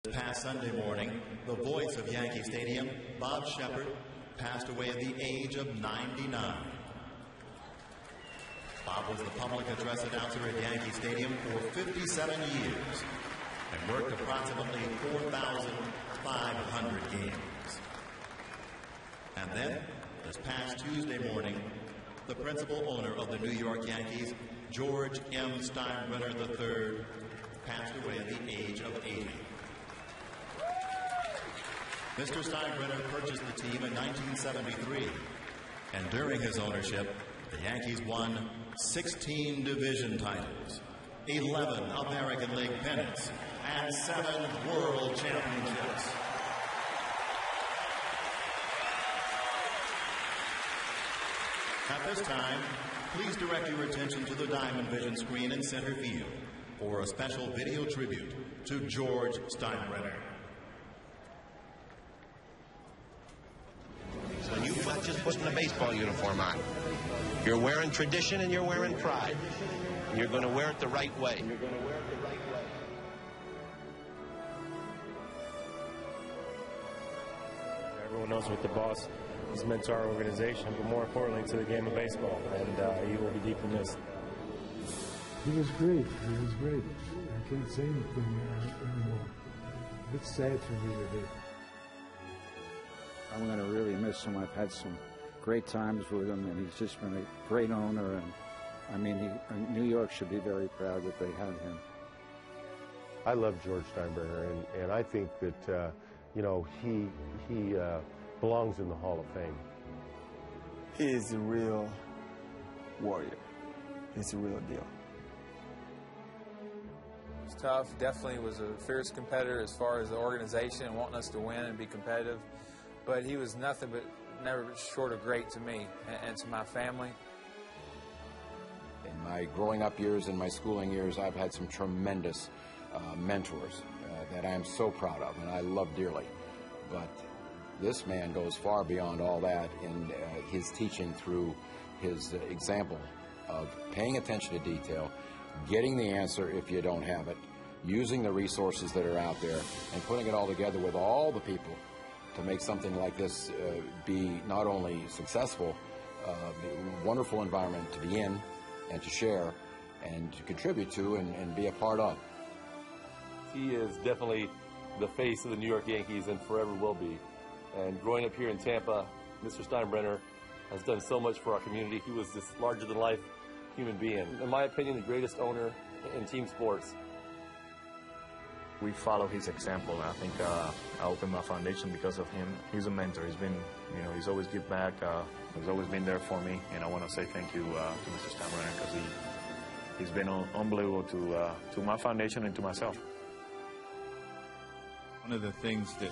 This past Sunday morning, the voice of Yankee Stadium, Bob Shepard, passed away at the age of 99. Bob was the public address announcer at Yankee Stadium for 57 years and worked approximately 4,500 games. And then, this past Tuesday morning, the principal owner of the New York Yankees, George M. Steinbrenner III, passed away at the age of 80. Mr. Steinbrenner purchased the team in 1973, and during his ownership, the Yankees won 16 division titles, 11 American League pennants, and 7 World Championships. At this time, please direct your attention to the Diamond Vision screen in center field for a special video tribute to George Steinbrenner. So you're not just putting a baseball uniform on. You're wearing tradition and you're wearing pride. You're going to wear it the right way. Everyone knows what the boss has meant to our organization, but more importantly to the game of baseball, and he will be deeply missed. He was great. He was great. I can't say anything anymore. It's sad for me to hear. I'm going to really miss him. I've had some great times with him, and he's just been a great owner. And I mean, New York should be very proud that they had him. I love George Steinbrenner, and I think that you know, he belongs in the Hall of Fame. He is a real warrior. He's a real deal. It's tough. Definitely was a fierce competitor as far as the organization and wanting us to win and be competitive. But he was nothing but never short of great to me and to my family. In my growing up years and my schooling years, I've had some tremendous mentors that I am so proud of and I love dearly. But this man goes far beyond all that in his teaching through his example of paying attention to detail, getting the answer if you don't have it, using the resources that are out there, and putting it all together with all the people to make something like this be not only successful, a wonderful environment to be in and to share and to contribute to and be a part of. He is definitely the face of the New York Yankees and forever will be. And growing up here in Tampa, Mr. Steinbrenner has done so much for our community. He was this larger-than-life human being. In my opinion, the greatest owner in team sports. We follow his example. I think I opened my foundation because of him. He's a mentor. He's been, you know, he's always give back. He's always been there for me, and I want to say thank you to Mr. Steinbrenner because he's been unbelievable to my foundation and to myself. One of the things that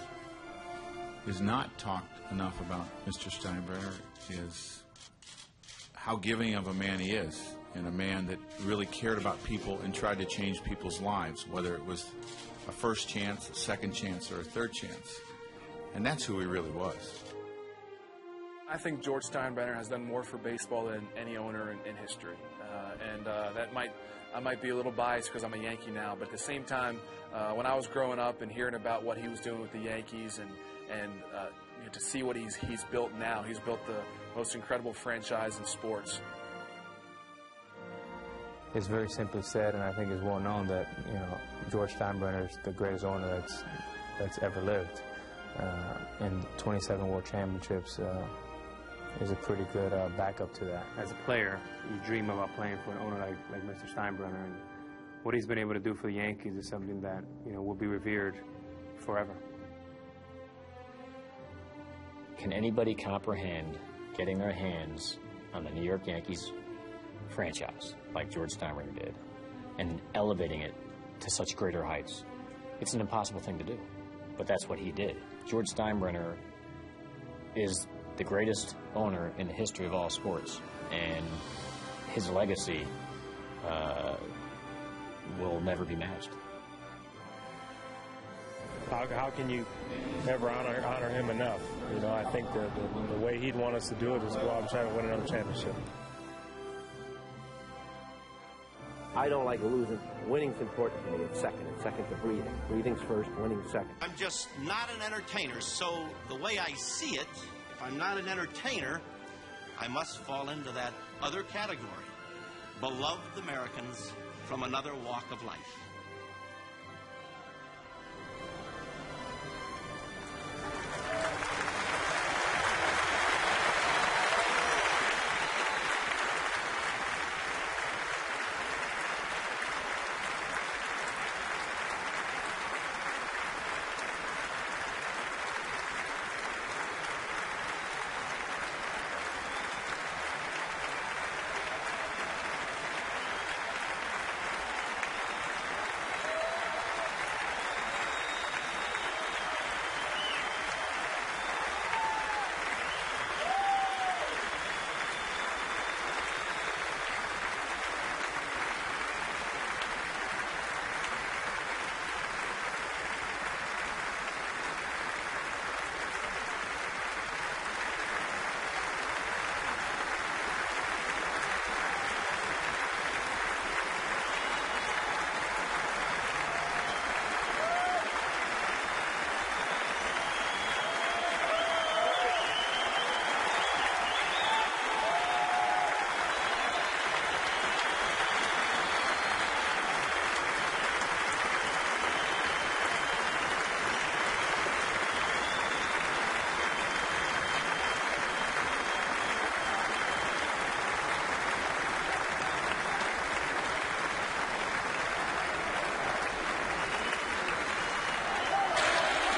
is not talked enough about Mr. Steinbrenner is how giving of a man he is, and a man that really cared about people and tried to change people's lives, whether it was a first chance, a second chance, or a third chance. And that's who he really was. I think George Steinbrenner has done more for baseball than any owner in history. I might be a little biased because I'm a Yankee now, but at the same time, when I was growing up and hearing about what he was doing with the Yankees and you know, to see what he's built now, he's built the most incredible franchise in sports. It's very simply said, and I think it's well known that, you know, George Steinbrenner is the greatest owner that's ever lived. And 27 World Championships is a pretty good backup to that. As a player, you dream about playing for an owner like Mr. Steinbrenner, and what he's been able to do for the Yankees is something that, you know, will be revered forever. Can anybody comprehend getting their hands on the New York Yankees franchise like George Steinbrenner did and elevating it to such greater heights? It's an impossible thing to do, but that's what he did. George Steinbrenner is the greatest owner in the history of all sports, and his legacy will never be matched. How can you ever honor him enough? You know, I think the way he'd want us to do it is go out and try to win another championship. I don't like losing. Winning's important to me. It's second. It's second to breathing. Breathing's first, winning's second. I'm just not an entertainer, so the way I see it, if I'm not an entertainer, I must fall into that other category. Beloved Americans from another walk of life.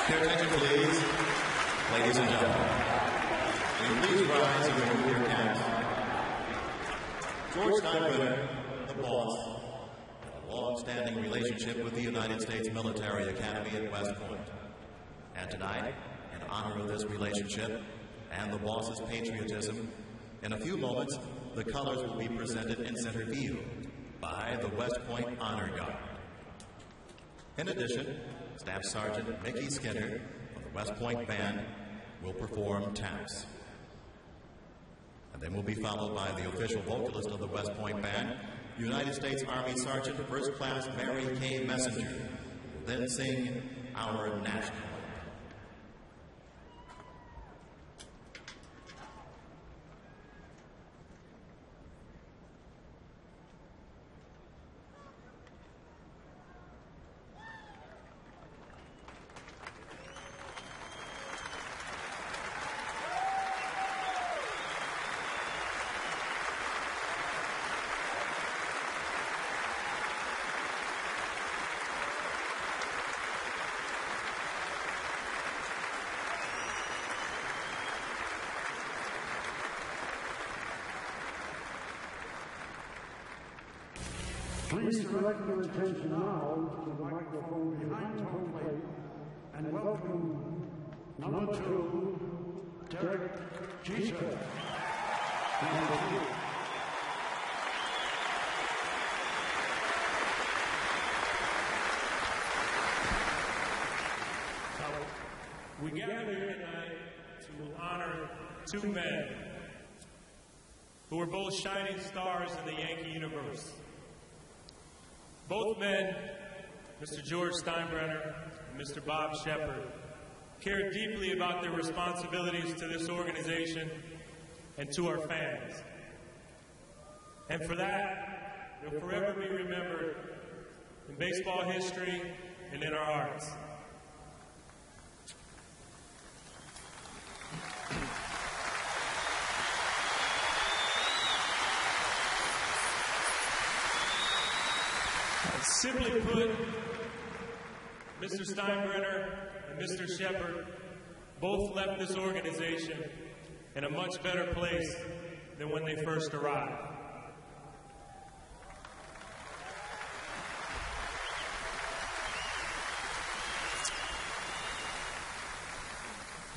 Your attention, please. Ladies and gentlemen, will you please rise and remove your caps? George Steinbrenner, the boss, had a long-standing relationship with the United States Military Academy at West Point. And tonight, in honor of this relationship and the boss's patriotism, in a few moments, the colors will be presented in center field by the West Point Honor Guard. In addition, Staff Sergeant Mickey Skinner of the West Point Band will perform taps. And then will be followed by the official vocalist of the West Point Band, United States Army Sergeant First Class Mary Kay Messenger, who will then sing our national. Please direct your attention now to the microphone behind home plate and welcome number 2, Derek Jeter. Number 2. We gather here tonight to honor two men who were both shining stars in the Yankee universe. Both men, Mr. George Steinbrenner and Mr. Bob Shepard, cared deeply about their responsibilities to this organization and to our fans. And for that, they'll forever be remembered in baseball history and in our hearts. Simply put, Mr. Steinbrenner and Mr. Shepard both left this organization in a much better place than when they first arrived.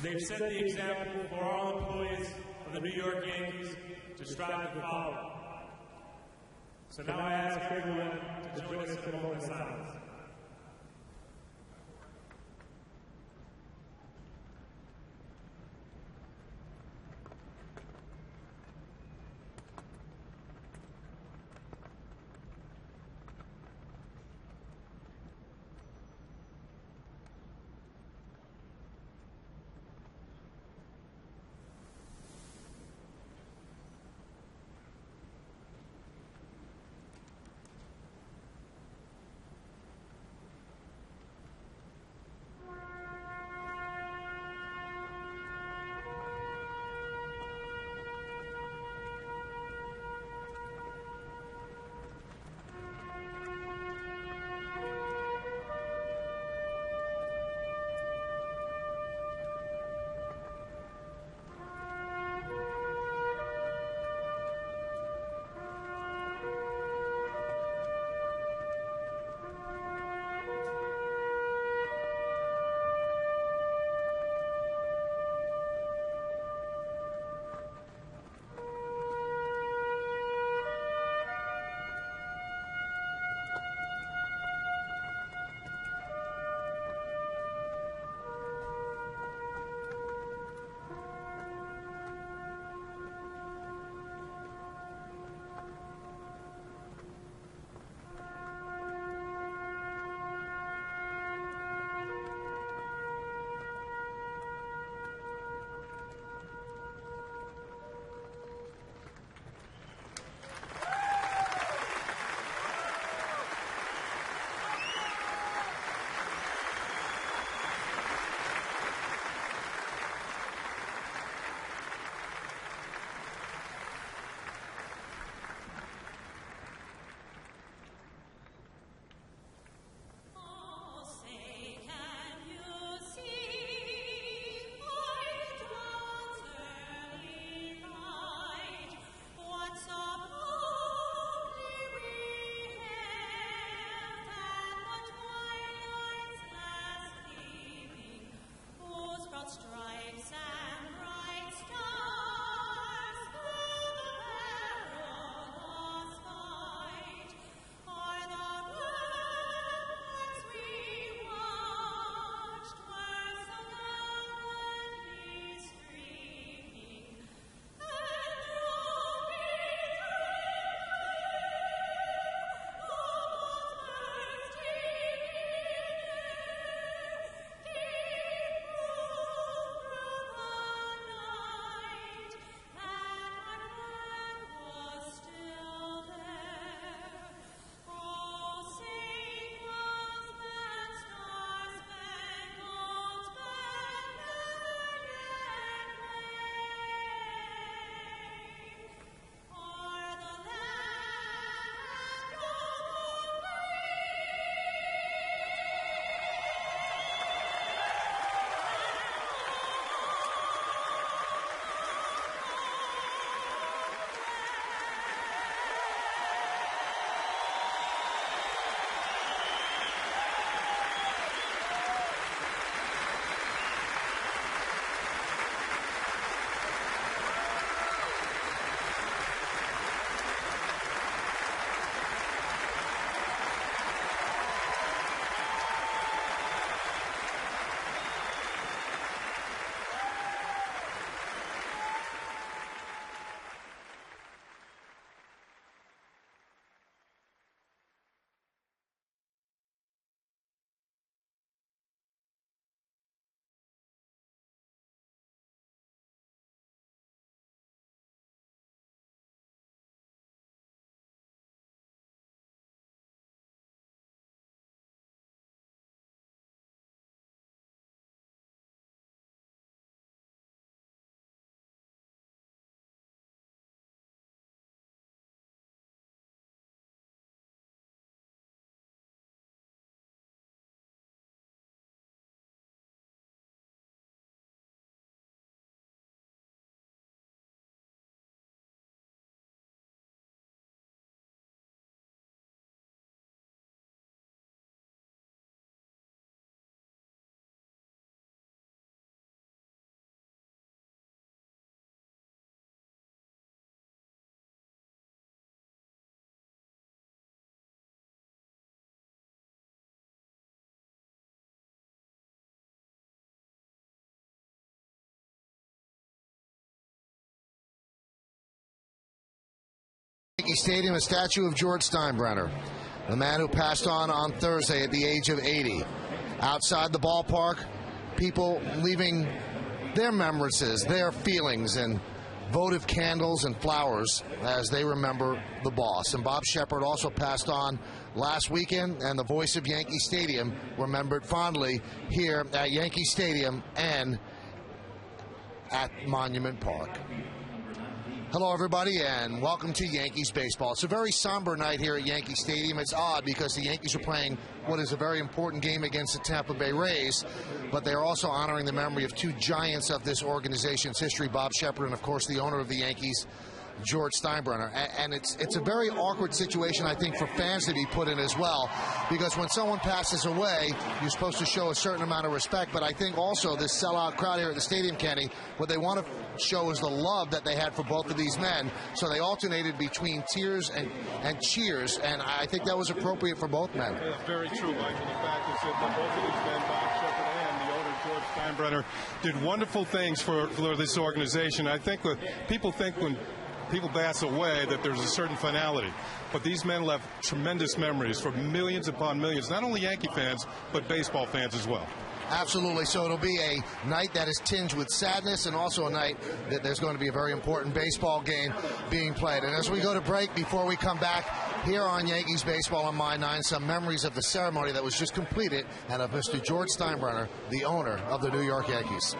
They've set the example for all employees of the New York Yankees to strive to follow. So now I ask everyone to join us in a moment of silence. Yankee Stadium, a statue of George Steinbrenner, the man who passed on Thursday at the age of 80. Outside the ballpark, people leaving their remembrances, their feelings, and votive candles and flowers as they remember the boss. And Bob Shepard also passed on last weekend, and the voice of Yankee Stadium remembered fondly here at Yankee Stadium and at Monument Park. Hello, everybody, and welcome to Yankees baseball. It's a very somber night here at Yankee Stadium. It's odd because the Yankees are playing what is a very important game against the Tampa Bay Rays, but they are also honoring the memory of two giants of this organization's history, Bob Shepard and, of course, the owner of the Yankees, George Steinbrenner. And it's a very awkward situation, I think, for fans to be put in as well, because when someone passes away, you're supposed to show a certain amount of respect. But I think also this sellout crowd here at the stadium, Kenny, what they want to show is the love that they had for both of these men. So they alternated between tears and cheers, and I think that was appropriate for both men. That's very true, Michael. The fact is that both of these men, Bob Shepard and the owner, George Steinbrenner, did wonderful things for this organization. I think when people pass away that there's a certain finality. But these men left tremendous memories for millions upon millions, not only Yankee fans, but baseball fans as well. Absolutely. So it'll be a night that is tinged with sadness, and also a night that there's going to be a very important baseball game being played. And as we go to break, before we come back here on Yankees Baseball on My 9, some memories of the ceremony that was just completed and of Mr. George Steinbrenner, the owner of the New York Yankees.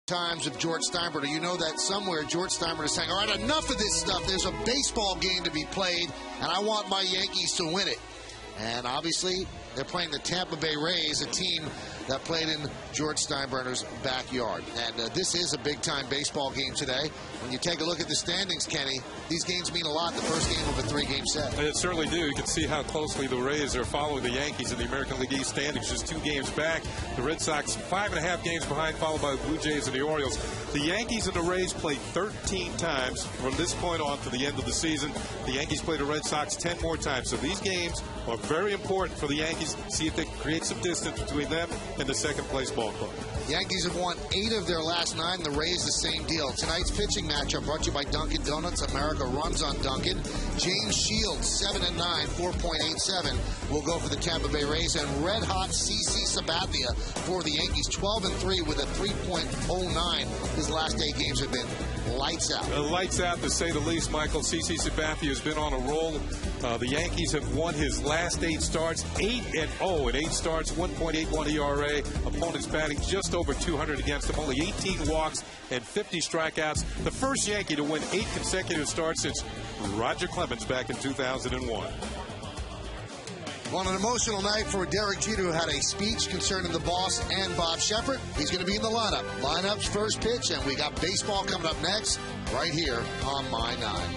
Times of George Steinbrenner. You know that somewhere George Steinbrenner is saying, all right, enough of this stuff. There's a baseball game to be played, and I want my Yankees to win it. And obviously, they're playing the Tampa Bay Rays, a team that played in George Steinbrenner's backyard. And this is a big-time baseball game today. When you take a look at the standings, Kenny, these games mean a lot, the first game of a three-game set. It certainly do. You can see how closely the Rays are following the Yankees in the American League East standings, just 2 games back. The Red Sox 5.5 games behind, followed by the Blue Jays and the Orioles. The Yankees and the Rays played 13 times from this point on to the end of the season. The Yankees play the Red Sox 10 more times. So these games are very important for the Yankees. See if they can create some distance between them and the second-place ball club. The Yankees have won 8 of their last 9. The Rays, the same deal. Tonight's pitching matchup brought to you by Dunkin' Donuts. America runs on Dunkin'. James Shields, 7-9, 4.87, will go for the Tampa Bay Rays. And red-hot CC Sabathia for the Yankees, 12-3 with a 3.09. His last 8 games have been lights out. Lights out, to say the least, Michael. CC Sabathia has been on a roll. The Yankees have won his last 8 starts, 8-0 in 8 starts, 1.81 ERA. Opponents batting just over 200 against them, only 18 walks and 50 strikeouts. The first Yankee to win 8 consecutive starts since Roger Clemens back in 2001. On an emotional night for Derek Jeter, who had a speech concerning the boss and Bob Shepard. He's going to be in the lineup. Lineup's first pitch, and we got baseball coming up next right here on My 9.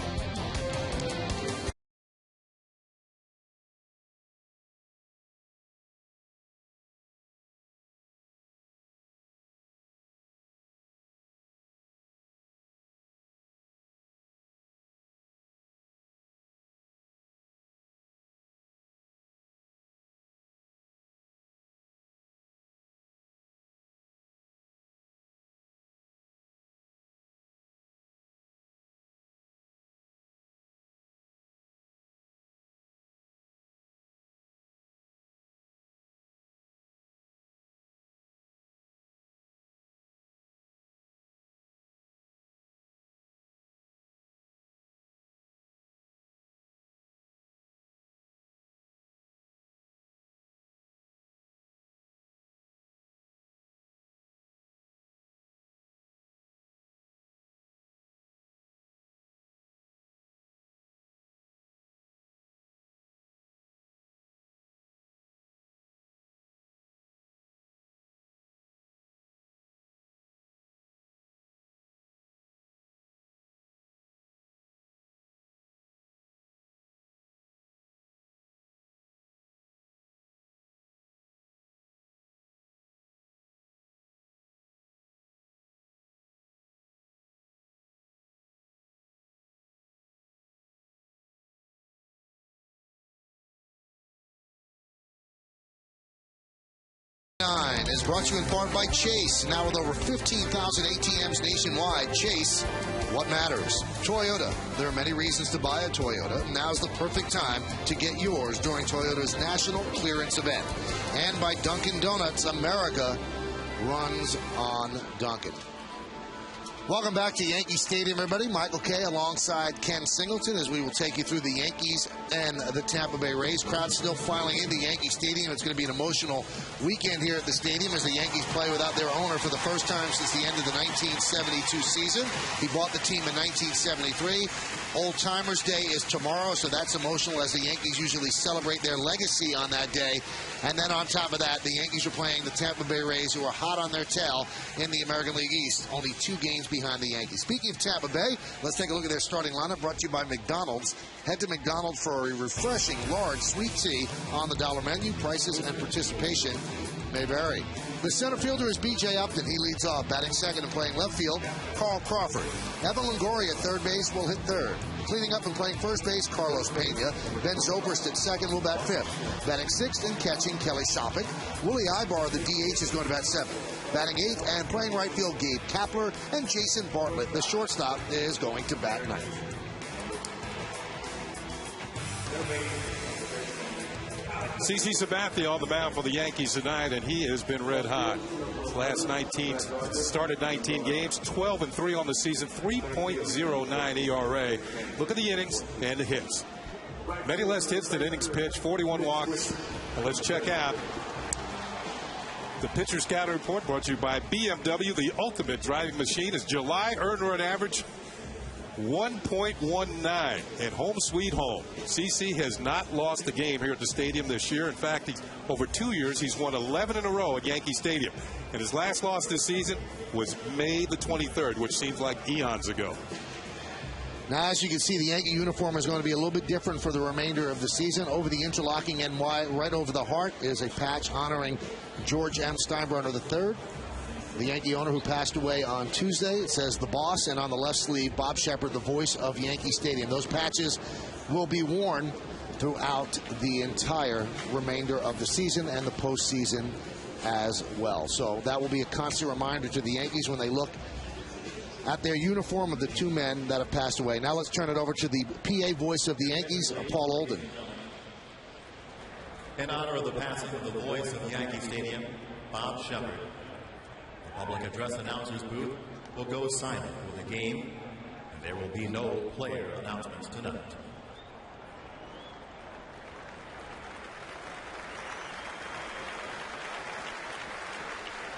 Is brought to you in part by Chase. Now with over 15,000 ATMs nationwide, Chase, what matters? Toyota. There are many reasons to buy a Toyota. Now's the perfect time to get yours during Toyota's National Clearance Event. And by Dunkin' Donuts. America runs on Dunkin'. Welcome back to Yankee Stadium, everybody. Michael Kay alongside Ken Singleton as we will take you through the Yankees and the Tampa Bay Rays. Crowd still filing into Yankee Stadium. It's going to be an emotional weekend here at the stadium as the Yankees play without their owner for the first time since the end of the 1972 season. He bought the team in 1973. Old Timers Day is tomorrow, so that's emotional as the Yankees usually celebrate their legacy on that day. And then on top of that, the Yankees are playing the Tampa Bay Rays, who are hot on their tail in the American League East. Only 2 games behind the Yankees. Speaking of Tampa Bay, let's take a look at their starting lineup, brought to you by McDonald's. Head to McDonald's for a refreshing large sweet tea on the dollar menu. Prices and participation may vary. The center fielder is B.J. Upton. He leads off, batting second and playing left field, Carl Crawford. Evan Longoria at third base will hit third. Cleaning up and playing first base, Carlos Pena. Ben Zobrist at second will bat fifth. Batting sixth and catching, Kelly Sopik. Willie Ibar, the DH, is going to bat seventh. Batting eighth and playing right field, Gabe Kapler. And Jason Bartlett, the shortstop, is going to bat ninth. CC Sabathia on the mound for the Yankees tonight, and he has been red hot. Started 19 games, 12-3 on the season, 3.09 ERA. Look at the innings and the hits. Many less hits than innings pitched, 41 walks. And let's check out the Pitcher Scouting Report, brought to you by BMW, the ultimate driving machine. Is July earned run average 1.19 and home sweet home. CC has not lost a game here at the stadium this year. In fact, over 2 years, he's won 11 in a row at Yankee Stadium. And his last loss this season was May the 23rd, which seems like eons ago. Now, as you can see, the Yankee uniform is going to be a little bit different for the remainder of the season. Over the interlocking NY, right over the heart, is a patch honoring George M. Steinbrenner III, the Yankee owner who passed away on Tuesday. It says the boss, and on the left sleeve, Bob Shepard, the voice of Yankee Stadium. Those patches will be worn throughout the entire remainder of the season and the postseason as well. So that will be a constant reminder to the Yankees when they look at their uniform of the 2 men that have passed away. Now let's turn it over to the PA voice of the Yankees, Paul Olden. In honor of the passing of the voice of Yankee Stadium, Bob Shepard, the public address announcer's booth will go silent for the game There will be no player announcements tonight.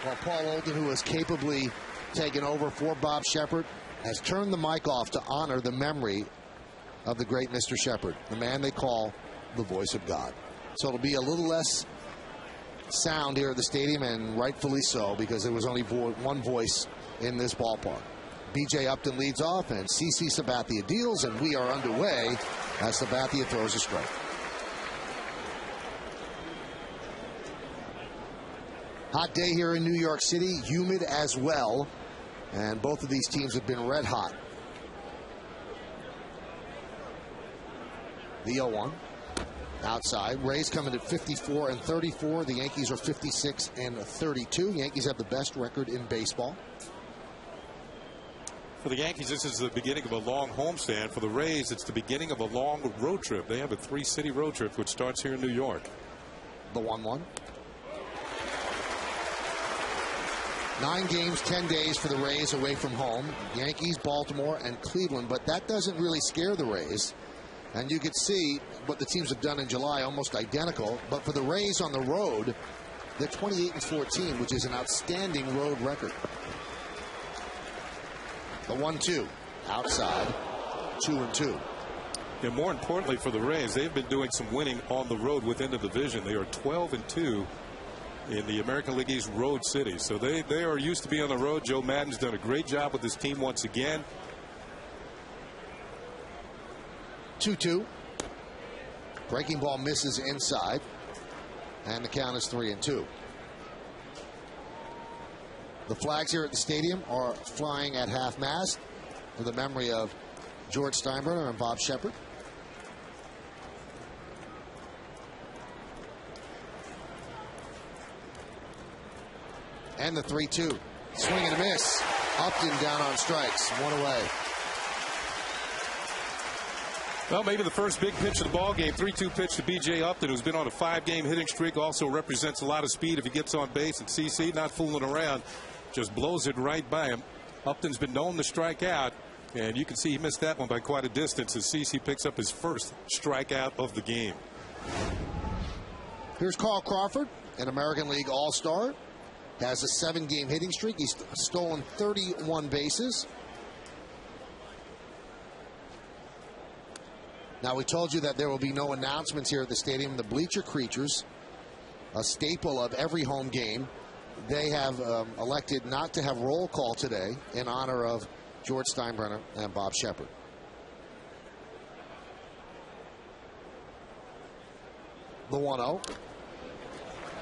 Well, Paul Olden, who has capably taken over for Bob Shepard, has turned the mic off to honor the memory of the great Mr. Shepard, the man they call the voice of God. So it'll be a little less sound here at the stadium, and rightfully so, because there was only one voice in this ballpark. B.J. Upton leads off, and C.C. Sabathia deals, and we are underway as Sabathia throws a strike. Hot day here in New York City, humid as well, and both of these teams have been red hot. The 0-1 outside. Rays coming at 54 and 34. The Yankees are 56 and 32. Yankees have the best record in baseball. For the Yankees, this is the beginning of a long homestand. For the Rays, it's the beginning of a long road trip. They have a 3-city road trip, which starts here in New York. The 1-1. 9 games, 10 days for the Rays away from home. Yankees, Baltimore, and Cleveland. But that doesn't really scare the Rays. And you could see what the teams have done in July, almost identical. But for the Rays on the road, they're 28 and 14, which is an outstanding road record. The 1-2 outside, 2-2. And more importantly for the Rays, they've been doing some winning on the road within the division. They are 12-2 in the American League East road cities. So they are used to being on the road. Joe Madden's done a great job with this team once again. 2-2. Breaking ball misses inside, and the count is 3-2. The flags here at the stadium are flying at half-mast for the memory of George Steinbrenner and Bob Shepard. And the 3-2. Swing and a miss. Upton down on strikes. 1 away. Well, maybe the first big pitch of the ball game. 3-2 pitch to B.J. Upton, who's been on a 5-game hitting streak. Also represents a lot of speed if he gets on base. And C.C. not fooling around. Just blows it right by him. Upton's been known to strike out. And you can see he missed that one by quite a distance as C.C. picks up his first strikeout of the game. Here's Carl Crawford, an American League All-Star. Has a 7-game hitting streak. He's stolen 31 bases. Now, we told you that there will be no announcements here at the stadium. The bleacher creatures, a staple of every home game, they have elected not to have roll call today in honor of George Steinbrenner and Bob Shepard. The 1-0.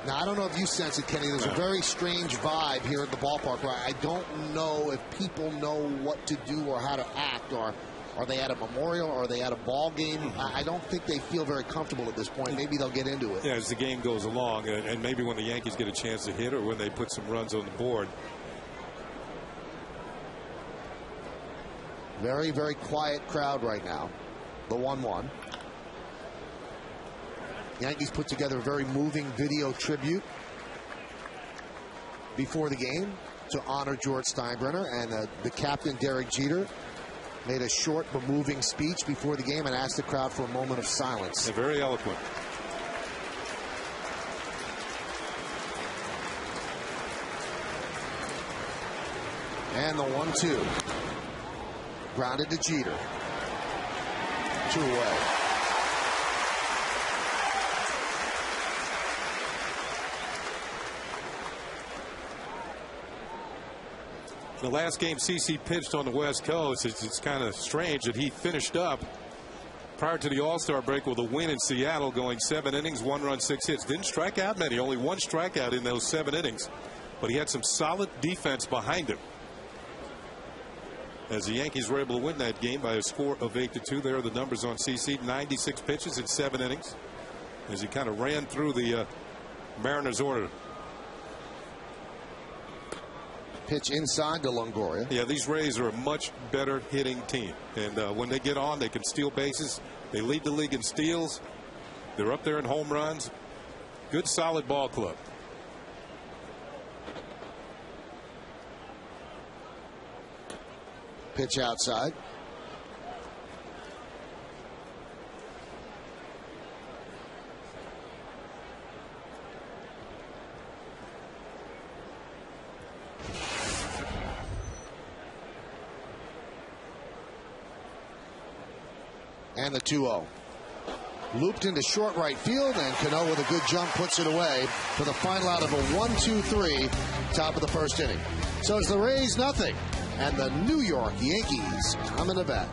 Now, I don't know if you sense it, Kenny. There's a very strange vibe here at the ballpark where I don't know if people know what to do or how to act, or are they at a memorial, or are they at a ball game? I don't think they feel very comfortable at this point. Maybe they'll get into it. Yeah, as the game goes along, and maybe when the Yankees get a chance to hit or when they put some runs on the board. Very, very quiet crowd right now. The 1-1. Yankees put together a very moving video tribute before the game to honor George Steinbrenner, and the captain, Derek Jeter, made a short but moving speech before the game and asked the crowd for a moment of silence. They're very eloquent. And the 1-2. Grounded to Jeter. 2 away. The last game CC pitched on the West Coast, it's kind of strange that he finished up prior to the All-Star break with a win in Seattle, going 7 innings, 1 run, 6 hits. Didn't strike out many, only 1 strikeout in those 7 innings. But he had some solid defense behind him. As the Yankees were able to win that game by a score of 8-2. There are the numbers on CC. 96 pitches in 7 innings as he kind of ran through the Mariners' order. Pitch inside to Longoria. Yeah, these Rays are a much better hitting team. And when they get on, they can steal bases. They lead the league in steals. They're up there in home runs. Good, solid ball club. Pitch outside. And the 2-0. Looped into short right field, and Cano with a good jump puts it away for the final out of a 1-2-3, top of the first inning. So it's the Rays nothing, and the New York Yankees coming to bat.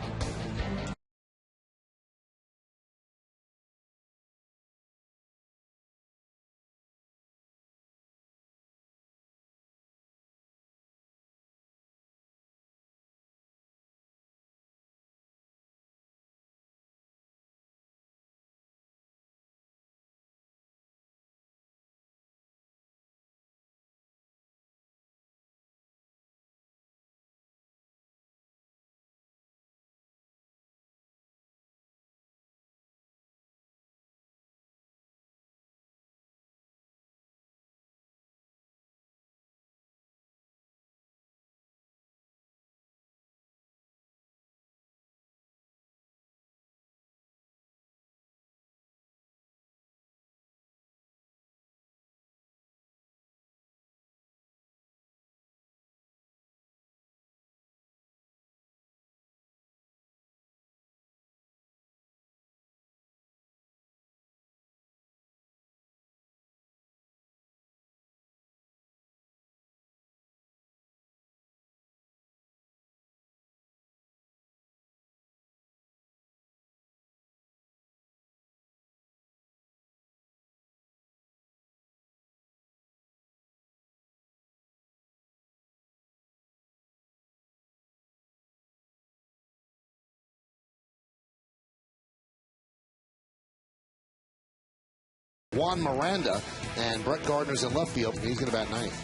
Juan Miranda, and Brett Gardner's in left field. He's going to bat ninth.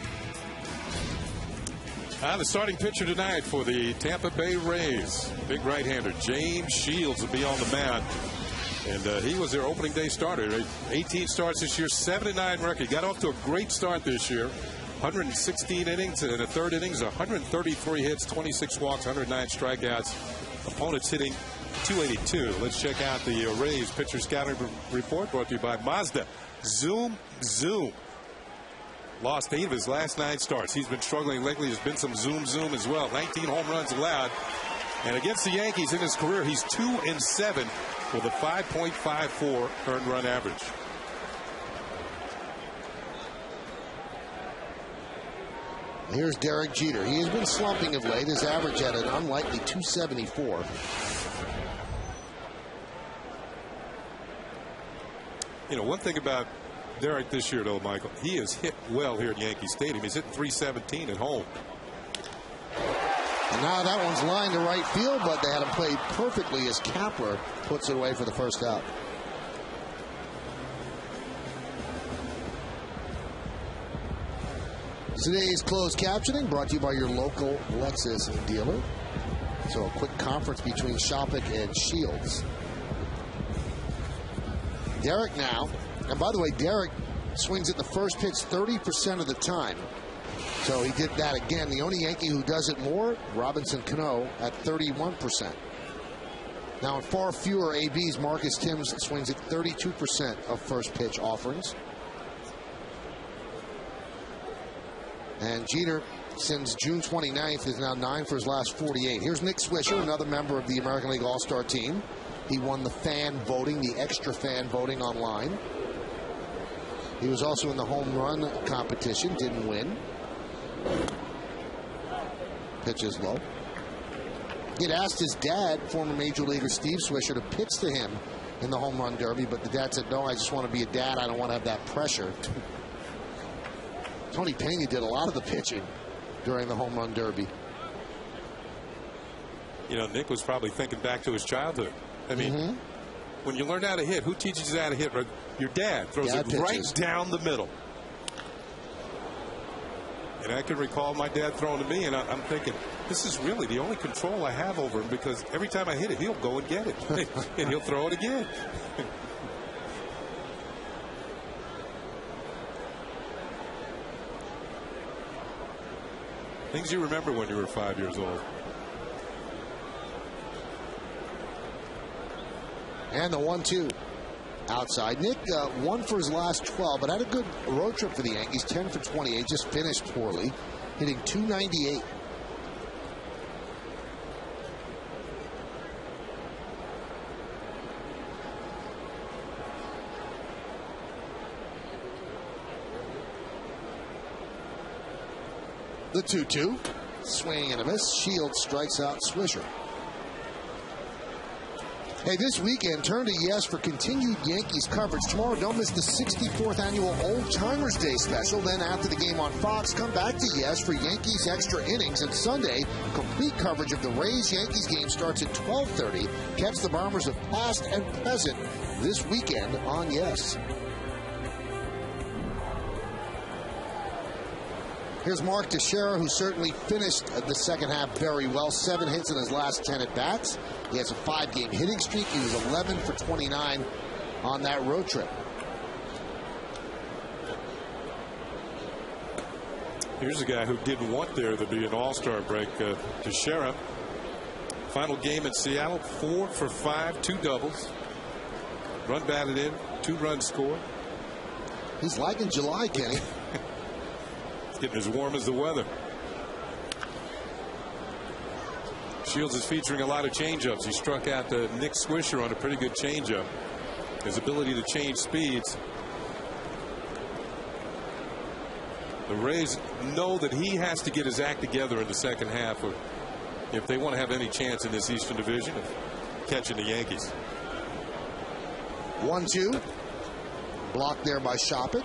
The starting pitcher tonight for the Tampa Bay Rays, big right-hander James Shields will be on the mound. And he was their opening day starter. 18 starts this year, 7-9 record. Got off to a great start this year. 116 innings, and in the third innings, 133 hits, 26 walks, 109 strikeouts. Opponents hitting .282. Let's check out the Rays pitcher scouting report brought to you by Mazda. Zoom. Lost 8 of his last 9 starts. He's been struggling lately. There's been some zoom as well. 19 home runs allowed. And against the Yankees in his career, he's 2-7 with a 5.54 earned run average. Here's Derek Jeter. He has been slumping of late. His average at an unlikely 274. You know, one thing about Derek this year, though, Michael, he has hit well here at Yankee Stadium. He's hitting .317 at home. And now that one's lined to right field, but they had him played perfectly as Kapler puts it away for the first out. Today's closed captioning brought to you by your local Lexus dealer. So a quick conference between Shopik and Shields. Derek now, and by the way, Derek swings at the first pitch 30% of the time. So he did that again. The only Yankee who does it more, Robinson Cano, at 31%. Now in far fewer ABs, Marcus Timms swings at 32% of first pitch offerings. And Jeter, since June 29th, is now 9 for his last 48. Here's Nick Swisher, another member of the American League All-Star team. He won the fan voting, the extra fan voting online. He was also in the home run competition, didn't win. Pitch is low. He had asked his dad, former Major Leaguer Steve Swisher, to pitch to him in the home run derby, but the dad said, no, I just want to be a dad. I don't want to have that pressure. Tony Pena did a lot of the pitching during the home run derby. You know, Nick was probably thinking back to his childhood. I mean, when you learn how to hit, who teaches you how to hit? Your dad throws it right down the middle. And I can recall my dad throwing to me, and I'm thinking, this is really the only control I have over him, because every time I hit it, he'll go and get it. And he'll throw it again. Things you remember when you were 5 years old. And the 1-2 outside. Nick won for his last 12, but had a good road trip for the Yankees. 10 for 28, just finished poorly, hitting .298. The 2-2. Swing and a miss. Shields strikes out Swisher. Hey, this weekend, turn to Yes for continued Yankees coverage. Tomorrow, don't miss the 64th annual Old Timers Day special. Then after the game on Fox, come back to Yes for Yankees extra innings. And Sunday, complete coverage of the Rays-Yankees game starts at 12:30. Catch the Bombers of past and present this weekend on Yes. Here's Mark Teixeira, who certainly finished the second half very well. 7 hits in his last 10 at-bats. He has a 5-game hitting streak. He was 11 for 29 on that road trip. Here's a guy who didn't want there to be an all-star break. Teixeira. Final game in Seattle, 4 for 5, 2 doubles. Run batted in, 2 runs scored. He's liking July, Kenny. It's getting as warm as the weather. Shields is featuring a lot of changeups. He struck out Nick Swisher on a pretty good changeup. His ability to change speeds. The Rays know that he has to get his act together in the second half if they want to have any chance in this Eastern Division of catching the Yankees. 1-2. Blocked there by Shoppett.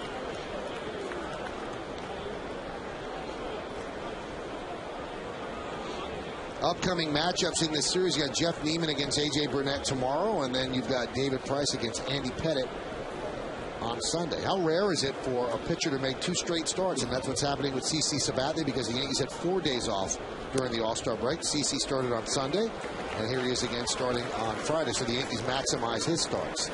Upcoming matchups in this series, you got Jeff Neiman against A.J. Burnett tomorrow, and then you've got David Price against Andy Pettit on Sunday. How rare is it for a pitcher to make 2 straight starts? And that's what's happening with CC Sabathia, because the Yankees had 4 days off during the All-Star break. CC started on Sunday, and here he is again starting on Friday. So the Yankees maximize his starts.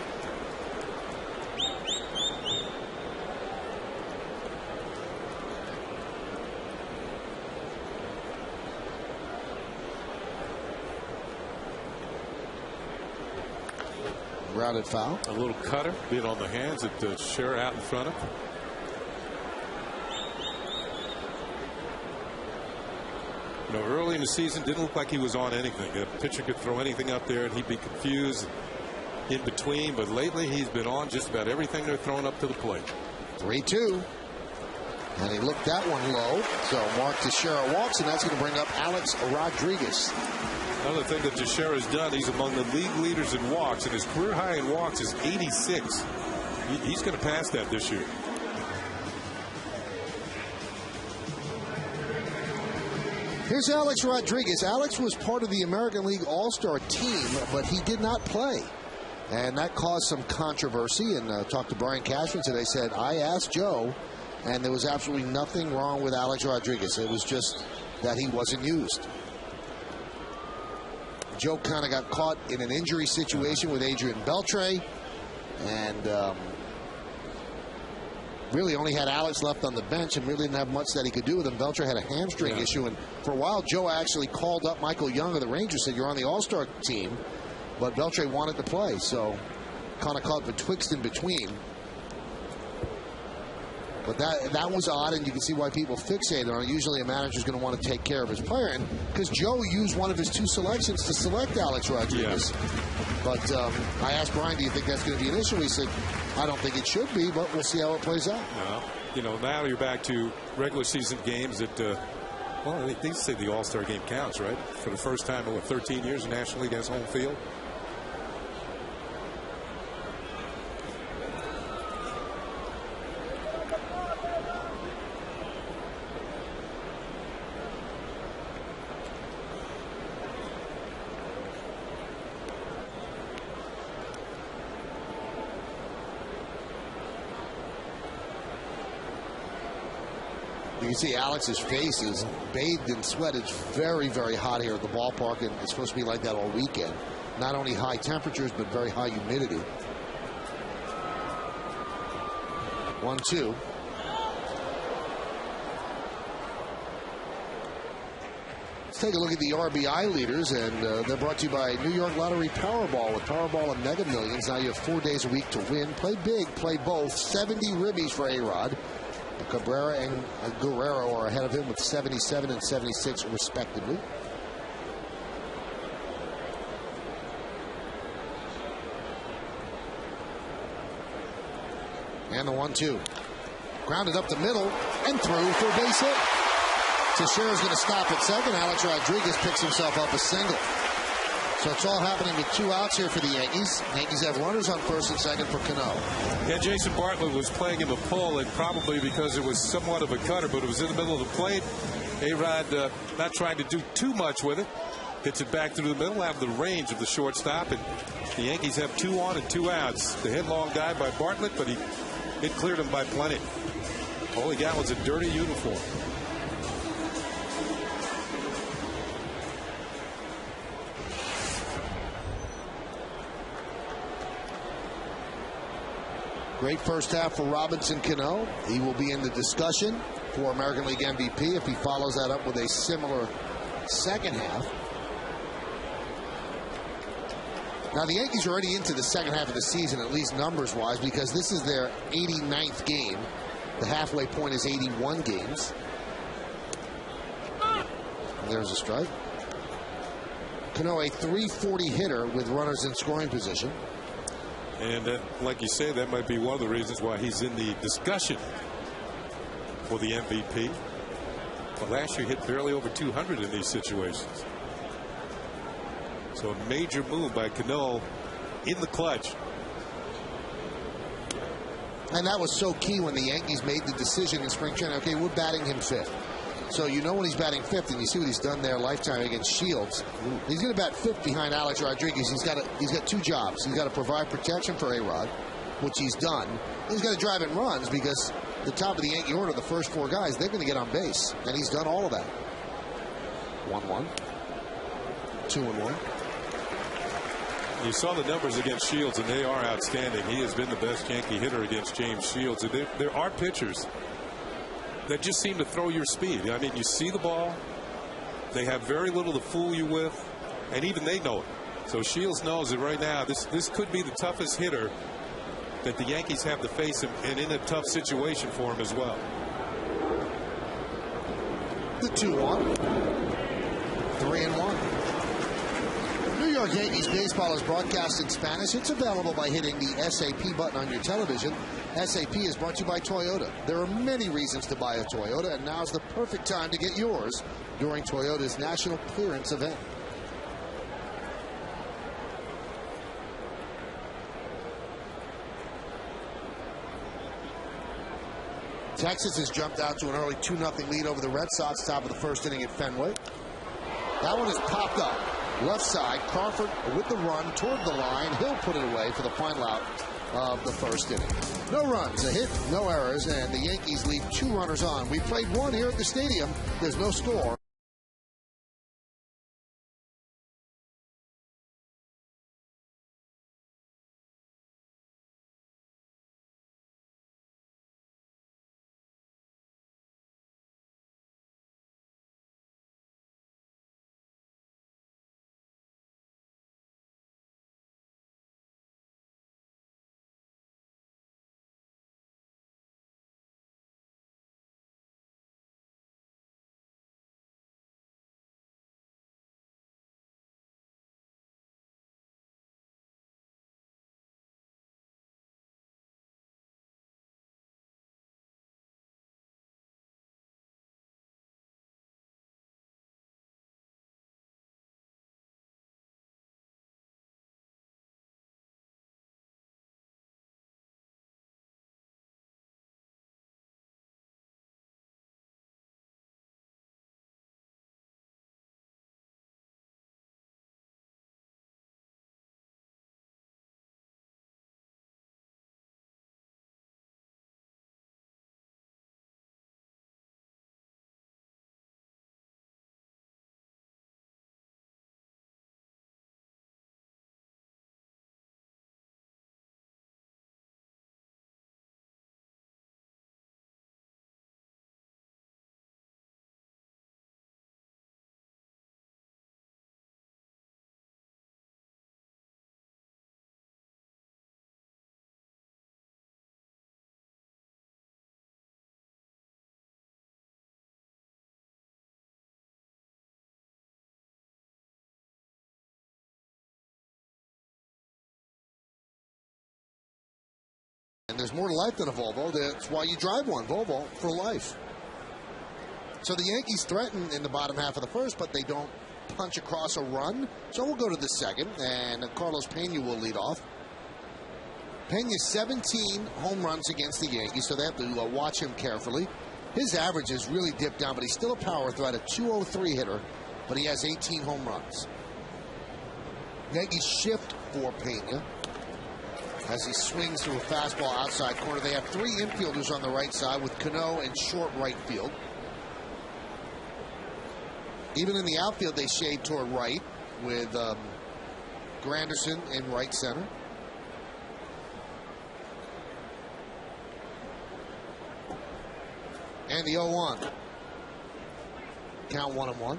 Grounded foul. A little cutter being on the hands at Teixeira out in front of him. You know, early in the season, didn't look like he was on anything. A pitcher could throw anything up there and he'd be confused in between. But lately, he's been on just about everything they're throwing up to the plate. 3-2. And he looked that one low. So Mark Teixeira walks, and that's going to bring up Alex Rodriguez. Another thing that Teixeira's done, he's among the league leaders in walks, and his career high in walks is 86. He's going to pass that this year. Here's Alex Rodriguez. Alex was part of the American League All-Star team, but he did not play. And that caused some controversy. And talked to Brian Cashman today. Said, I asked Joe, and there was absolutely nothing wrong with Alex Rodriguez. It was just that he wasn't used. Joe kind of got caught in an injury situation with Adrian Beltre, and really only had Alex left on the bench and really didn't have much that he could do with him. Beltre had a hamstring issue, and for a while Joe actually called up Michael Young of the Rangers, said, you're on the All-Star team, but Beltre wanted to play, so kind of caught betwixt and between. But that was odd, and you can see why people fixated on it. Usually a manager's going to want to take care of his player, and because Joe used one of his 2 selections to select Alex Rodriguez. Yeah. But I asked Brian, do you think that's going to be an issue? He said, I don't think it should be, but we'll see how it plays out. No. You know, now you're back to regular season games that, well, they say the All-Star game counts, right? For the first time in, 13 years, the National League has home field. You can see Alex's face is bathed in sweat. It's very, very hot here at the ballpark, and it's supposed to be like that all weekend. Not only high temperatures, but very high humidity. 1-2. Let's take a look at the RBI leaders, and they're brought to you by New York Lottery Powerball. With Powerball and Mega Millions, now you have 4 days a week to win. Play big, play both. 70 ribbies for A-Rod. Cabrera and Guerrero are ahead of him with 77 and 76 respectively. And the 1-2. Grounded up the middle and through for a base hit. Teixeira's going to stop at second. Alex Rodriguez picks himself up a single. So it's all happening with 2 outs here for the Yankees. Yankees have runners on first and second for Cano. Yeah, Jason Bartlett was playing him a pull, and probably because it was somewhat of a cutter, but it was in the middle of the plate. A-Rod not trying to do too much with it. Hits it back through the middle, out of the range of the shortstop, and the Yankees have 2 on and 2 outs. The headlong guy by Bartlett, but it cleared him by plenty. All he got was a dirty uniform. Great first half for Robinson Cano. He will be in the discussion for American League MVP if he follows that up with a similar second half. Now, the Yankees are already into the second half of the season, at least numbers-wise, because this is their 89th game. The halfway point is 81 games. And there's a strike. Cano, a .340 hitter with runners in scoring position. And like you say, that might be one of the reasons why he's in the discussion for the MVP. But last year, he hit barely over 200 in these situations. So a major move by Cano in the clutch. And that was so key when the Yankees made the decision in spring training. Okay, we're batting him 5th. So you know when he's batting 5th, and you see what he's done there lifetime against Shields. He's going to bat 5th behind Alex Rodriguez. He's got 2 jobs. He's got to provide protection for A-Rod, which he's done. He's got to drive in runs because the top of the Yankee order, the first 4 guys, they're going to get on base. And he's done all of that. 1-1. 2-1. You saw the numbers against Shields, and they are outstanding. He has been the best Yankee hitter against James Shields. And there are pitchers that just seem to throw your speed. I mean, you see the ball. They have very little to fool you with, and even they know it. So Shields knows that right now this could be the toughest hitter that the Yankees have to face him, and in a tough situation for him as well. The 2-1. 3-1. New York Yankees baseball is broadcast in Spanish. It's available by hitting the SAP button on your television. SAP is brought to you by Toyota. There are many reasons to buy a Toyota, and now's the perfect time to get yours during Toyota's National Clearance event. Texas has jumped out to an early 2-0 lead over the Red Sox, top of the first inning at Fenway. That one is popped up. Left side, Crawford with the run toward the line. He'll put it away for the final out of the first inning. No runs, a hit, no errors, and the Yankees leave 2 runners on. We played 1 here at the stadium. There's no score. And there's more to life than a Volvo. That's why you drive one. Volvo for life. So the Yankees threaten in the bottom half of the first, but they don't punch across a run. So we'll go to the second, and Carlos Pena will lead off. Pena's 17 home runs against the Yankees, so they have to watch him carefully. His average has really dipped down, but he's still a power threat, a .203 hitter, but he has 18 home runs. Yankees shift for Pena as he swings through a fastball outside corner. They have 3 infielders on the right side with Cano in short right field. Even in the outfield, they shade toward right with Granderson in right center. And the 0-1. Count 1-1.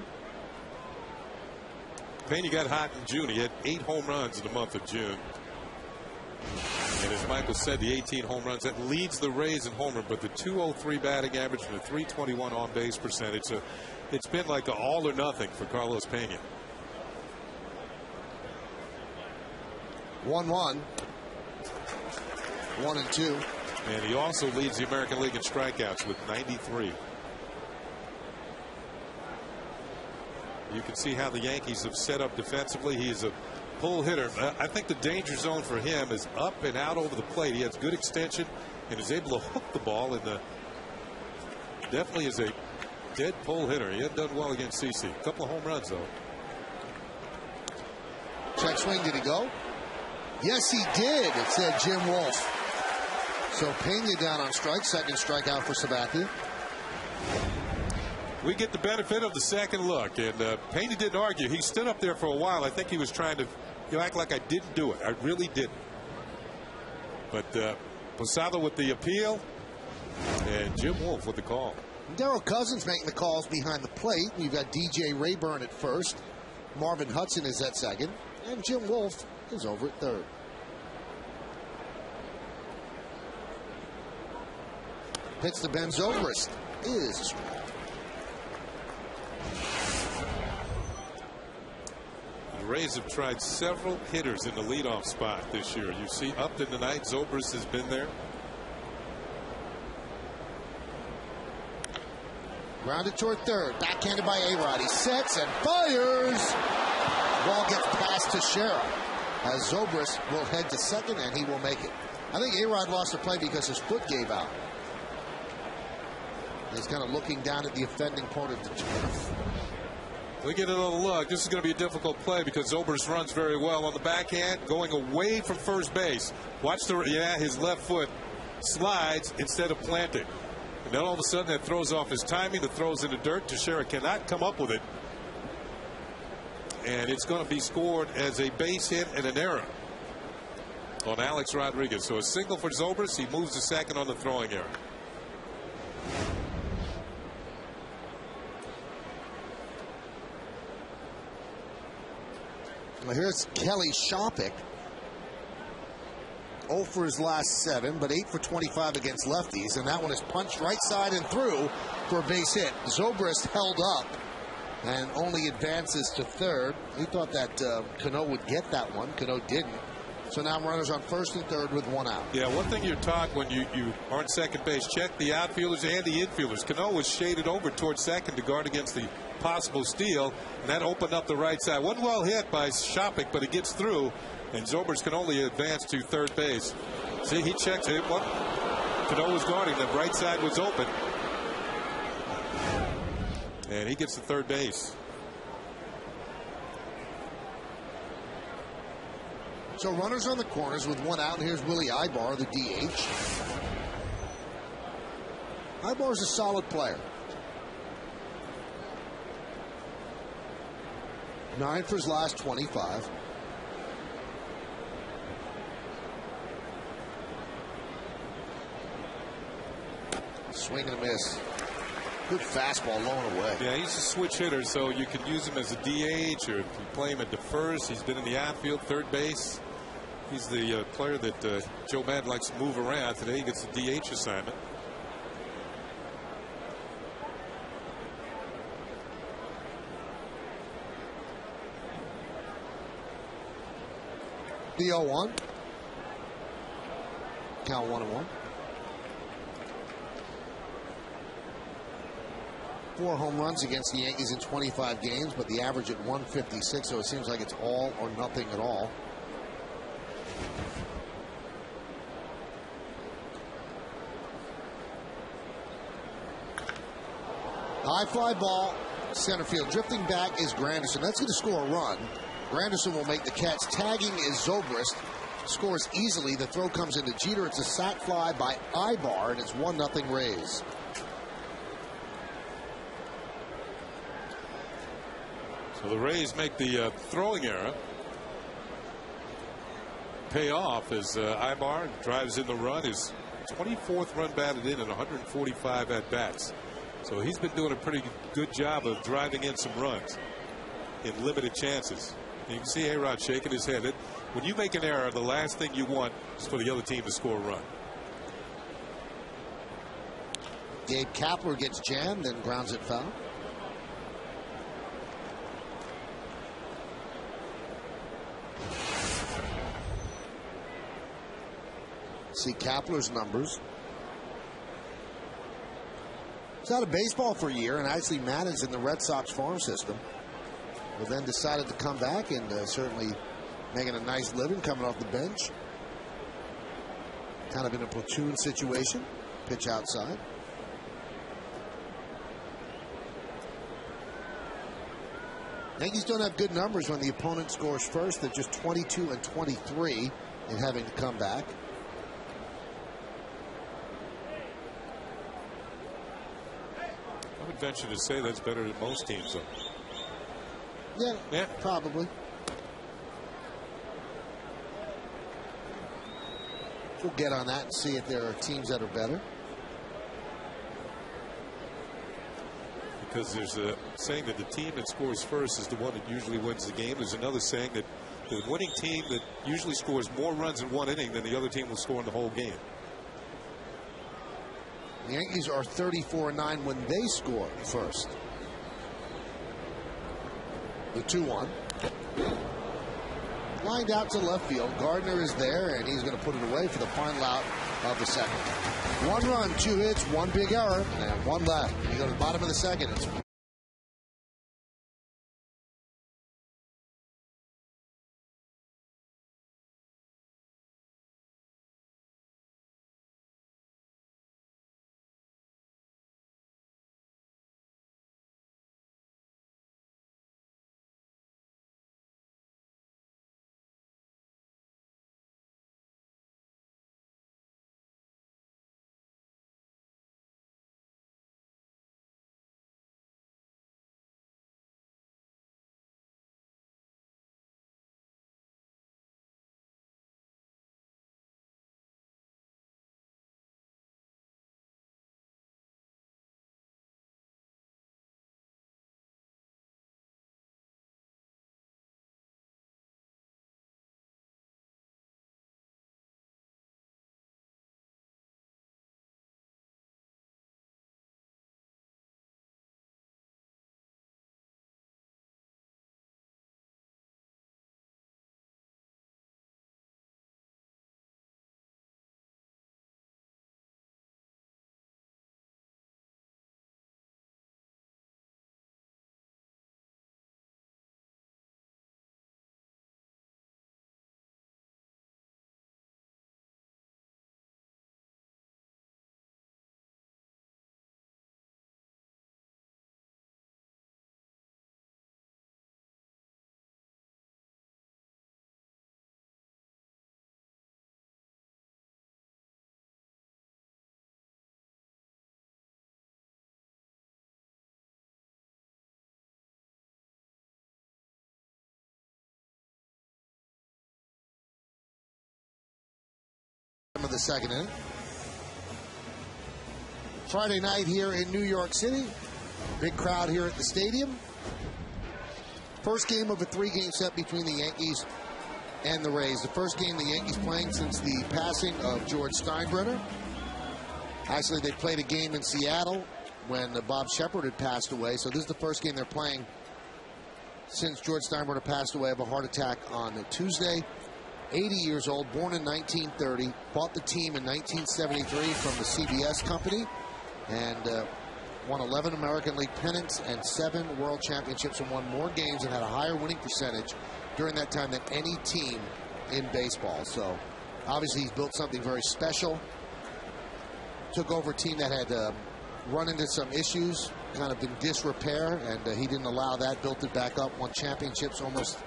Pena got hot in June. He had 8 home runs in the month of June. And as Michael said, the 18 home runs, that leads the Rays in homer, but the .203 batting average and the .321 on-base percentage, it's been like an all or nothing for Carlos Pena. 1-1. 1-2. And he also leads the American League in strikeouts with 93. You can see how the Yankees have set up defensively. He's a pull hitter. I think the danger zone for him is up and out over the plate. He has good extension and is able to hook the ball. And definitely is a dead pull hitter. He hasn't done well against CC. A couple of home runs, though. Check swing. Did he go? Yes, he did. It said Jim Wolf. So Pena down on strike. Second strikeout for Sabathia. We get the benefit of the second look, and Pena didn't argue. He stood up there for a while. I think he was trying to act like I didn't do it. I really didn't. But Posada with the appeal, and Jim Wolf with the call. Darryl Cousins making the calls behind the plate. We've got DJ Rayburn at first. Marvin Hudson is at second, and Jim Wolf is over at third. Pitch to Ben Zobrist is a strike. The Rays have tried several hitters in the leadoff spot this year. You see Upton tonight. Zobrist has been there. Grounded toward third. Backhanded by A-Rod. He sets and fires. Ball gets past Teixeira as Zobrist will head to second, and he will make it. I think A-Rod lost the play because his foot gave out. He's kind of looking down at the offending part of the turf. We get another look. This is going to be a difficult play because Zobrist runs very well on the backhand, going away from first base. Watch his left foot slides instead of planting. And then all of a sudden that throws off his timing. The throws in the dirt. Teixeira cannot come up with it. And it's going to be scored as a base hit and an error on Alex Rodriguez. So a single for Zobrist. He moves to second on the throwing error. Well, here's Kelly Shopik. 0 for his last 7, but 8 for 25 against lefties, and that one is punched right side and through for a base hit. Zobrist held up and only advances to third. He thought that Cano would get that one. Cano didn't. So now runners on first and third with 1 out. Yeah, one thing you're taught when you are on second base, check the outfielders and the infielders. Cano was shaded over towards second to guard against the possible steal, and that opened up the right side. One well hit by Shopik, but it gets through, and Zobrist can only advance to third base. See, he checks it. Cano was guarding. The right side was open, and he gets to third base. So runners on the corners with 1 out, and here's Willie Ibar, the DH. Ibar's a solid player. 9 for his last 25. Swing and a miss. Good fastball low away. Yeah, he's a switch hitter, so you can use him as a DH or if you play him at the first. He's been in the outfield, third base. He's the player that Joe Madden likes to move around. Today he gets the DH assignment. The 0-1. Count 1-1. 4 home runs against the Yankees in 25 games, but the average at 156, so it seems like it's all or nothing at all. High fly ball, center field. Drifting back is Granderson. That's going to score a run. Granderson will make the catch. Tagging is Zobrist. Scores easily. The throw comes into Jeter. It's a sac fly by Ibar, and it's 1-0 Rays. So the Rays make the throwing error. Pay off as Ibar drives in the run. His 24th run batted in 145 at-bats. So he's been doing a pretty good job of driving in some runs in limited chances. You can see A-Rod shaking his head. When you make an error, the last thing you want is for the other team to score a run. Gabe Kapler gets jammed and grounds it foul. See Kapler's numbers. He's out of baseball for a year and actually managed in the Red Sox farm system. But then decided to come back and certainly making a nice living coming off the bench. Kind of in a platoon situation. Pitch outside. Yankees don't have good numbers when the opponent scores first. They're just 22 and 23 in having to come back. I would venture to say that's better than most teams, though. Yeah, probably. We'll get on that and see if there are teams that are better. Because there's a saying that the team that scores first is the one that usually wins the game. There's another saying that the winning team that usually scores more runs in one inning than the other team will score in the whole game. The Yankees are 34-9 when they score first. The 2-1. Lined out to left field. Gardner is there, and he's going to put it away for the final out of the second. 1 run, 2 hits, 1 big error, and 1 left. You go to the bottom of the second. It's of the second inning. Friday night here in New York City. Big crowd here at the stadium. First game of a 3-game set between the Yankees and the Rays. The first game the Yankees playing since the passing of George Steinbrenner. Actually, they played a game in Seattle when Bob Shepard had passed away. So this is the first game they're playing since George Steinbrenner passed away of a heart attack on Tuesday. 80 years old, born in 1930, bought the team in 1973 from the CBS company, and won 11 American League pennants and 7 World Championships, and won more games and had a higher winning percentage during that time than any team in baseball. So obviously he's built something very special. Took over a team that had run into some issues, kind of in disrepair, and he didn't allow that, built it back up, won championships almost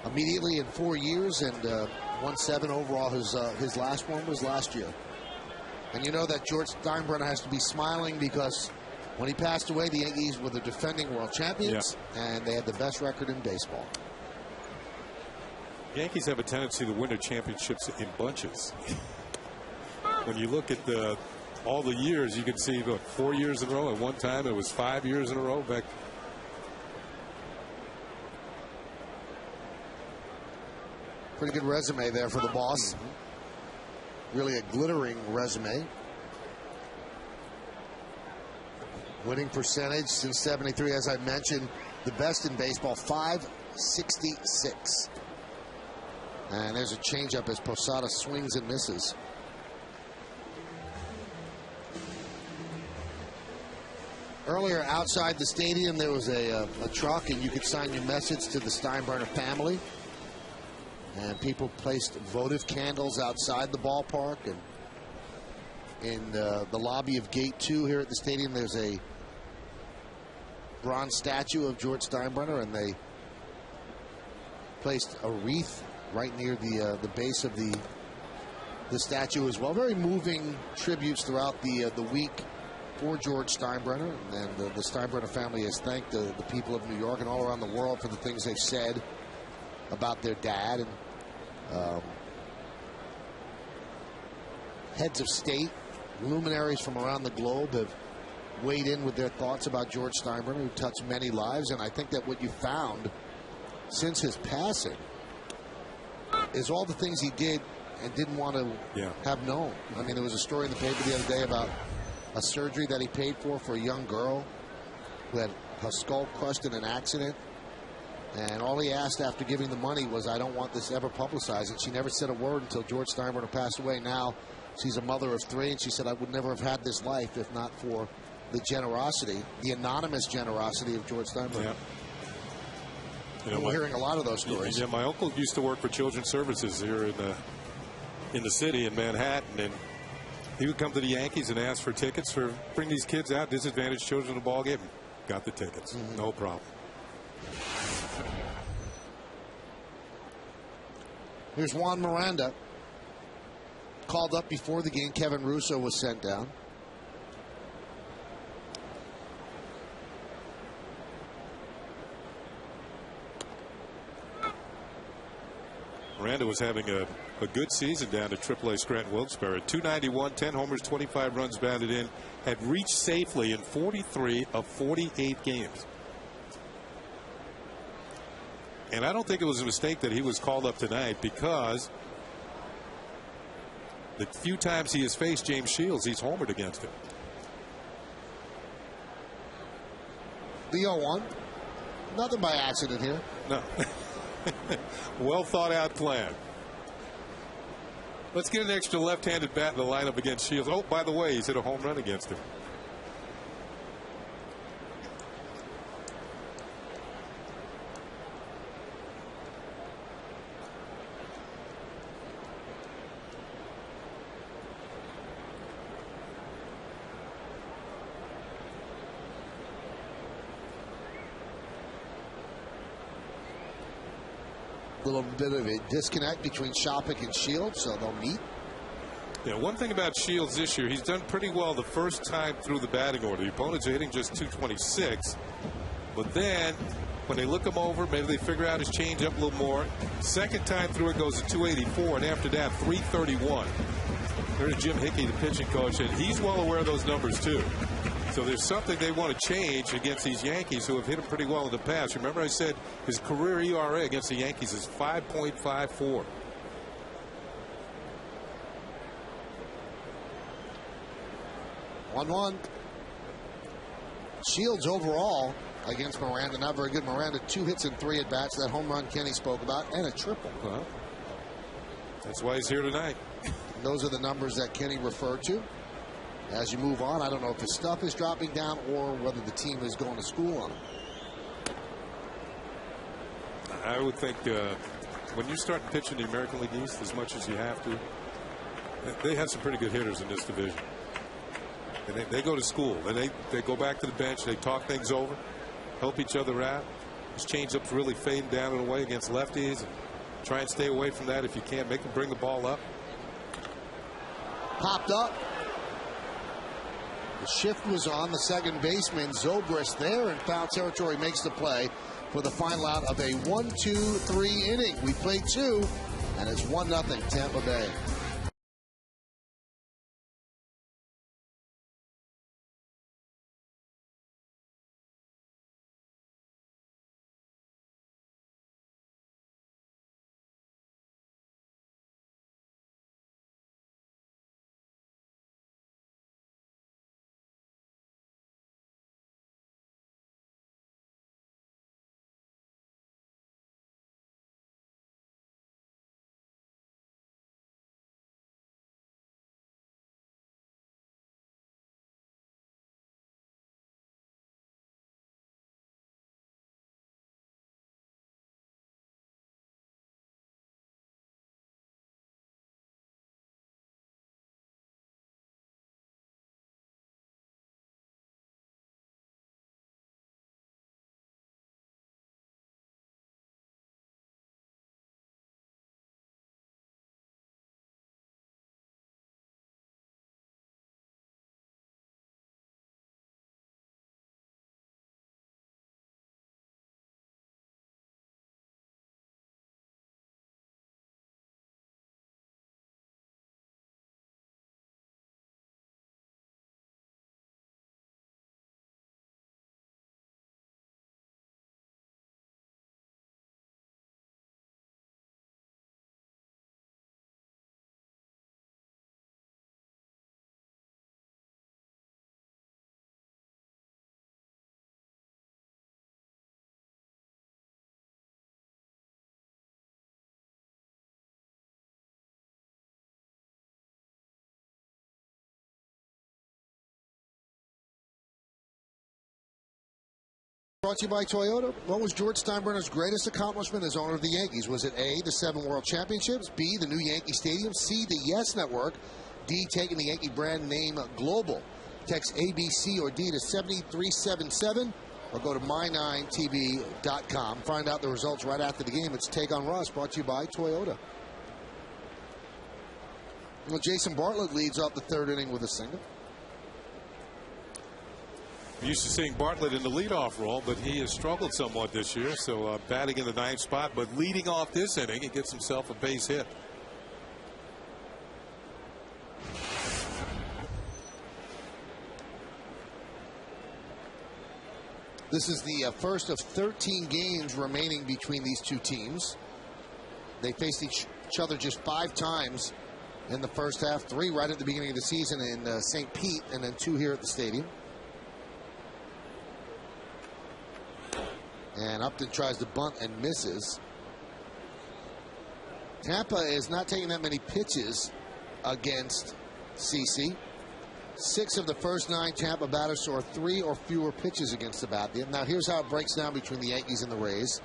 immediately in 4 years, and won 7 overall. His last one was last year. And you know that George Steinbrenner has to be smiling because when he passed away, the Yankees were the defending world champions, and they had the best record in baseball. Yankees have a tendency to win their championships in bunches. When you look at all the years, you can see, look, 4 years in a row. At one time, it was 5 years in a row back. Pretty good resume there for the boss. Really a glittering resume. Winning percentage since '73, as I mentioned, the best in baseball, .566. And there's a changeup as Posada swings and misses. Earlier outside the stadium, there was a truck, and you could sign your message to the Steinbrenner family. And people placed votive candles outside the ballpark. And in the lobby of Gate 2 here at the stadium, there's a bronze statue of George Steinbrenner, and they placed a wreath right near the base of the statue as well. Very moving tributes throughout the week for George Steinbrenner. And the Steinbrenner family has thanked the people of New York and all around the world for the things they've said about their dad. And heads of state, luminaries from around the globe have weighed in with their thoughts about George Steinbrenner, who touched many lives. And I think that what you found since his passing is all the things he did and didn't want to have known. I mean, there was a story in the paper the other day about a surgery that he paid for a young girl who had her skull crushed in an accident. And all he asked after giving the money was, I don't want this ever publicized. And she never said a word until George Steinbrenner passed away. Now she's a mother of 3, and she said, I would never have had this life if not for the generosity, the anonymous generosity of George Steinbrenner. Yeah. You know, we're hearing a lot of those stories. Yeah, my uncle used to work for Children's Services here in the city in Manhattan, and he would come to the Yankees and ask for tickets for bring these kids out, disadvantaged children, to the ball game. Got the tickets, no problem. Here's Juan Miranda, called up before the game. Kevin Russo was sent down. Miranda was having a good season down at AAA Scranton Wilkes-Barre. 291, 10 homers, 25 runs batted in. Had reached safely in 43 of 48 games. And I don't think it was a mistake that he was called up tonight, because the few times he has faced James Shields, he's homered against him. The 0-1. Nothing by accident here. No. Well thought out plan. Let's get an extra left-handed bat in the lineup against Shields. Oh, by the way, he's hit a home run against him. A little bit of a disconnect between Shopik and Shields, so they'll meet. Yeah, one thing about Shields this year, he's done pretty well the first time through the batting order. The opponents are hitting just 226. But then, when they look him over, maybe they figure out his changeup a little more. Second time through, it goes to 284, and after that, 331. There's Jim Hickey, the pitching coach, and he's well aware of those numbers, too. So there's something they want to change against these Yankees, who have hit him pretty well in the past. Remember I said his career ERA against the Yankees is 5.54. One. Shields overall against Miranda, not very good. Miranda, 2 hits and 3 at bats. That home run Kenny spoke about, and a triple. Well, that's why he's here tonight. Those are the numbers that Kenny referred to. as you move on. I don't know if his stuff is dropping down or whether the team is going to school on him. I would think when you start pitching the American League East as much as you have to, they have some pretty good hitters in this division. And they go to school. And they go back to the bench. They talk things over, help each other out. His changeup's really fading down and away against lefties. And try and stay away from that if you can. Make him bring the ball up. Popped up. The shift was on. The second baseman, Zobrist, there in foul territory, makes the play for the final out of a 1-2-3 inning. We played 2, and it's 1-0 Tampa Bay. Brought to you by Toyota. What was George Steinbrenner's greatest accomplishment as owner of the Yankees? Was it A, the 7 World Championships, B, the new Yankee Stadium, C, the Yes Network, D, taking the Yankee brand name global? Text A, B, C, or D to 7377 or go to my9tv.com. Find out the results right after the game. It's Take on Russ, brought to you by Toyota. Well, Jason Bartlett leads off the 3rd inning with a single. I'm used to seeing Bartlett in the leadoff role, but he has struggled somewhat this year. So batting in the 9th spot, but leading off this inning, he gets himself a base hit. This is the first of 13 games remaining between these two teams. They faced each other just 5 times in the first half, 3 right at the beginning of the season in St. Pete, and then 2 here at the stadium. And Upton tries to bunt and misses. Tampa is not taking that many pitches against CC. 6 of the first 9 Tampa batters saw 3 or fewer pitches against the bat. Now here's how it breaks down between the Yankees and the Rays.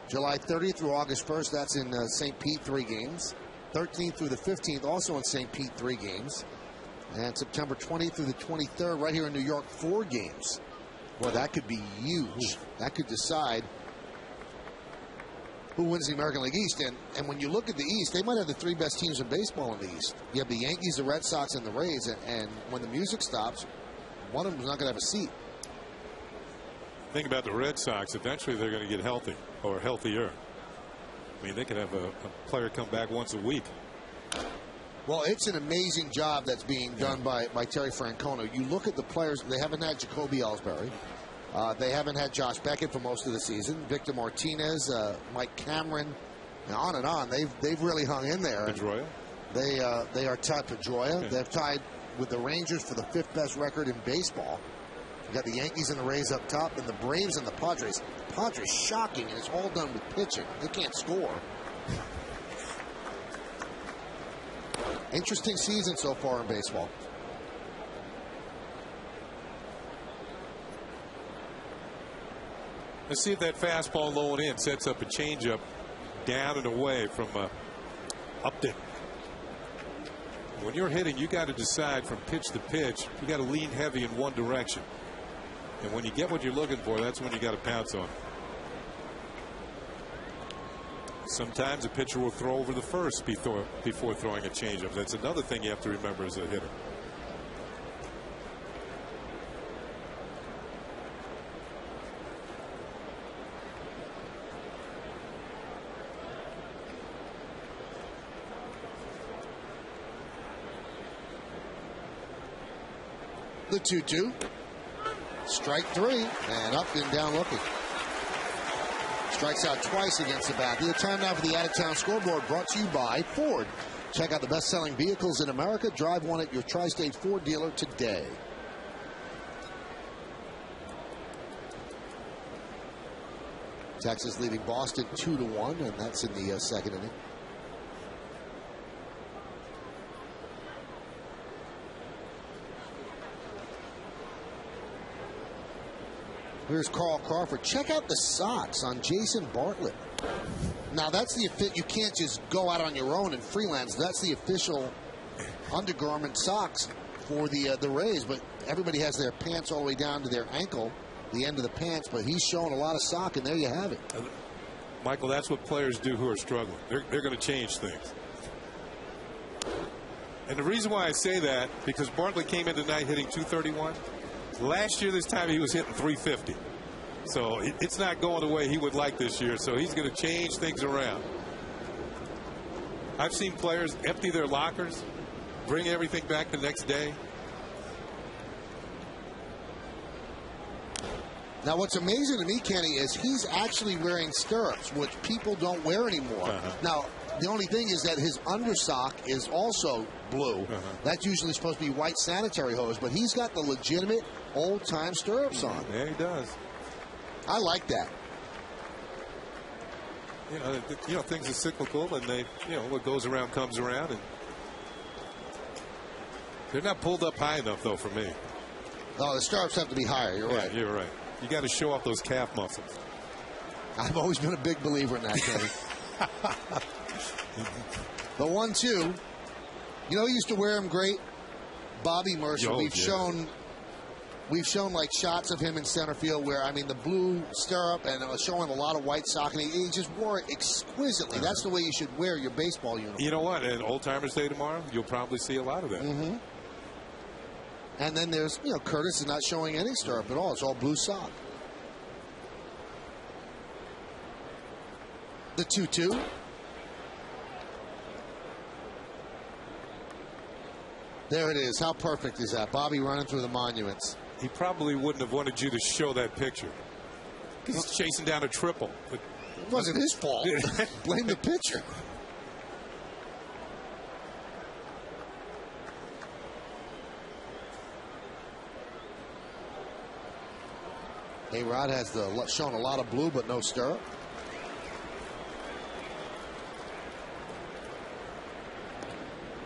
July 30th through August 1st, that's in St. Pete, 3 games. 13th through the 15th, also in St. Pete, 3 games. And September 20th through the 23rd, right here in New York, 4 games. Well, that could be huge. That could decide who wins the American League East. And when you look at the East, they might have the 3 best teams in baseball in the East. You have the Yankees, the Red Sox, and the Rays. And when the music stops, one of them is not going to have a seat. Think about the Red Sox. Eventually, they're going to get healthy or healthier. I mean, they could have a player come back once a week. Well, it's an amazing job that's being done by Terry Francona. You look at the players. They haven't had Jacoby Ellsbury. They haven't had Josh Beckett for most of the season. Victor Martinez, Mike Cameron, and on. They've really hung in there. Pedroia. They are tied. Pedroia. They've tied with the Rangers for the 5th best record in baseball. You got the Yankees and the Rays up top, and the Braves and the Padres. The Padres shocking, and it's all done with pitching. They can't score. Interesting season so far in baseball. Let's see if that fastball low and in sets up a changeup down and away from Upton. When you're hitting, you got to decide from pitch to pitch. You got to lean heavy in one direction. And when you get what you're looking for, that's when you got to pounce on. Sometimes a pitcher will throw over the first before throwing a changeup. That's another thing you have to remember as a hitter. The 2-2. Strike 3, and up and down looking. Strikes out twice against the bat. The time now for the out-of-town scoreboard, brought to you by Ford. Check out the best-selling vehicles in America. Drive one at your Tri-State Ford dealer today. Texas leading Boston 2-1, and that's in the second inning. Here's Carl Crawford. Check out the socks on Jason Bartlett. Now, that's the you can't just go out on your own and freelance. That's the official undergarment socks for the Rays. But everybody has their pants all the way down to their ankle, the end of the pants. But he's showing a lot of sock, and there you have it. Michael, that's what players do who are struggling. They're going to change things. And the reason why I say that, because Bartlett came in tonight hitting .231. Last year, this time, he was hitting .350. So it's not going the way he would like this year. So he's going to change things around. I've seen players empty their lockers, bring everything back the next day. Now, what's amazing to me, Kenny, is he's actually wearing stirrups, which people don't wear anymore. Now, the only thing is that his undersock is also blue. That's usually supposed to be white sanitary hose, but he's got the legitimate old-time stirrups on. Yeah, he does. I like that. You know, things are cyclical, and what goes around comes around, and they're not pulled up high enough, though, for me. Oh, the stirrups have to be higher. You're right. You're right. You got to show off those calf muscles. I've always been a big believer in that, Kenny. The 1-2. You know who used to wear him great? Bobby Mercer. We've shown like shots of him in center field where, I mean, the blue stirrup and showing a lot of white sock, and he just wore it exquisitely. That's the way you should wear your baseball uniform. You know what? At Old Timers Day tomorrow, you'll probably see a lot of that. And then there's, Curtis is not showing any stirrup at all. It's all blue sock. The 2-2. There it is. How perfect is that? Bobby running through the monuments. He probably wouldn't have wanted you to show that picture. He's chasing down a triple. It wasn't his fault. Blame the pitcher. A-Rod has shown a lot of blue, but no stirrup.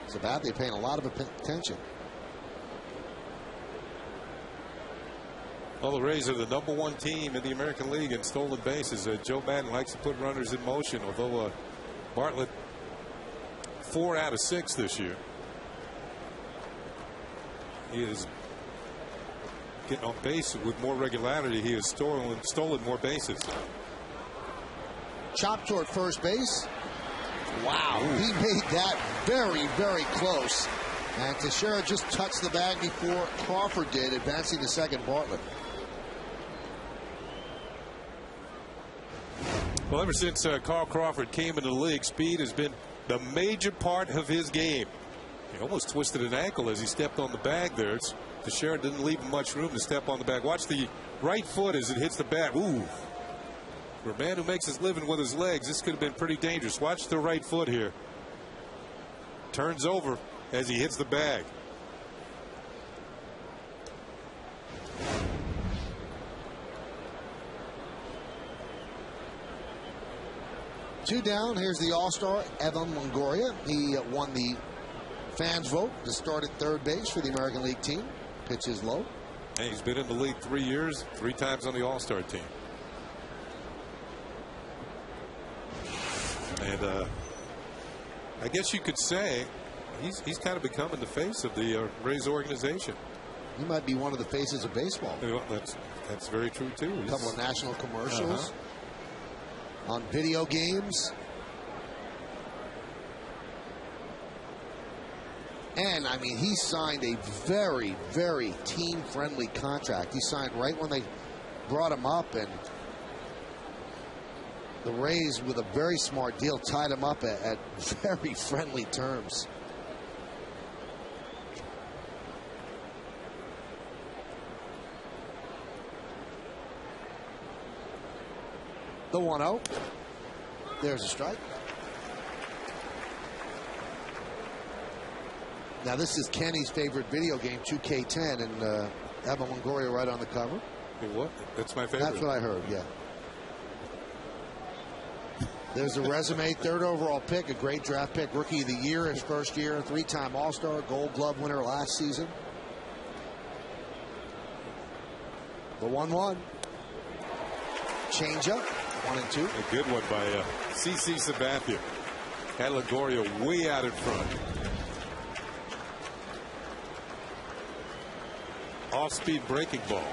It's about they're paying a lot of attention. Well, the Rays are the #1 team in the American League in stolen bases. Joe Madden likes to put runners in motion, although Bartlett 4 out of 6 this year. He is getting on base with more regularity. He has stolen more bases. Chop toward first base. Wow, he made that very, very close. And Teixeira just touched the bag before Crawford did, advancing to second. Bartlett. Well, ever since Carl Crawford came into the league, speed has been the major part of his game. He almost twisted an ankle as he stepped on the bag there. Teixeira didn't leave him much room to step on the bag. Watch the right foot as it hits the bat. Ooh. For a man who makes his living with his legs, this could have been pretty dangerous. Watch the right foot here. Turns over as he hits the bag. Two down. Here's the All-Star, Evan Longoria. He won the fans' vote to start at third base for the American League team. Pitches low. Hey, he's been in the league 3 years, 3 times on the All-Star team. And I guess you could say he's kind of becoming the face of the Rays organization. He might be one of the faces of baseball. That's very true, too. A couple of national commercials on video games. And, I mean, he signed a very, very team-friendly contract. He signed right when they brought him up, and the Rays, with a very smart deal, tied him up at very friendly terms. The 1-0. There's a strike. Now, this is Kenny's favorite video game, 2K10, and have a Longoria right on the cover. What? That's my favorite. That's what I heard, yeah. There's a resume, 3rd overall pick, a great draft pick, rookie of the year his first year, 3-time All-Star, Gold Glove winner last season. The 1-1. Changeup, 1-2. A good one by CC Sabathia. Had Longoria way out in front. Off-speed breaking ball.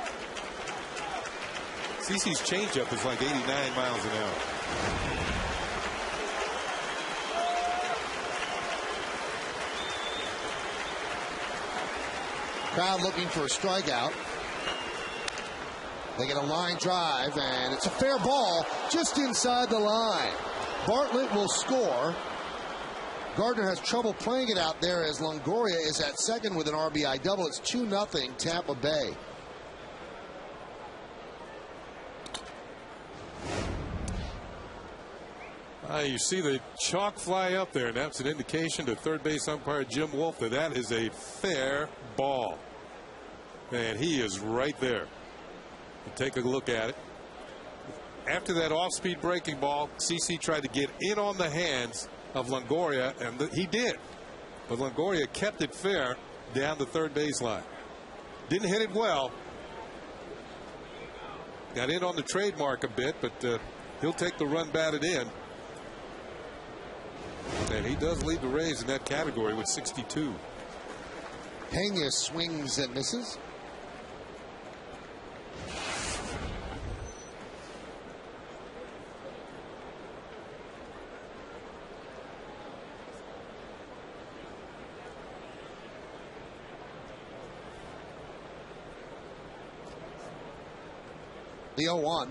CC's changeup is like 89 miles an hour. Crowd looking for a strikeout. They get a line drive, and it's a fair ball just inside the line. Bartlett will score. Gardner has trouble playing it out there as Longoria is at second with an RBI double. It's 2-0 Tampa Bay. You see the chalk fly up there, and that's an indication to third base umpire Jim Wolf that that is a fair ball. And he is right there. Take a look at it. After that off-speed breaking ball, CC tried to get in on the hands of Longoria, and he did. But Longoria kept it fair down the third baseline. Didn't hit it well. Got in on the trademark a bit, but he'll take the run batted in. And he does lead the Rays in that category with 62. Pena swings and misses. The 0-1.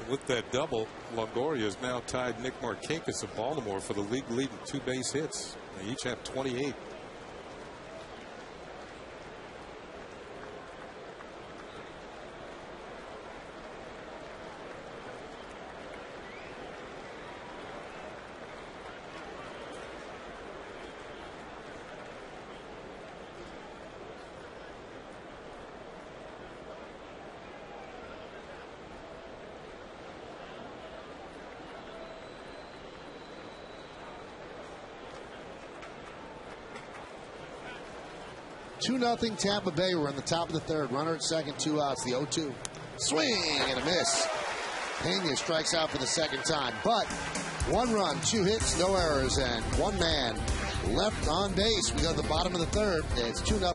With that double, Longoria has now tied Nick Markakis of Baltimore for the league lead in 2 base hits. They each have 28. Two 2-0 Tampa Bay. We're in the top of the third. Runner at second, 2 outs. The 0-2. Swing and a miss. Pena strikes out for the second time. But 1 run, 2 hits, no errors, and 1 man left on base. We go to the bottom of the third. It's 2-0.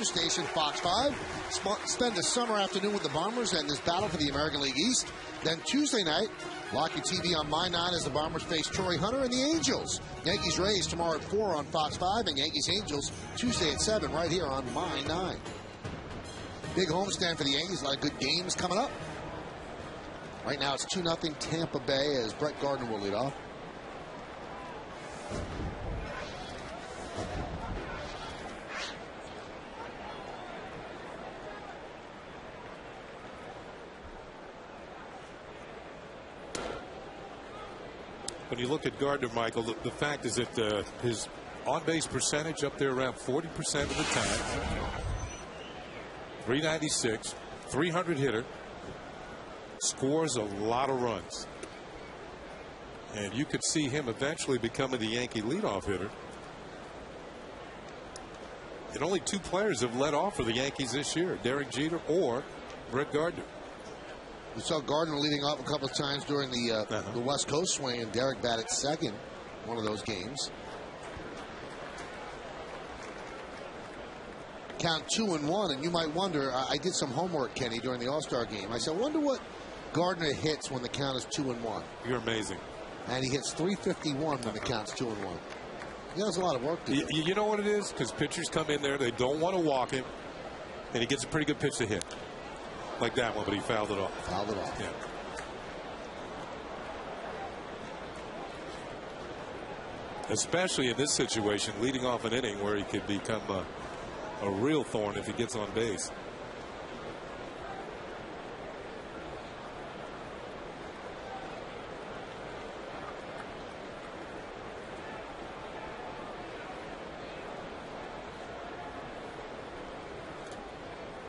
sister station, Fox 5. Spend a summer afternoon with the Bombers and this battle for the American League East. Then Tuesday night, lock your TV on My 9 as the Bombers face Troy Hunter and the Angels. Yankees-Rays tomorrow at 4 on Fox 5, and Yankees-Angels Tuesday at 7 right here on My 9. Big homestand for the Yankees. A lot of good games coming up. Right now it's 2-0 Tampa Bay as Brett Gardner will lead off. When you look at Gardner, Michael, the fact is that his on-base percentage up there around 40% of the time. 396, 300 hitter, scores a lot of runs. And you could see him eventually becoming the Yankee leadoff hitter. And only 2 players have led off for the Yankees this year, Derek Jeter or Brett Gardner. We saw Gardner leading off a couple of times during the West Coast swing, and Derek batted second one of those games. Count 2-1, and you might wonder, I did some homework, Kenny, during the All-Star game. I said, I wonder what Gardner hits when the count is 2-1. You're amazing. And he hits 351 when the count's 2-1. He has a lot of work to do. You know what it is? Because pitchers come in there, they don't want to walk him, and he gets a pretty good pitch to hit. Like that one, but he fouled it off. Fouled it off. Yeah. Especially in this situation, leading off an inning where he could become a real thorn if he gets on base.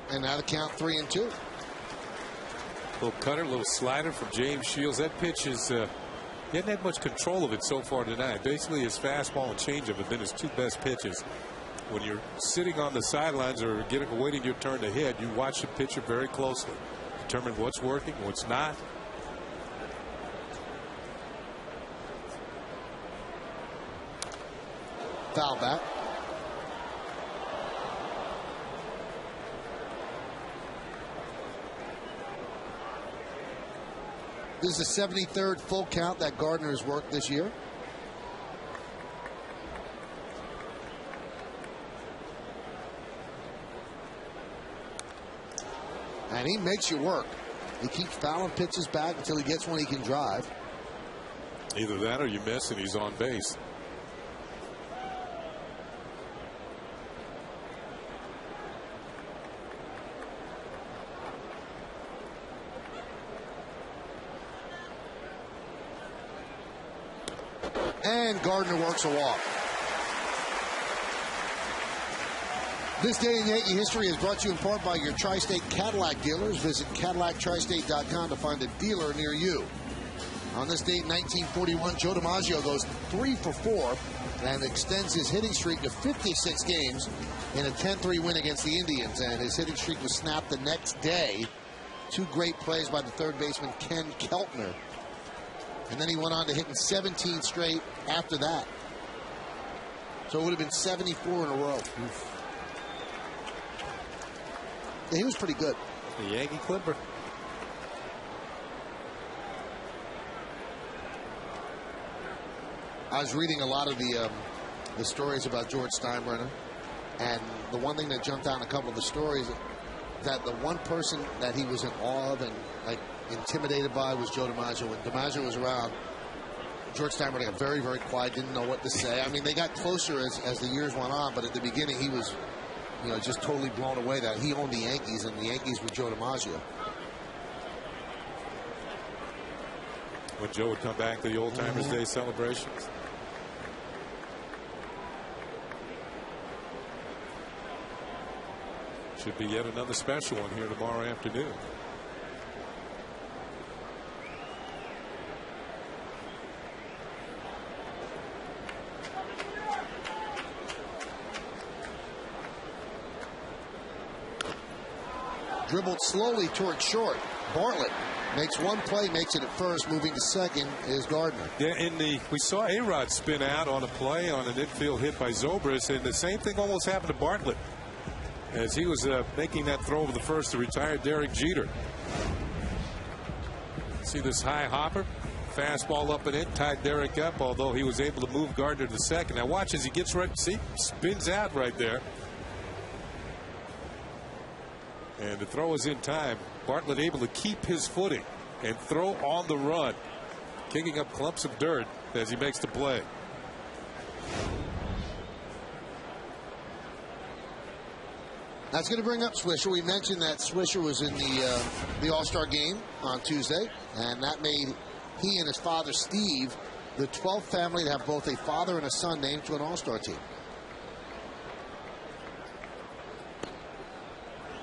And now the count 3-2. Little cutter, little slider from James Shields. That pitch is, he hasn't had much control of it so far tonight. Basically, his fastball and changeup have been his 2 best pitches. When you're sitting on the sidelines or waiting your turn to hit, you watch the pitcher very closely. Determine what's working, what's not. Foul back. This is the 73rd full count that Gardner has worked this year. And he makes you work. He keeps fouling pitches back until he gets one he can drive. Either that or you miss and he's on base. And Gardner works a walk. This day in Yankee history is brought to you in part by your Tri-State Cadillac dealers. Visit CadillacTristate.com to find a dealer near you. On this date in 1941, Joe DiMaggio goes 3 for 4 and extends his hitting streak to 56 games in a 10-3 win against the Indians. And his hitting streak was snapped the next day. 2 great plays by the third baseman, Ken Keltner. And then he went on to hit in 17 straight after that. So it would have been 74 in a row. Yeah, he was pretty good. The Yankee Clipper. I was reading a lot of the stories about George Steinbrenner, and the one thing that jumped out in a couple of the stories that the one person that he was in awe of and like intimidated by was Joe DiMaggio. When DiMaggio was around, George Steinbrenner got very, very quiet, didn't know what to say. I mean, they got closer as the years went on, but at the beginning he was, just totally blown away that he owned the Yankees and the Yankees were Joe DiMaggio. When Joe would come back to the Old Timers Day celebrations. Should be yet another special one here tomorrow afternoon. Dribbled slowly toward short. Bartlett makes one play, makes it at first. Moving to second is Gardner. Yeah, we saw A-Rod spin out on a play on an infield hit by Zobrist, and the same thing almost happened to Bartlett. as he was making that throw over the first to retire Derek Jeter. See this high hopper? Fastball up and in, tied Derek up, although he was able to move Gardner to second. Now watch as he gets right, see, spins out right there. And the throw is in time. Bartlett able to keep his footing and throw on the run, kicking up clumps of dirt as he makes the play. That's going to bring up Swisher. We mentioned that Swisher was in the All-Star game on Tuesday, and that made he and his father, Steve, the 12th family to have both a father and a son named to an All-Star team.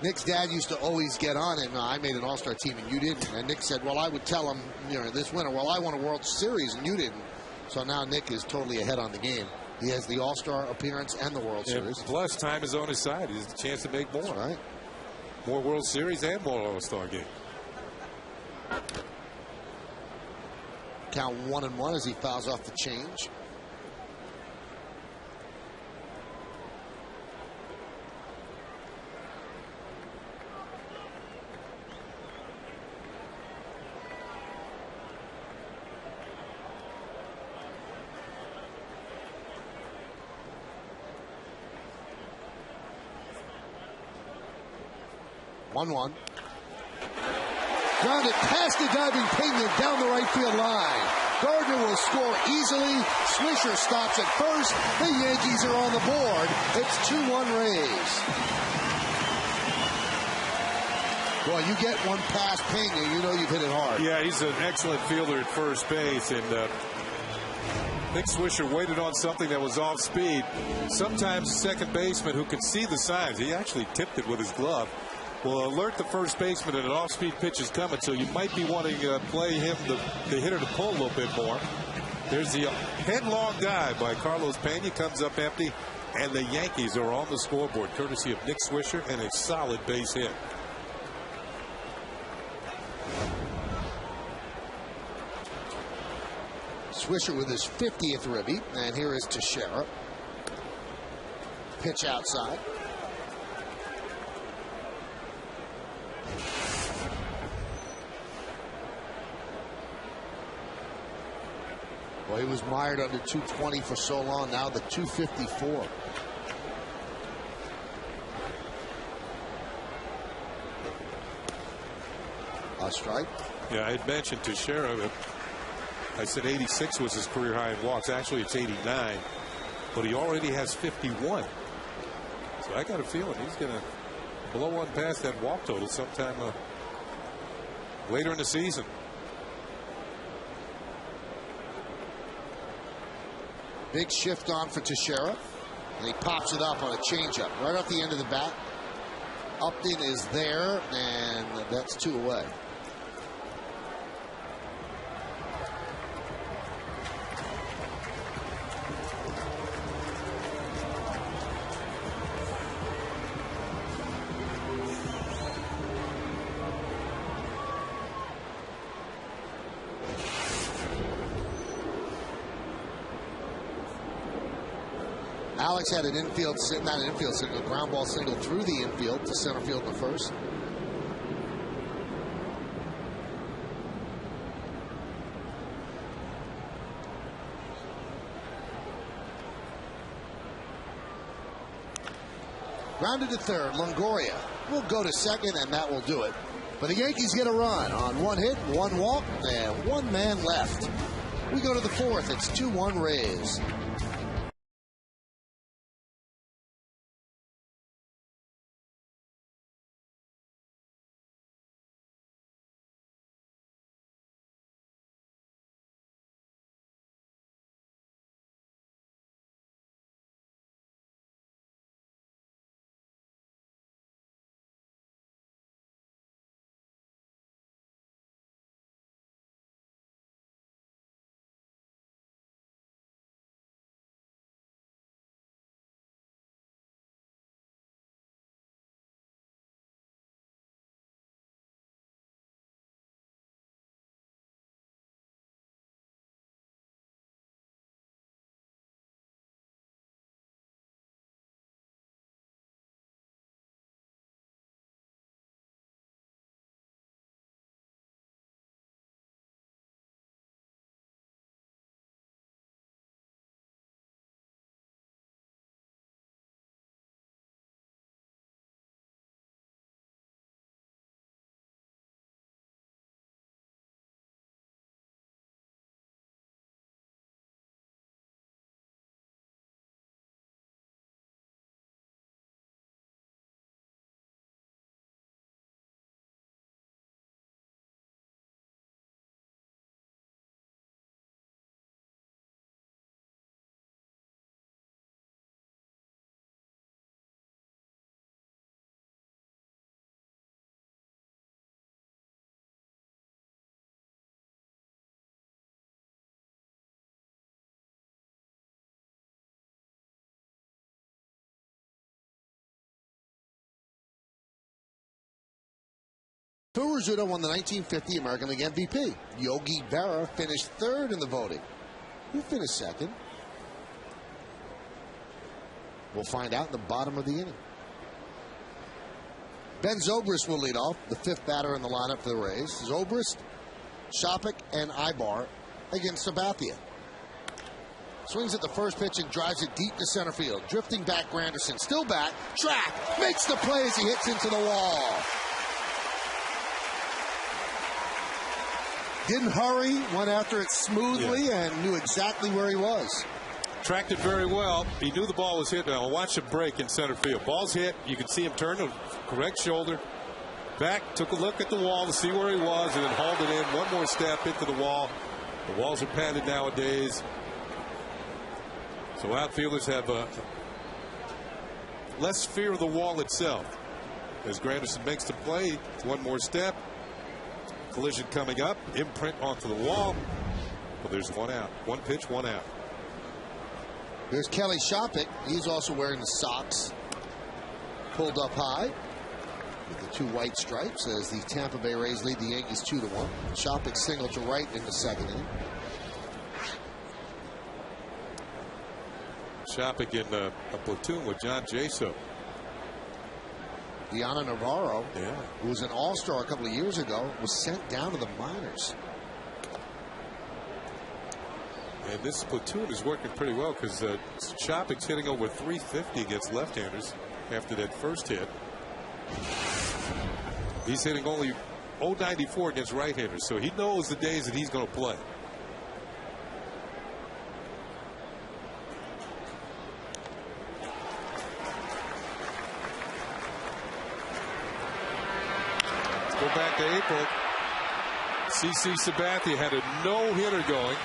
Nick's dad used to always get on him. I made an All-Star team and you didn't. And Nick said, well, I would tell him, this winter, well, I won a World Series and you didn't. So now Nick is totally ahead on the game. He has the All-Star appearance and the World Series. Plus, time is on his side. He has a chance to make more. That's right. More World Series and more All-Star game. Count 1-1 as he fouls off the change. One. Grounded past the diving Pena down the right field line. Gardner will score easily. Swisher stops at first. The Yankees are on the board. It's 2-1 Rays. Well, you get one past Pena, you know you've hit it hard. Yeah, he's an excellent fielder at first base, and Nick Swisher waited on something that was off speed. Sometimes second baseman who can see the signs, he actually tipped it with his glove, will alert the first baseman that an off-speed pitch is coming, so you might be wanting to play him, the hitter, to pull a little bit more. There's the headlong dive by Carlos Pena, comes up empty, and the Yankees are on the scoreboard, courtesy of Nick Swisher and a solid base hit. Swisher with his 50th ribby, and here is Teixeira. Pitch outside. Well, he was mired under 220 for so long. Now the 254. A strike. Yeah, I had mentioned Teixeira. I said 86 was his career high in walks. Actually, it's 89. But he already has 51. So I got a feeling he's going to blow one past that walk total sometime later in the season. Big shift on for Teixeira. And he pops it up on a changeup right off the end of the bat. Upton is there, and that's 2 away. Alex had an infield, not an infield single, ground ball single through the infield to center field in the first. Grounded to third, Longoria will go to second, and that will do it. But the Yankees get a run on 1 hit, 1 walk, and 1 man left. We go to the 4th. It's 2-1 Rays. Phil Rizzuto won the 1950 American League MVP. Yogi Berra finished third in the voting. Who finished second? We'll find out in the bottom of the inning. Ben Zobrist will lead off, the fifth batter in the lineup for the Rays. Zobrist, Shopik, and Ibar against Sabathia. Swings at the first pitch and drives it deep to center field. Drifting back, Granderson. Still back. Track. Makes the play as he hits into the wall. Didn't hurry. Went after it smoothly and knew exactly where he was. Tracked it very well. He knew the ball was hit. Now watch him break in center field. Ball's hit. You can see him turn the correct shoulder. Back. Took a look at the wall to see where he was and then hauled it in. One more step into the wall. The walls are padded nowadays. So outfielders have less fear of the wall itself. As Granderson makes the play, one more step. Collision coming up. Imprint onto the wall. Well, there's one out. One pitch, one out. Here's Kelly Shopik. He's also wearing the socks. Pulled up high with the two white stripes as the Tampa Bay Rays lead the Yankees 2-1. Shopik single to right in the second inning. Shopik in a platoon with John Jaso. Diana Navarro, who was an all-star a couple of years ago, was sent down to the minors. And this platoon is working pretty well because Shopik's hitting over 350 against left-handers after that first hit. He's hitting only 094 against right-handers, so he knows the days that he's going to play. Go back to April. CC Sabathia had a no-hitter going.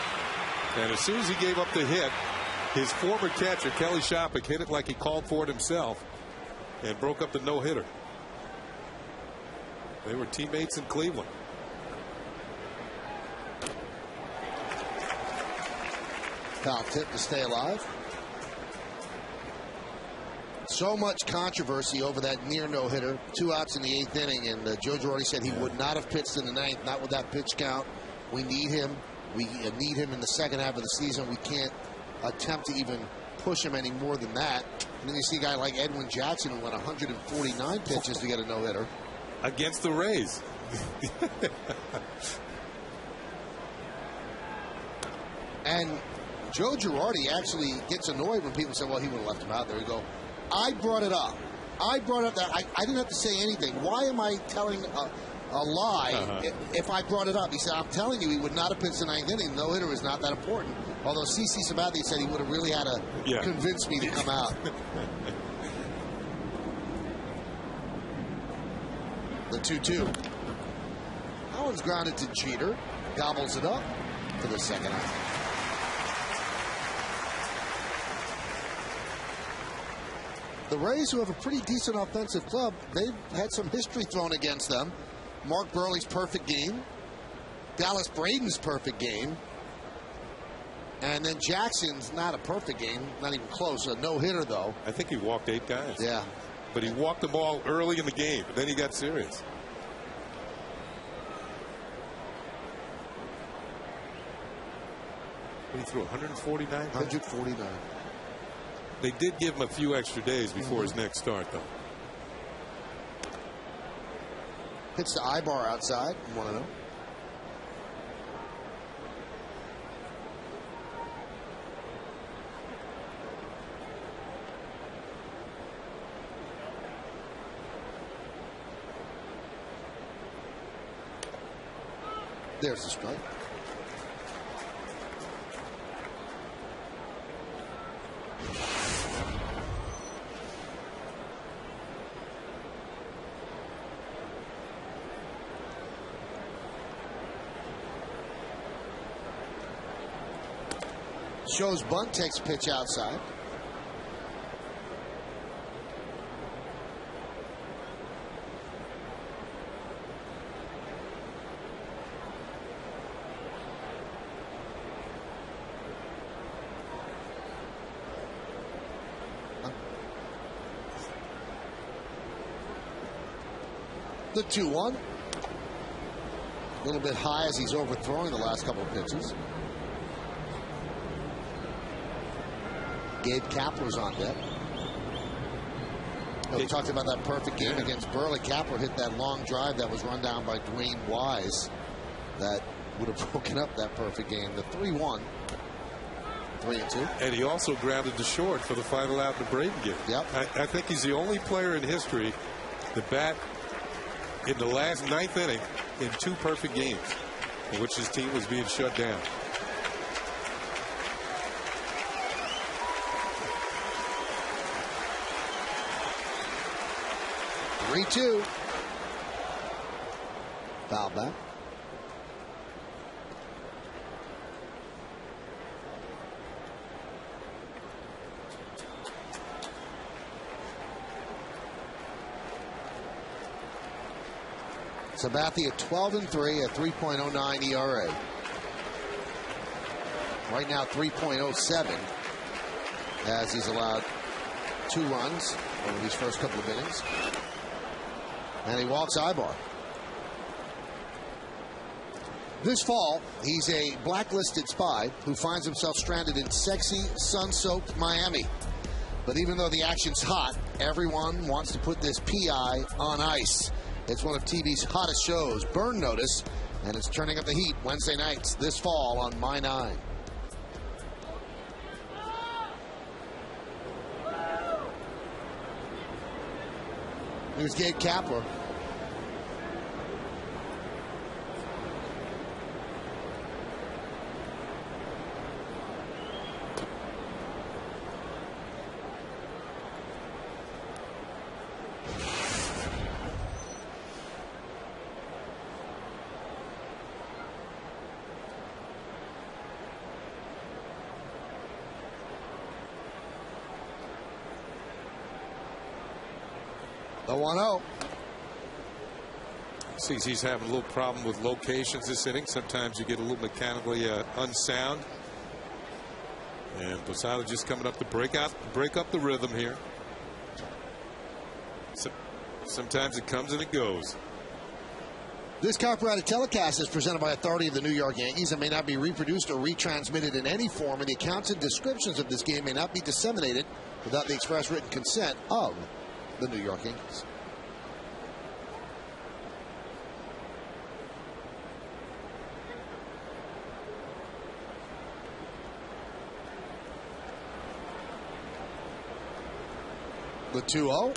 And as soon as he gave up the hit, his former catcher, Kelly Shopik, hit it like he called for it himself and broke up the no-hitter. They were teammates in Cleveland. Foul tip to stay alive. So much controversy over that near no-hitter. 2 outs in the 8th inning, and Joe Girardi said he would not have pitched in the 9th, not with that pitch count. We need him. We need him in the second half of the season. We can't attempt to even push him any more than that. And then you see a guy like Edwin Jackson who went 149 pitches to get a no-hitter. Against the Rays. And Joe Girardi actually gets annoyed when people say, well, he would have left him out there. You go, I brought it up. I brought up that I didn't have to say anything. Why am I telling a lie if I brought it up? He said, I'm telling you, he would not have pitched the 9th inning. No-hitter is not that important. Although CC Sabathia said he would have really had to convince me to come out. The 2-2. That one's grounded to Jeter. Gobbles it up for the second out. The Rays, who have a pretty decent offensive club, they've had some history thrown against them. Mark Burley's perfect game. Dallas Braden's perfect game. And then Jackson's not a perfect game, not even close. A no-hitter, though. I think he walked 8 guys. Yeah. But he walked them all early in the game, and then he got serious. He threw 149? 149. They did give him a few extra days before his next start, though. Hits the Ibar outside, 1-0. There's the strike. Shows bunt, takes pitch outside. The 2-1. A little bit high as he's overthrowing the last couple of pitches. Gabe Kapler's on deck. We talked about that perfect game against Burley. Kapler hit that long drive that was run down by Dwayne Wise that would have broken up that perfect game. The 3-1, 3-2. And he also grounded to short for the final out in the Braden game. Yep. I think he's the only player in history to bat in the last ninth inning in 2 perfect games in which his team was being shut down. Three-two. Foul back. Sabathia 12-3 at 3.09 ERA. Right now 3.07 as he's allowed 2 runs over these first couple of innings. And he walks Ibar. This fall, he's a blacklisted spy who finds himself stranded in sexy, sun-soaked Miami. But even though the action's hot, everyone wants to put this PI on ice. It's one of TV's hottest shows, Burn Notice, and it's turning up the heat Wednesday nights this fall on My 9. Here's Gabe Kapler. The 1-0. Sees he's having a little problem with locations this inning. Sometimes you get a little mechanically unsound. And Posada just coming up to break up the rhythm here. So, sometimes it comes and it goes. This copyrighted telecast is presented by authority of the New York Yankees and may not be reproduced or retransmitted in any form, and the accounts and descriptions of this game may not be disseminated without the express written consent of the New York Yankees. The 2-0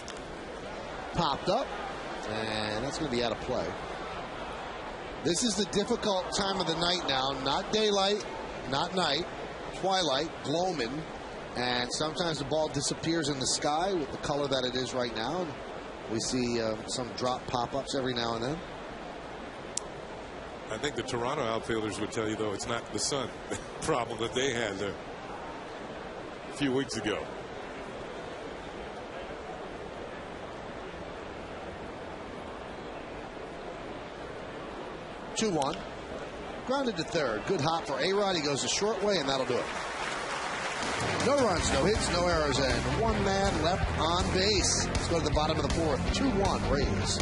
popped up, and that's going to be out of play. This is the difficult time of the night now. Not daylight, not night, twilight, gloaming. And sometimes the ball disappears in the sky with the color that it is right now. And we see some drop pop-ups every now and then. I think the Toronto outfielders would tell you, though, it's not the sun problem that they had a few weeks ago. Two-one. Grounded to third. Good hop for A-Rod. He goes the short way, and that'll do it. No runs, no hits, no errors, and 1 man left on base. Let's go to the bottom of the 4th. 2-1 Rays.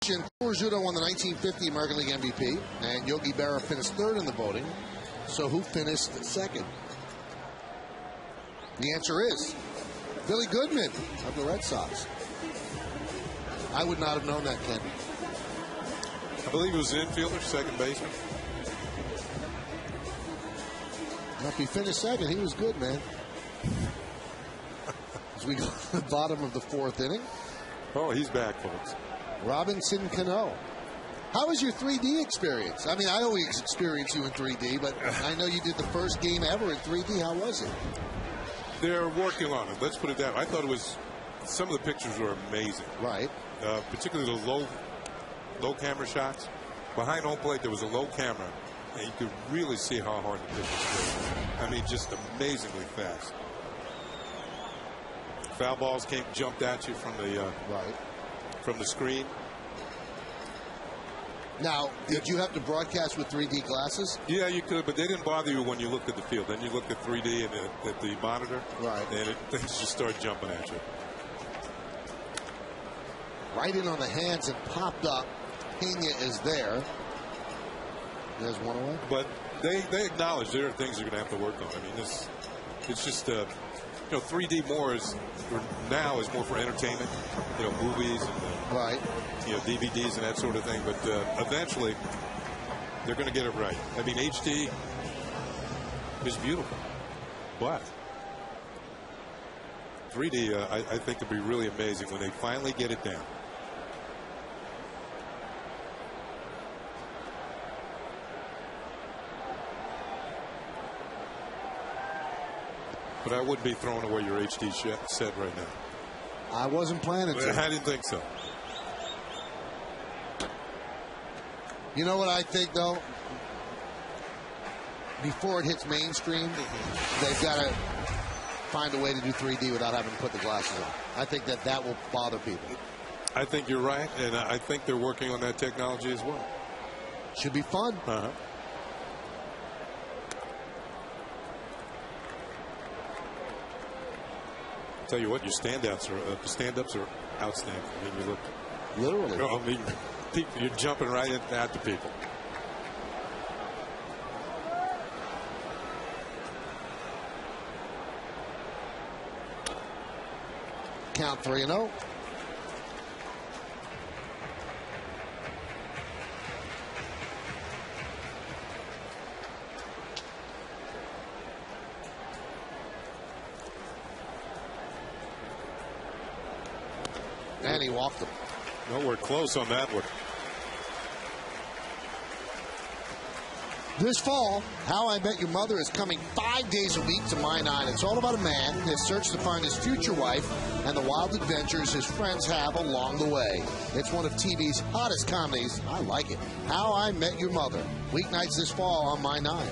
mentioned, Rizzuto won the 1950 American League MVP, and Yogi Berra finished third in the voting. So who finished second? The answer is Billy Goodman of the Red Sox. I would not have known that, Ken. I believe he was an infielder, second baseman. If he finished second, he was good, man. As we go to the bottom of the fourth inning. Oh, he's back, folks. Robinson Cano. How was your 3D experience? I mean, I always experience you in 3D, but I know you did the first game ever in 3D. How was it? They're working on it. Let's put it that way. I thought it was, some of the pictures were amazing. Right. Particularly the low camera shots. Behind home plate, there was a low camera, and you could really see how hard the pitch was. I mean, just amazingly fast. Foul balls jumped at you from the screen. Now, did you have to broadcast with 3D glasses? Yeah, you could, but they didn't bother you when you looked at the field. Then you looked at 3D and at the monitor, right? And things just start jumping at you. Right in on the hands and popped up. Pena is there. There's one away. But they acknowledge there are things you're going to have to work on. I mean, it's just 3D now is more for entertainment. Movies and DVDs and that sort of thing. But eventually, they're going to get it right. I mean, HD is beautiful, but 3D I think will be really amazing when they finally get it down. But I wouldn't be throwing away your HD set right now. I wasn't planning to. I didn't think so. You know what I think, though? Before it hits mainstream, they've got to find a way to do 3D without having to put the glasses on. I think that will bother people. I think you're right, and I think they're working on that technology as well. Should be fun. Uh-huh. Tell you what, your stand-ups are outstanding. I mean, you look literally. I mean, you're jumping right at the people. Count 3-0. And he walked him. Nowhere close on that one. This fall, How I Met Your Mother is coming 5 days a week to My 9. It's all about a man, his search to find his future wife, and the wild adventures his friends have along the way. It's one of TV's hottest comedies. I like it. How I Met Your Mother. Weeknights this fall on My 9.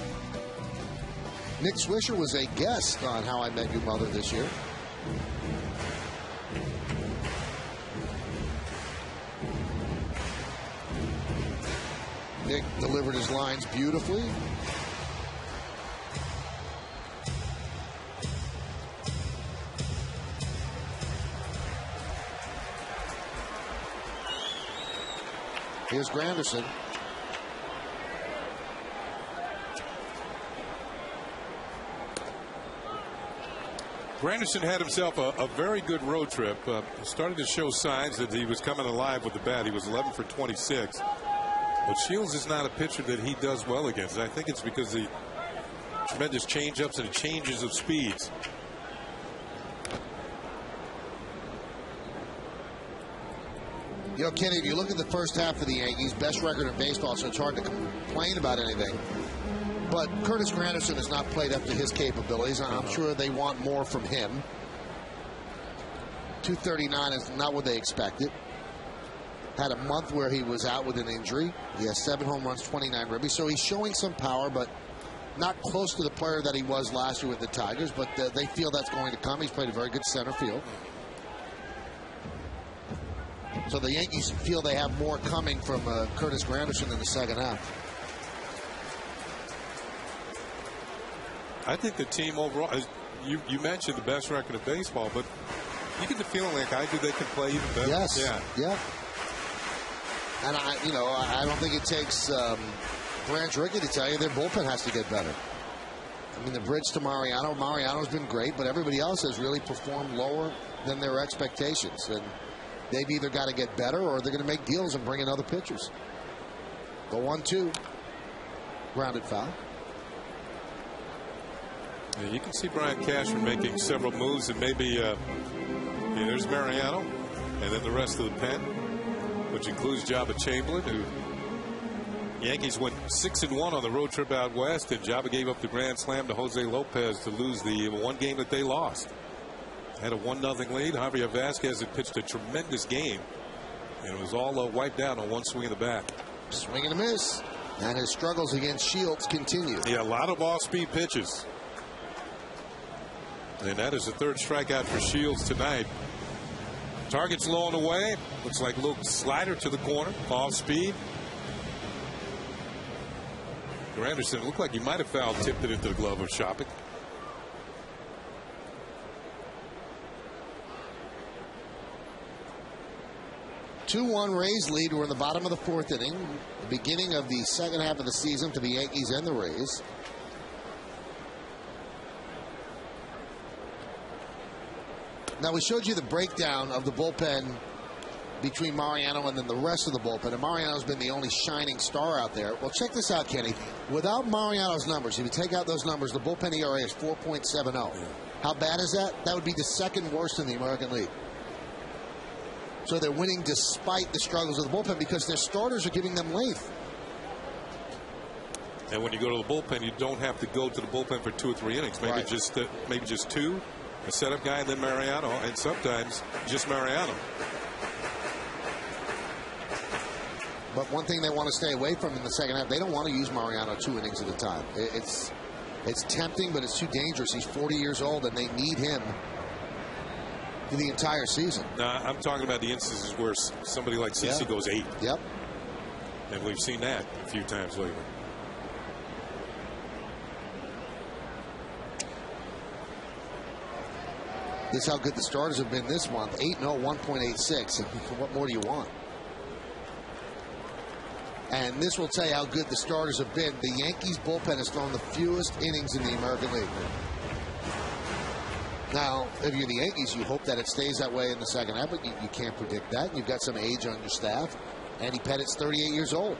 Nick Swisher was a guest on How I Met Your Mother this year. Nick delivered his lines beautifully. Here's Granderson. Granderson had himself a very good road trip. Started to show signs that he was coming alive with the bat. He was 11 for 26. But Shields is not a pitcher that he does well against. I think it's because the tremendous change-ups and changes of speeds. You know, Kenny, if you look at the first half of the Yankees, best record in baseball, so it's hard to complain about anything. But Curtis Granderson has not played up to his capabilities. I'm sure they want more from him. 239 is not what they expected. Had a month where he was out with an injury. He has 7 home runs, 29 ribbies. So he's showing some power, but not close to the player that he was last year with the Tigers. But they feel that's going to come. He's played a very good center field. So the Yankees feel they have more coming from Curtis Granderson in the second half. I think the team overall, you mentioned the best record in baseball, but you get the feeling like I do they can play even better. Yes. Yeah. Yeah. And I don't think it takes Branch Rickey to tell you their bullpen has to get better. I mean, the bridge to Mariano. Mariano's been great, but everybody else has really performed lower than their expectations. And they've either got to get better or they're going to make deals and bring in other pitchers. The 1-2. Grounded foul. Yeah, you can see Brian Cashman making several moves, and maybe there's Mariano, and then the rest of the pen, which includes Jabba Chamberlain, who Yankees went 6-1 on the road trip out west, and Jabba gave up the grand slam to Jose Lopez to lose the one game that they lost. Had a 1-0 lead. Javier Vasquez had pitched a tremendous game, and it was all wiped out on one swing of the bat. Swing and a miss, and his struggles against Shields continue. Yeah, a lot of off-speed pitches. And that is the third strikeout for Shields tonight. Target's low and away. Looks like a little slider to the corner, off speed. Granderson looked like he might have foul tipped it into the glove of Shopping. Two-1 Rays lead. We're in the bottom of the fourth inning. The beginning of the second half of the season for the Yankees and the Rays. Now, we showed you the breakdown of the bullpen between Mariano and then the rest of the bullpen. And Mariano's been the only shining star out there. Well, check this out, Kenny. Without Mariano's numbers, if you take out those numbers, the bullpen ERA is 4.70. How bad is that? That would be the second worst in the American League. So they're winning despite the struggles of the bullpen because their starters are giving them length. And when you go to the bullpen, you don't have to go to the bullpen for 2 or 3 innings. Maybe just 2. A setup guy and then Mariano, and sometimes just Mariano. But one thing they want to stay away from in the second half, they don't want to use Mariano 2 innings at a time. It's tempting, but it's too dangerous. He's 40 years old, and they need him for the entire season. Now, I'm talking about the instances where somebody like CeCe goes 8. Yep. And we've seen that a few times lately. This is how good the starters have been this month. 8-0, 1.86. What more do you want? And this will tell you how good the starters have been. The Yankees bullpen has thrown the fewest innings in the American League. Now, if you're the Yankees, you hope that it stays that way in the second half, but you can't predict that. You've got some age on your staff. Andy Pettit's 38 years old.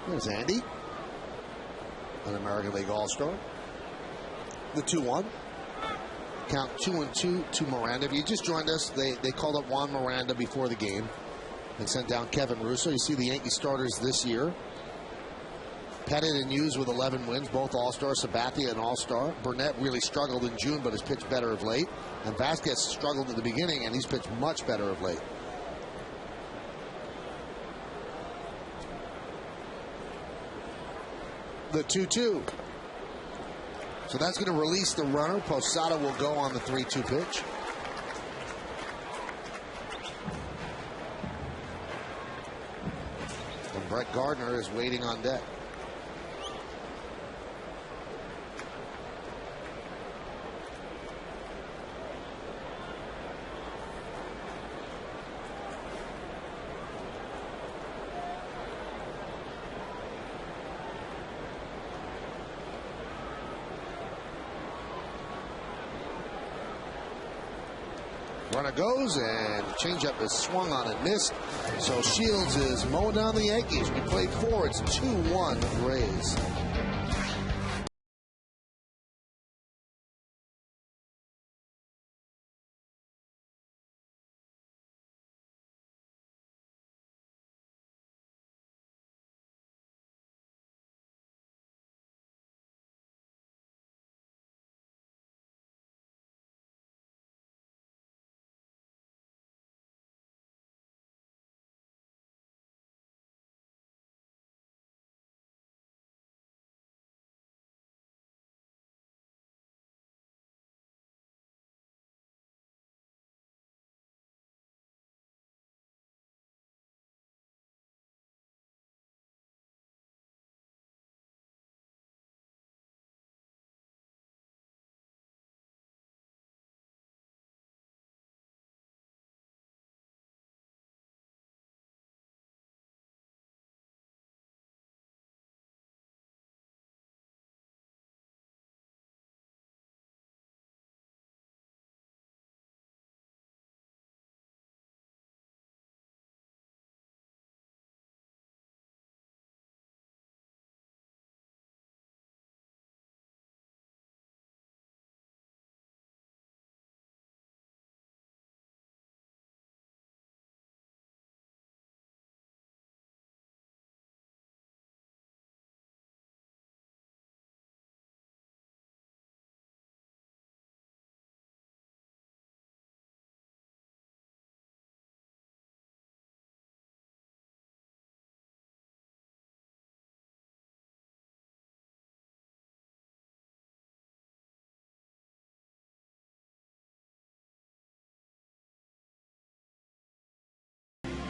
There's Andy, an American League All-Star. The 2-1. Count 2-2 to Miranda. If you just joined us, they called up Juan Miranda before the game and sent down Kevin Russo. You see the Yankee starters this year. Pettit and Hughes with 11 wins, both All-Stars. Sabathia an All-Star. Burnett really struggled in June, but has pitched better of late. And Vasquez struggled at the beginning, and he's pitched much better of late. The 2-2. So that's going to release the runner. Posada will go on the 3-2 pitch. And Brett Gardner is waiting on deck. Runner goes, and changeup is swung on and missed. So Shields is mowing down the Yankees. We played 4. It's 2-1 Rays.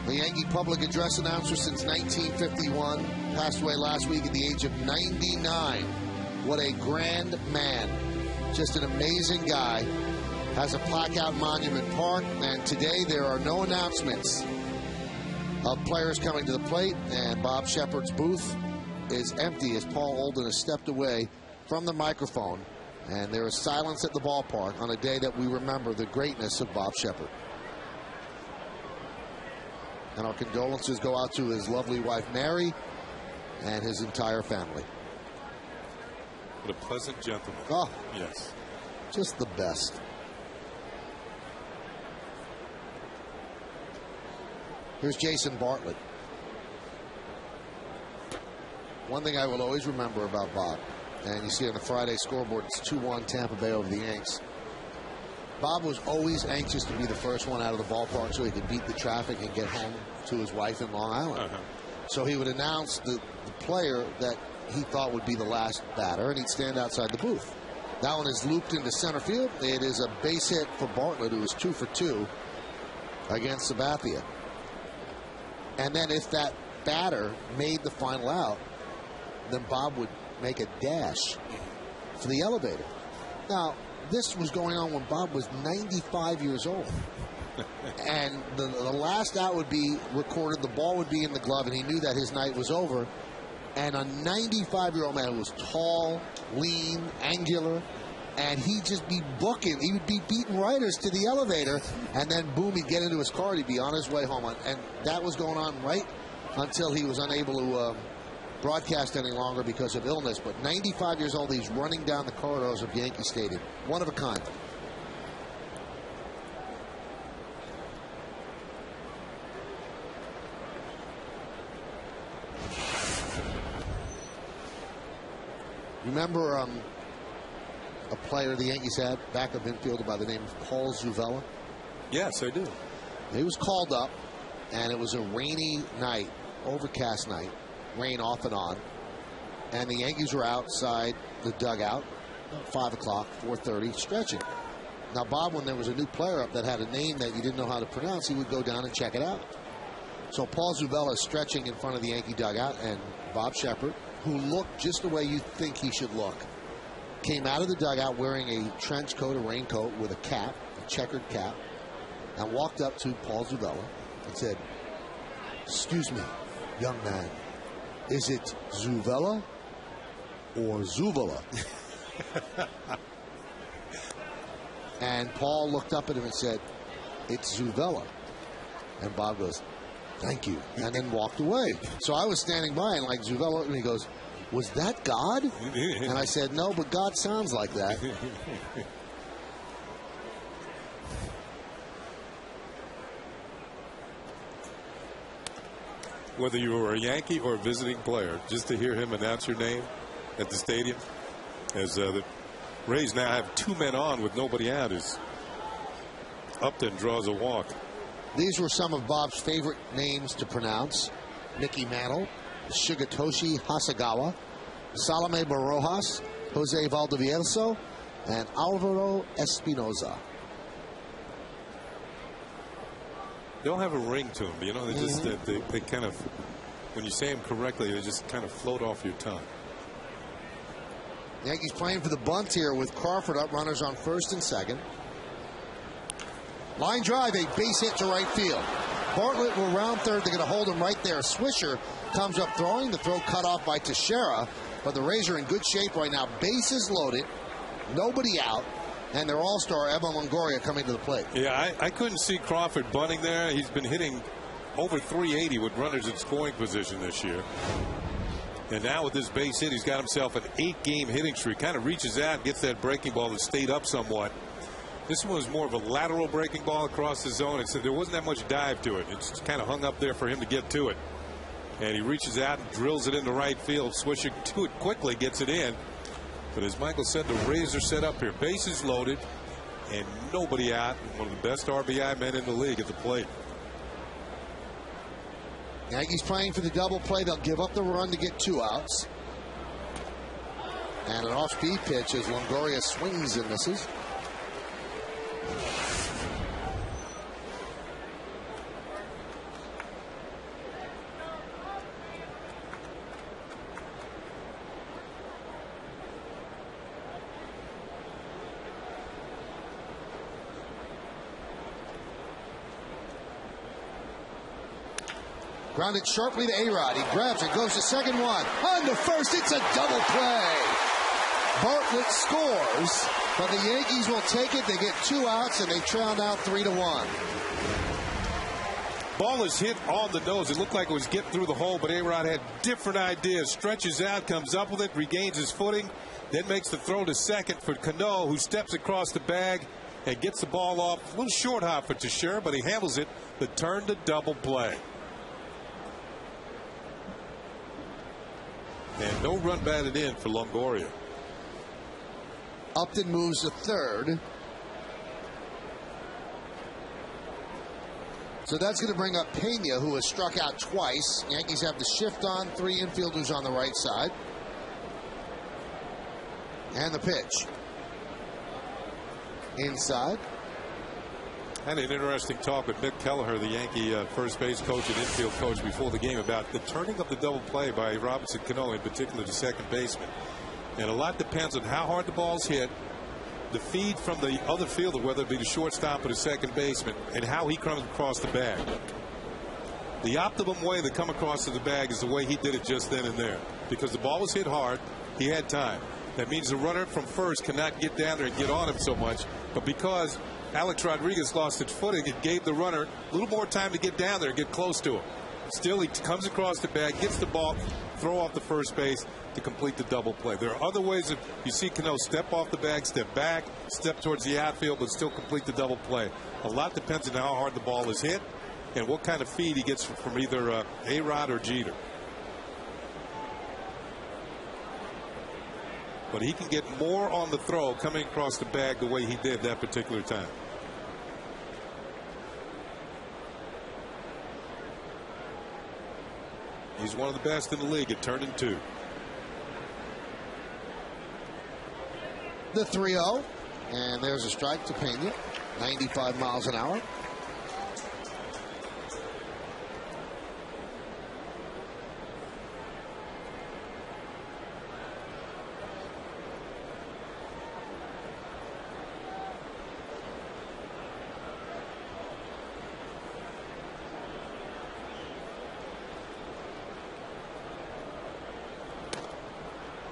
The Yankee public address announcer since 1951. Passed away last week at the age of 99. What a grand man. Just an amazing guy. Has a plaque out in Monument Park. And today there are no announcements of players coming to the plate. And Bob Shepard's booth is empty as Paul Olden has stepped away from the microphone. And there is silence at the ballpark on a day that we remember the greatness of Bob Shepard. And our condolences go out to his lovely wife, Mary, and his entire family. What a pleasant gentleman. Oh, yes. Just the best. Here's Jason Bartlett. One thing I will always remember about Bob, and you see on the Friday scoreboard, it's 2-1 Tampa Bay over the Yanks. Bob was always anxious to be the first one out of the ballpark so he could beat the traffic and get home to his wife in Long Island. So he would announce the player that he thought would be the last batter, and he'd stand outside the booth. That one is looped into center field. It is a base hit for Bartlett, who was 2 for 2 against Sabathia. And then if that batter made the final out, then Bob would make a dash for the elevator. Now, this was going on when Bob was 95 years old. And the last out would be recorded. The ball would be in the glove, and he knew that his night was over. And a 95-year-old man who was tall, lean, angular, and he'd just be booking. He would be beating writers to the elevator, and then, boom, he'd get into his car, and he'd be on his way home. And that was going on right until he was unable to broadcast any longer because of illness. But 95 years old, he's running down the corridors of Yankee Stadium. One of a kind. Remember a player the Yankees had, backup infielder by the name of Paul Zuvella? Yes, I do. He was called up, and it was a rainy night, overcast night, rain off and on, and the Yankees were outside the dugout, 5 o'clock, 4:30, stretching. Now, Bob, when there was a new player up that had a name that you didn't know how to pronounce, he would go down and check it out. So Paul Zuvella is stretching in front of the Yankee dugout, and Bob Shepard, who looked just the way you think he should look, came out of the dugout wearing a trench coat, a raincoat with a cap, a checkered cap, and walked up to Paul Zuvella and said, "Excuse me, young man, is it Zuvella or Zuvella?" And Paul looked up at him and said, "It's Zuvella." And Bob goes, "Thank you," and then walked away. So I was standing by, and like Zuvella, and he goes, "Was that God?" And I said, "No, but God sounds like that." Whether you were a Yankee or a visiting player, just to hear him announce your name at the stadium, as the Rays now have 2 men on with nobody out, is Upton draws a walk. These were some of Bob's favorite names to pronounce: Mickey Mantle, Shigetoshi Hasagawa, Salome Barojas, Jose Valdivieso, and Alvaro Espinoza. They all have a ring to them, you know. They just they kind of, when you say them correctly, they just kind of float off your tongue. Yankees playing for the bunt here with Crawford up, runners on first and second. Line drive, a base hit to right field. Bartlett will round third. They're going to hold him right there. Swisher comes up throwing. The throw cut off by Teixeira, but the Rays are in good shape right now. Bases loaded, nobody out, and their all-star Evan Longoria coming to the plate. Yeah, I couldn't see Crawford bunting there. He's been hitting over 380 with runners in scoring position this year. And now with this base hit, he's got himself an 8-game hitting streak. Kind of reaches out and gets that breaking ball that stayed up somewhat. This one was more of a lateral breaking ball across the zone. So there wasn't that much dive to it. It's kind of hung up there for him to get to it. And he reaches out and drills it into right field. Swisher to it quickly, gets it in. But as Michael said, the Rays are set up here. Bases loaded and nobody out. One of the best RBI men in the league at the plate. Yankees playing for the double play. They'll give up the run to get 2 outs. And an off-speed pitch as Longoria swings and misses. Grounded sharply to A-Rod. He grabs it, goes to second one. On the first, it's a double play. Bartlett scores, but the Yankees will take it. They get 2 outs, and they trail now 3-1. Ball is hit on the nose. It looked like it was getting through the hole, but A-Rod had different ideas. Stretches out, comes up with it, regains his footing, then makes the throw to second for Cano, who steps across the bag and gets the ball off. A little short hop for Teixeira, but he handles it. The turn to double play. And no run batted in for Longoria. Upton moves to third. So that's going to bring up Pena, who has struck out twice. Yankees have the shift on, 3 infielders on the right side. And the pitch. Inside. Had an interesting talk with Mick Kelleher, the Yankee first base coach and infield coach, before the game about the turning of the double play by Robinson Cano, in particular the second baseman. And a lot depends on how hard the ball's hit, the feed from the other fielder, whether it be the shortstop or the second baseman, and how he comes across the bag. The optimum way to come across to the bag is the way he did it just then and there. Because the ball was hit hard, he had time. That means the runner from first cannot get down there and get on him so much. But because Alex Rodriguez lost his footing, it gave the runner a little more time to get down there and get close to him. Still, he comes across the bag, gets the ball, throw off the first base to complete the double play. There are other ways that you see Cano step off the bag, step back, step towards the outfield, but still complete the double play. A lot depends on how hard the ball is hit and what kind of feed he gets from either A-Rod or Jeter. But he can get more on the throw coming across the bag the way he did that particular time. He's one of the best in the league at turning 2. The 3-0. And there's a strike to Pena. 95 miles an hour.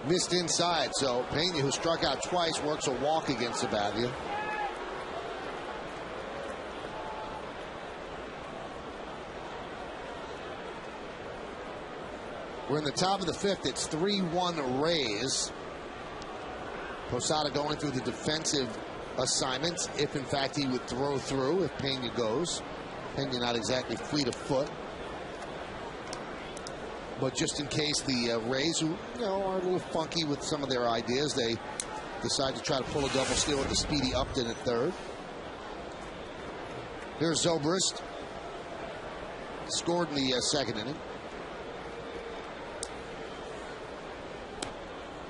Missed inside, so Pena, who struck out twice, works a walk against Sabathia. We're in the top of the 5th. It's 3-1 Rays. Posada going through the defensive assignments, if in fact he would throw through if Pena goes. Pena not exactly fleet of foot. But just in case the Rays, who are a little funky with some of their ideas, they decide to try to pull a double steal with the speedy Upton at third. Here's Zobrist. Scored in the second inning.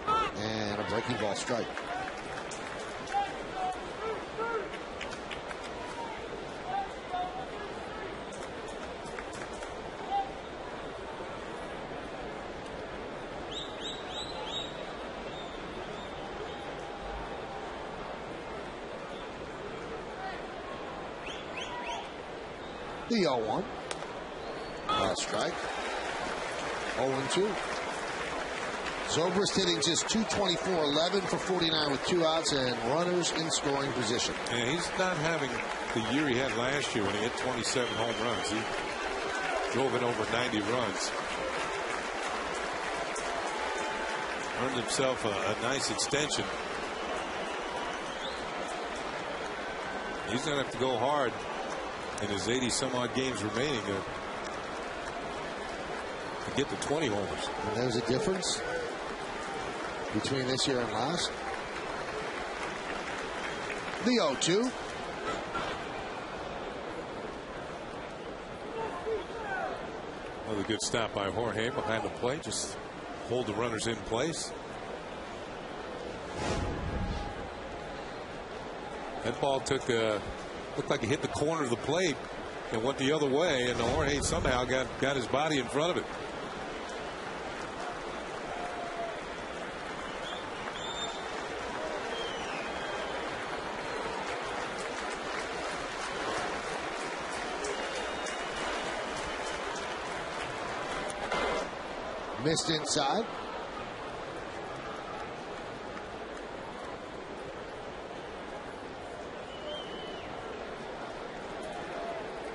And a breaking ball strike. The 0-1. Strike. 0-2. Zobrist hitting just .224, 11 for 49 with 2 outs and runners in scoring position. And he's not having the year he had last year when he hit 27 home runs. He drove in over 90 runs. Earned himself a nice extension. He's going to have to go hard in his 80-some-odd games remaining to get to 20 homers. And there's a difference between this year and last. The 0-2. Another good stop by Jorge behind the plate. Just hold the runners in place. That ball took looked like it hit the corner of the plate and went the other way, and Jorge somehow got his body in front of it. Missed inside.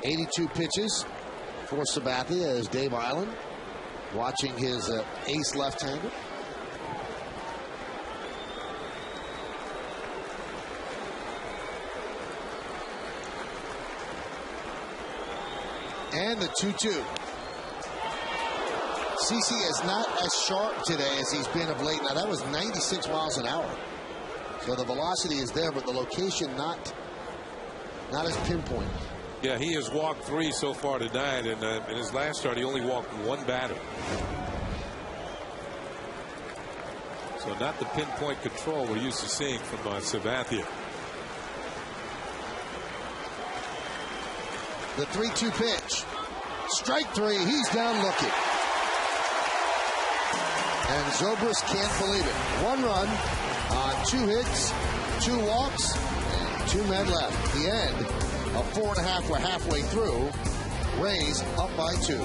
.82 pitches for Sabathia as Dave Island watching his ace left-hander. And the 2-2. CC is not as sharp today as he's been of late. Now, that was 96 miles an hour. So the velocity is there, but the location not as pinpoint. Yeah, he has walked 3 so far tonight, and in his last start, he only walked 1 batter. So not the pinpoint control we're used to seeing from Sabathia. The 3-2 pitch. Strike 3. He's down looking. And Zobrist can't believe it. 1 run on 2 hits, 2 walks, and 2 men left. The end of 4.5. We're halfway through. Rays up by 2.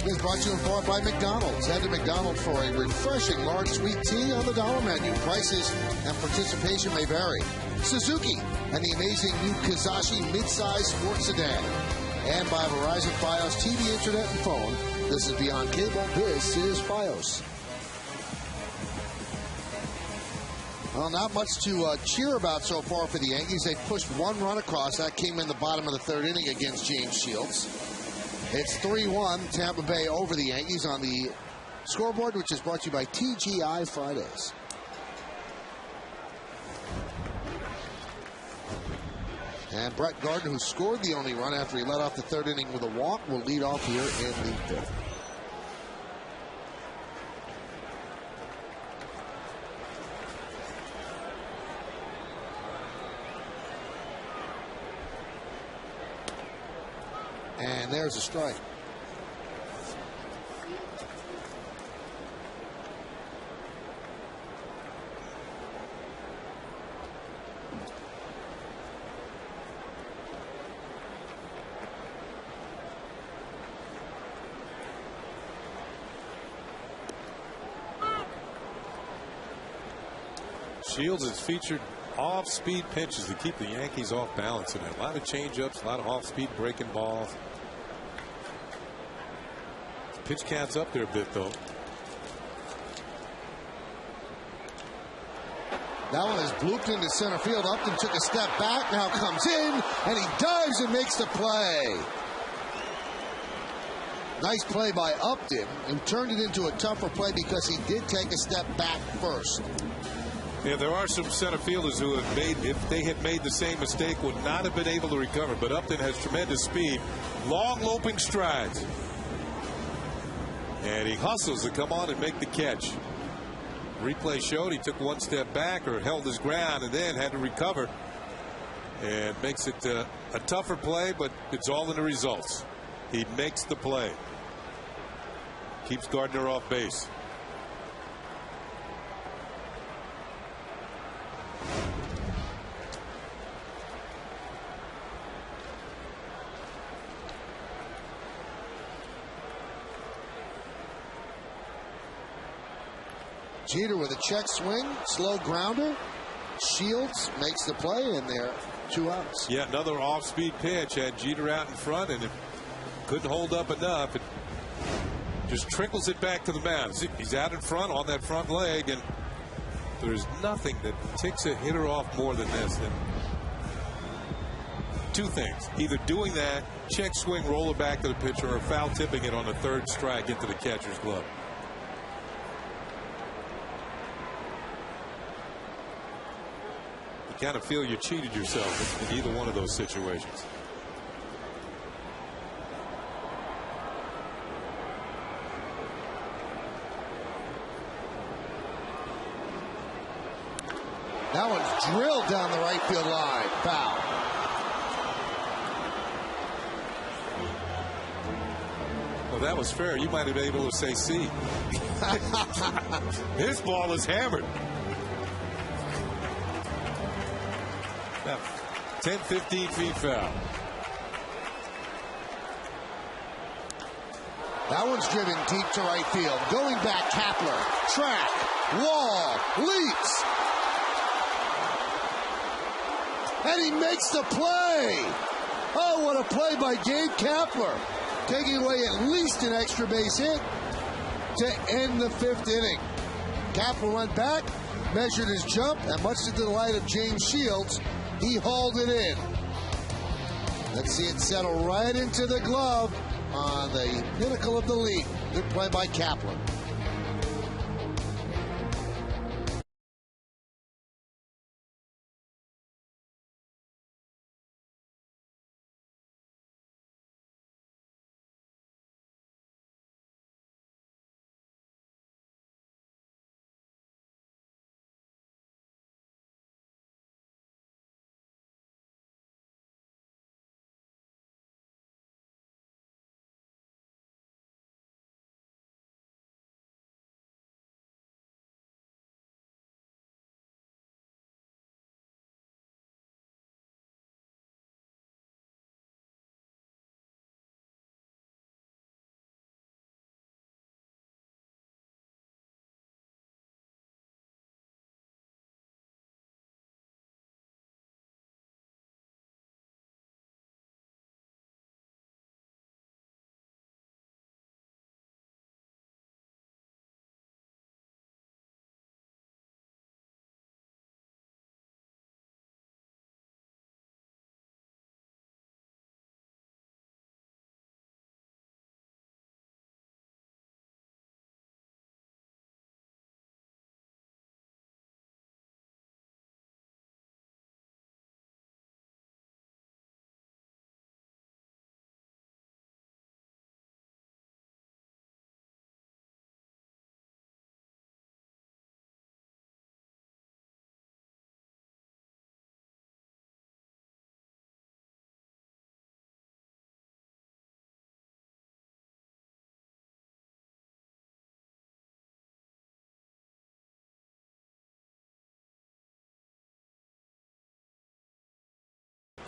This is brought to you in part by McDonald's. Head to McDonald's for a refreshing large sweet tea on the dollar menu. Prices and participation may vary. Suzuki and the amazing new Kizashi midsize sports sedan. And by Verizon Fios TV, Internet, and phone. This is Beyond Cable. This is Fios. Well, not much to cheer about so far for the Yankees. They pushed 1 run across. That came in the bottom of the 3rd inning against James Shields. It's 3-1 Tampa Bay over the Yankees on the scoreboard, which is brought to you by TGI Fridays. And Brett Gardner, who scored the only run after he led off the 3rd inning with a walk, will lead off here in the 5th. And there's a strike. Shields has featured off-speed pitches to keep the Yankees off balance tonight. A lot of change-ups, a lot of off-speed breaking balls. Pitch count's up there a bit, though. That one is blooped into center field. Upton took a step back, now comes in, and he dives and makes the play. Nice play by Upton, and turned it into a tougher play because he did take a step back first. Yeah, there are some center fielders who have made, if they had made the same mistake, would not have been able to recover. But Upton has tremendous speed, long loping strides. And he hustles to come on and make the catch. Replay showed he took one step back or held his ground and then had to recover. And makes it a tougher play, but it's all in the results. He makes the play. Keeps Gardner off base. Jeter with a check swing, slow grounder. Shields makes the play, and they're 2 outs. Yeah, another off-speed pitch had Jeter out in front, and it couldn't hold up enough. It just trickles it back to the mound. He's out in front on that front leg, and there's nothing that ticks a hitter off more than this. And 2 things: either doing that, check swing, roll it back to the pitcher, or foul tipping it on the 3rd strike into the catcher's glove. You kind of feel you cheated yourself in either one of those situations. That one's drilled down the right field line. Foul. Well, that was fair. You might have been able to say C. His ball is hammered. Now, 10, 15 feet foul. That one's driven deep to right field. Going back, Kapler. Track. Wall. Leaps. And he makes the play. Oh, what a play by Gabe Kapler. Taking away at least an extra base hit to end the 5th inning. Kapler went back, measured his jump, and much to the delight of James Shields, he hauled it in. Let's see it settle right into the glove on the pinnacle of the league. Good play by Kapler.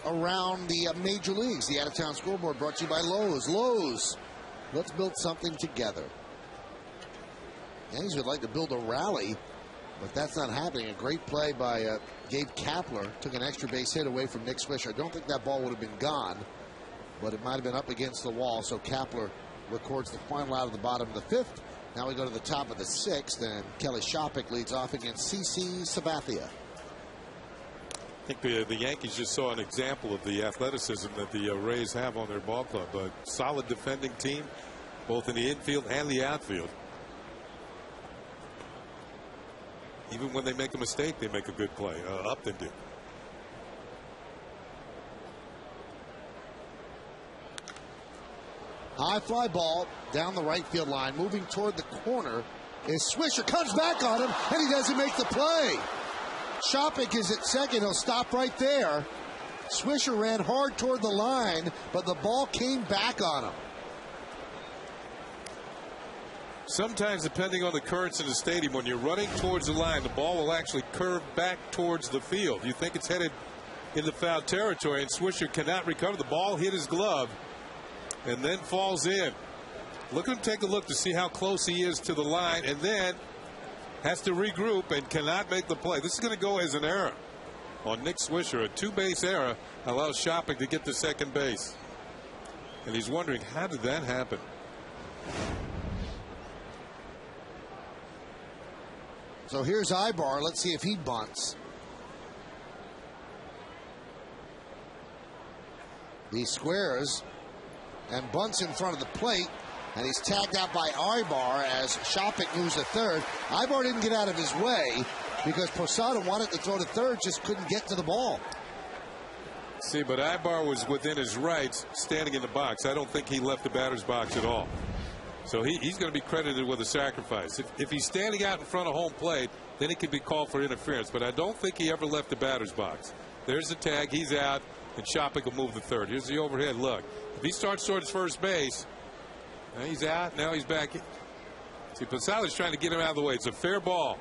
Around the major leagues. The out-of-town scoreboard brought to you by Lowe's. Lowe's, let's build something together. Yankees would like to build a rally, but that's not happening. A great play by Gabe Kapler. Took an extra base hit away from Nick Swisher. I don't think that ball would have been gone, but it might have been up against the wall. So Kapler records the final out of the bottom of the 5th. Now we go to the top of the 6th, and Kelly Shopik leads off against C.C. Sabathia. I think the Yankees just saw an example of the athleticism that the Rays have on their ball club. A solid defending team, both in the infield and the outfield. Even when they make a mistake, they make a good play. Upton did. High fly ball down the right field line, moving toward the corner is Swisher. Comes back on him, and he doesn't make the play. Shopik is at second. He'll stop right there. Swisher ran hard toward the line, but the ball came back on him. Sometimes, depending on the currents in the stadium, when you're running towards the line, the ball will actually curve back towards the field. You think it's headed into foul territory, and Swisher cannot recover. The ball hit his glove and then falls in. Look at him take a look to see how close he is to the line, and then has to regroup and cannot make the play. This is going to go as an error on Nick Swisher. A two-base error allows Shopik to get to second base. And he's wondering, how did that happen? So here's Ibar. Let's see if he bunts. He squares and bunts in front of the plate, and he's tagged out by Ibar as Shopik moves to third. Ibar didn't get out of his way because Posada wanted to throw to third, just couldn't get to the ball. See, but Ibar was within his rights standing in the box. I don't think he left the batter's box at all. So he's going to be credited with a sacrifice. If he's standing out in front of home plate, then he can be called for interference. But I don't think he ever left the batter's box. There's the tag. He's out, and Shopik will move to third. Here's the overhead look. If he starts towards first base, now he's out. Now he's back in. See, Posada's trying to get him out of the way. It's a fair ball.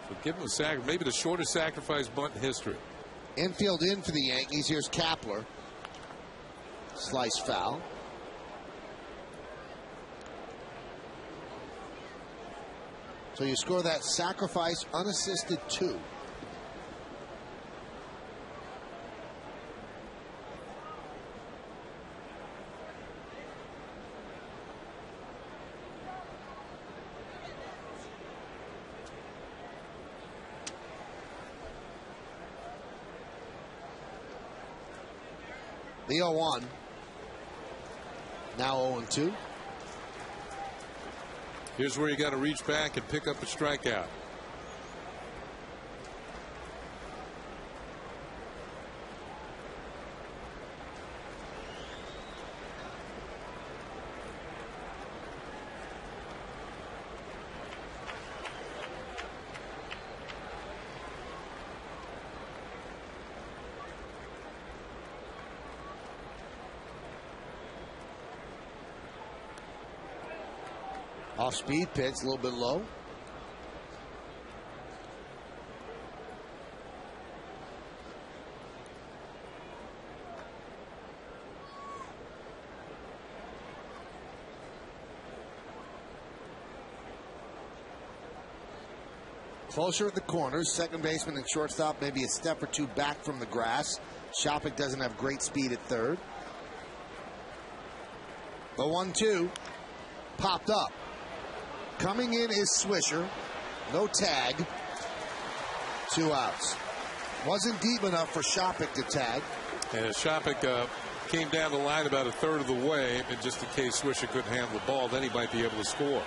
So give him a maybe the shortest sacrifice bunt in history. Infield in for the Yankees. Here's Kapler. Slice foul. So you score that sacrifice unassisted 2. The 0-1. Now 0-2. Here's where you got to reach back and pick up a strikeout. Off-speed pitch, a little bit low. Closer at the corners. Second baseman and shortstop maybe a step or two back from the grass. Shopik doesn't have great speed at third. The 1-2 popped up. Coming in is Swisher. No tag. 2 outs. Wasn't deep enough for Shopik to tag. And Shopik came down the line about a third of the way, and just in case Swisher couldn't handle the ball, then he might be able to score.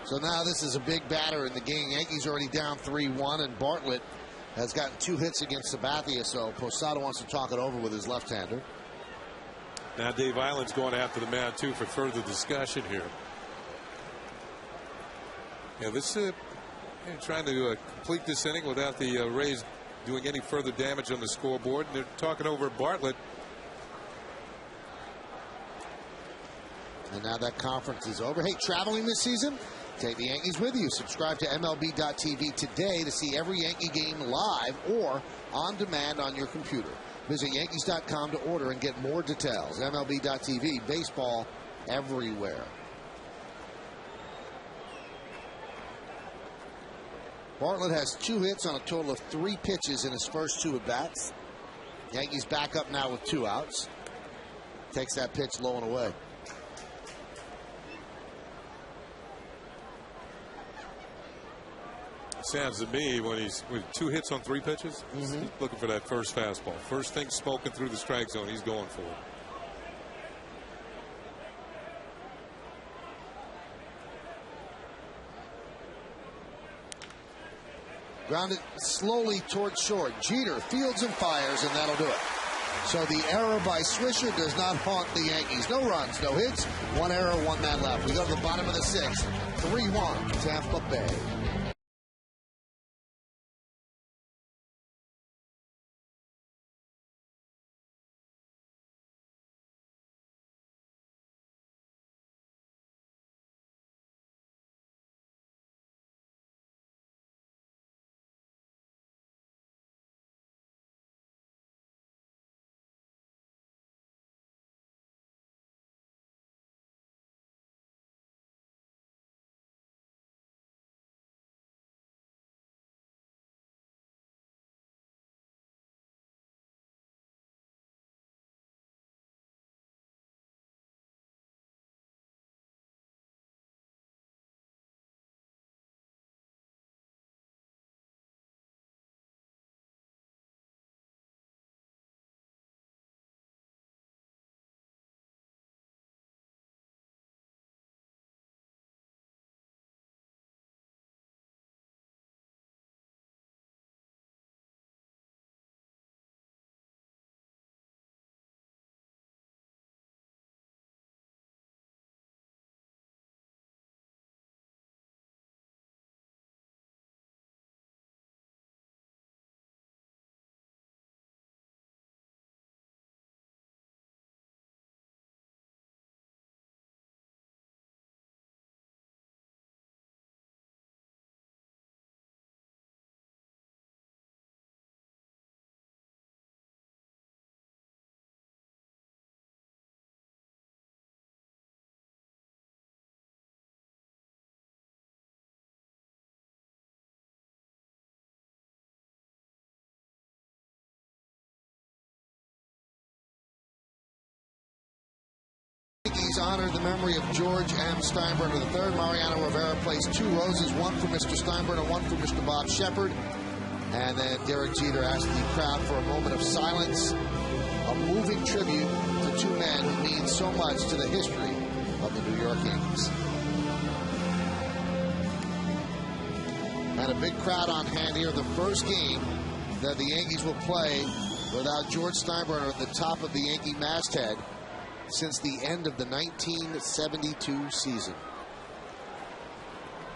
So now this is a big batter in the game. Yankees already down 3-1, and Bartlett has gotten 2 hits against Sabathia, so Posada wants to talk it over with his left-hander. Now Dave Island's going after the man, too, for further discussion here. Yeah, this trying to complete this inning without the Rays doing any further damage on the scoreboard. And they're talking over Bartlett. And now that conference is over. Hey, traveling this season? Take the Yankees with you. Subscribe to MLB.tv today to see every Yankee game live or on demand on your computer. Visit Yankees.com to order and get more details. MLB.tv, baseball everywhere. Bartlett has 2 hits on a total of 3 pitches in his first 2 at-bats. Yankees back up now with 2 outs. Takes that pitch low and away. sounds to me when he's with 2 hits on 3 pitches, he's looking for that first fastball. First thing smoking through the strike zone, he's going for it. Grounded slowly towards short. Jeter fields and fires, and that'll do it. So the error by Swisher does not haunt the Yankees. No runs, no hits, 1 error, 1 man left. We go to the bottom of the 6th. 3-1, Tampa Bay. Yankees honor the memory of George M. Steinbrenner III. Mariano Rivera placed 2 roses, 1 for Mr. Steinbrenner, 1 for Mr. Bob Shepard. And then Derek Jeter asked the crowd for a moment of silence, a moving tribute to 2 men who mean so much to the history of the New York Yankees. And a big crowd on hand here. The first game that the Yankees will play without George Steinbrenner at the top of the Yankee masthead since the end of the 1972 season.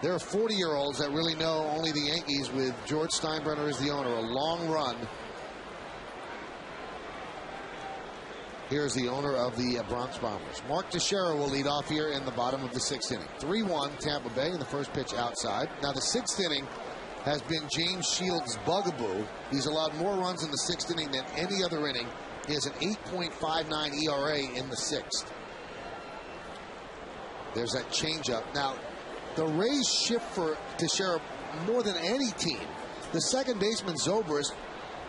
There are 40-year-olds that really know only the Yankees with George Steinbrenner as the owner. A long run. Here's the owner of the Bronx Bombers. Mark Teixeira will lead off here in the bottom of the 6th inning. 3-1 Tampa Bay in the first pitch outside. Now the 6th inning has been James Shields' bugaboo. He's allowed more runs in the 6th inning than any other inning. He has an 8.59 ERA in the 6th. There's that changeup. Now, the Rays shift for Teixeira more than any team. The second baseman, Zobrist,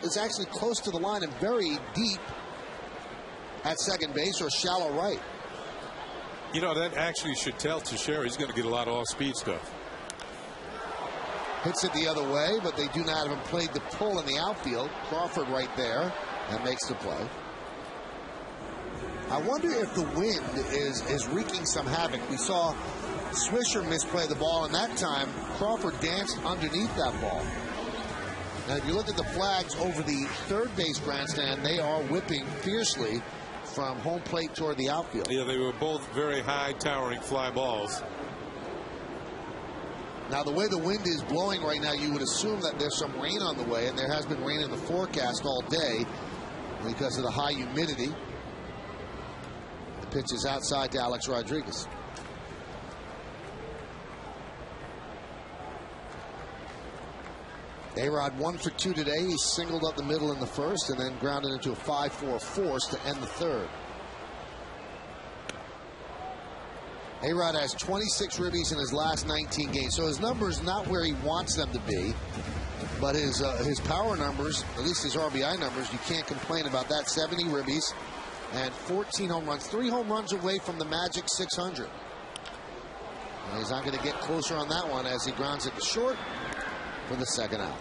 is actually close to the line and very deep at second base or shallow right. You know, that actually should tell Teixeira he's going to get a lot of off-speed stuff. Hits it the other way, but they do not have him played the pull in the outfield. Crawford right there. That makes the play. I wonder if the wind is wreaking some havoc. We saw Swisher misplay the ball, and that time Crawford danced underneath that ball. Now, if you look at the flags over the third base grandstand, they are whipping fiercely from home plate toward the outfield. Yeah, they were both very high, towering fly balls. Now, the way the wind is blowing right now, you would assume that there's some rain on the way, and there has been rain in the forecast all day because of the high humidity. The pitch is outside to Alex Rodriguez. A-Rod 1 for 2 today. He singled up the middle in the first and then grounded into a 5-4 force to end the third. A-Rod has 26 ribbies in his last 19 games, so his numbers not where he wants them to be, but his power numbers, at least his RBI numbers, you can't complain about that. 70 ribbies and 14 home runs, 3 home runs away from the magic 600. And he's not going to get closer on that one as he grounds it to short. for the second out.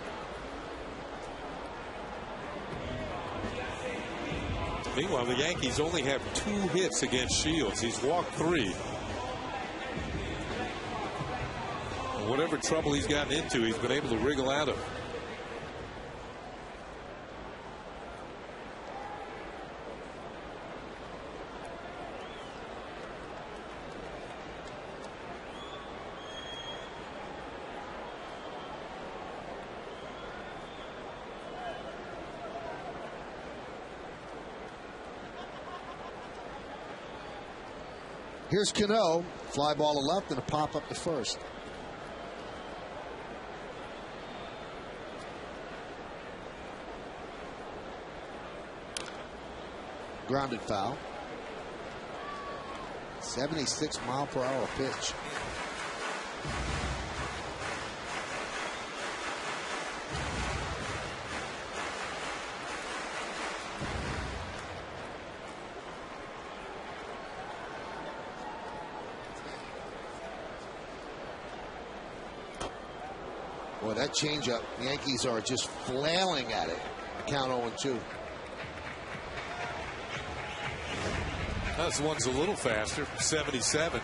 Meanwhile, the Yankees only have 2 hits against Shields. He's walked 3. And whatever trouble he's gotten into, he's been able to wriggle out of. Here's Cano. Fly ball to left and a pop up to first. Grounded foul. 76-mile-per-hour pitch. Boy, that changeup, the Yankees are just flailing at it. Count 0-2. This one's a little faster, 77.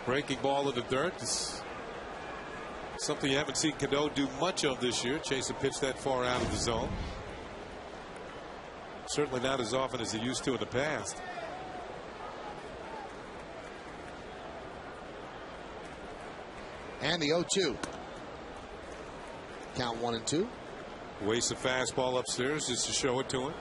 Breaking ball in the dirt. It's something you haven't seen Cano do much of this year. Chase a pitch that far out of the zone. Certainly not as often as he used to in the past. And the 0-2. Count 1-2. Wastes a fastball upstairs just to show it to him.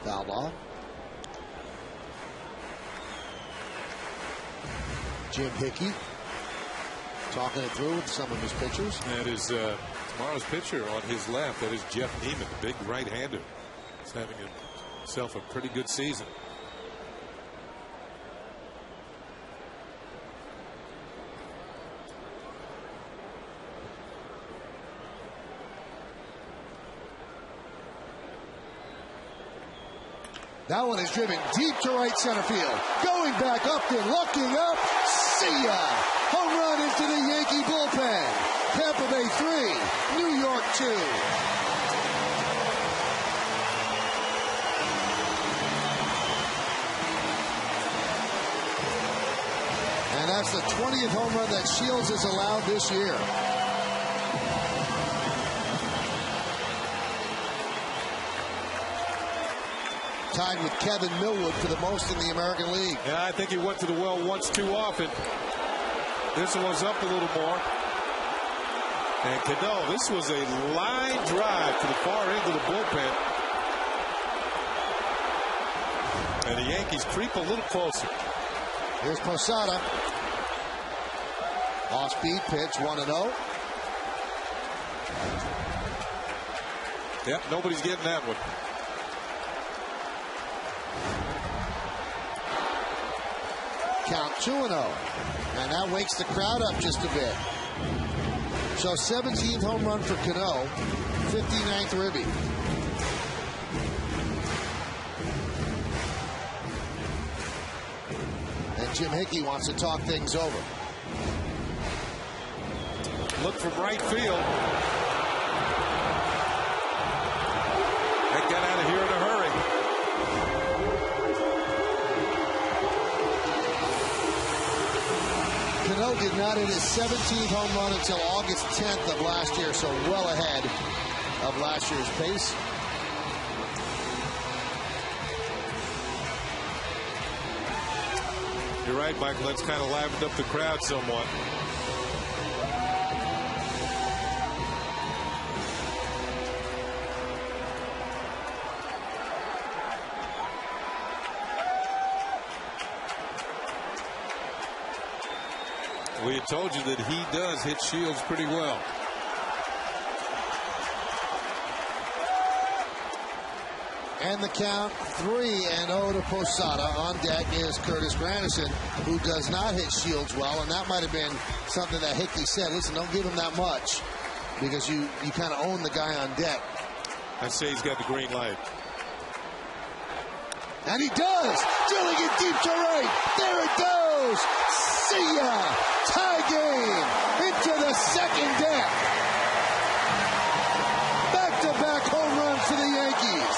Fouled off. Jim Hickey talking it through with some of his pitchers. That is tomorrow's pitcher on his left. That is Jeff Neiman, the big right-hander. He's having himself a pretty good season. That one is driven deep to right center field. Going back up and looking up. See ya! Home run into the Yankee bullpen. Tampa Bay 3, New York 2. And that's the 20th home run that Shields has allowed this year. Tied with Kevin Millwood for the most in the American League. Yeah, I think he went to the well once too often. This one was up a little more. And Cano, this was a line drive to the far end of the bullpen. And the Yankees creep a little closer. Here's Posada. Off-speed pitch, 1-0. Yep, nobody's getting that one. Count 2-0. And that wakes the crowd up just a bit. So 17th home run for Cano, 59th Ribby. And Jim Hickey wants to talk things over. Look from right field. That got out of here in a hurry. Cano did not hit his 17th home run until August 10th of last year, so well ahead of last year's pace. You're right, Michael. That's kind of livened up the crowd somewhat. We had told you that he does hit Shields pretty well. And the count 3-0 to Posada. On deck is Curtis Granderson, who does not hit Shields well, and that might have been something that Hickey said. Listen, don't give him that much because you kind of own the guy on deck. I say he's got the green light. And he does. Drilling it deep to right. There it goes. See ya. Tie game into the second deck. Back-to-back home runs for the Yankees.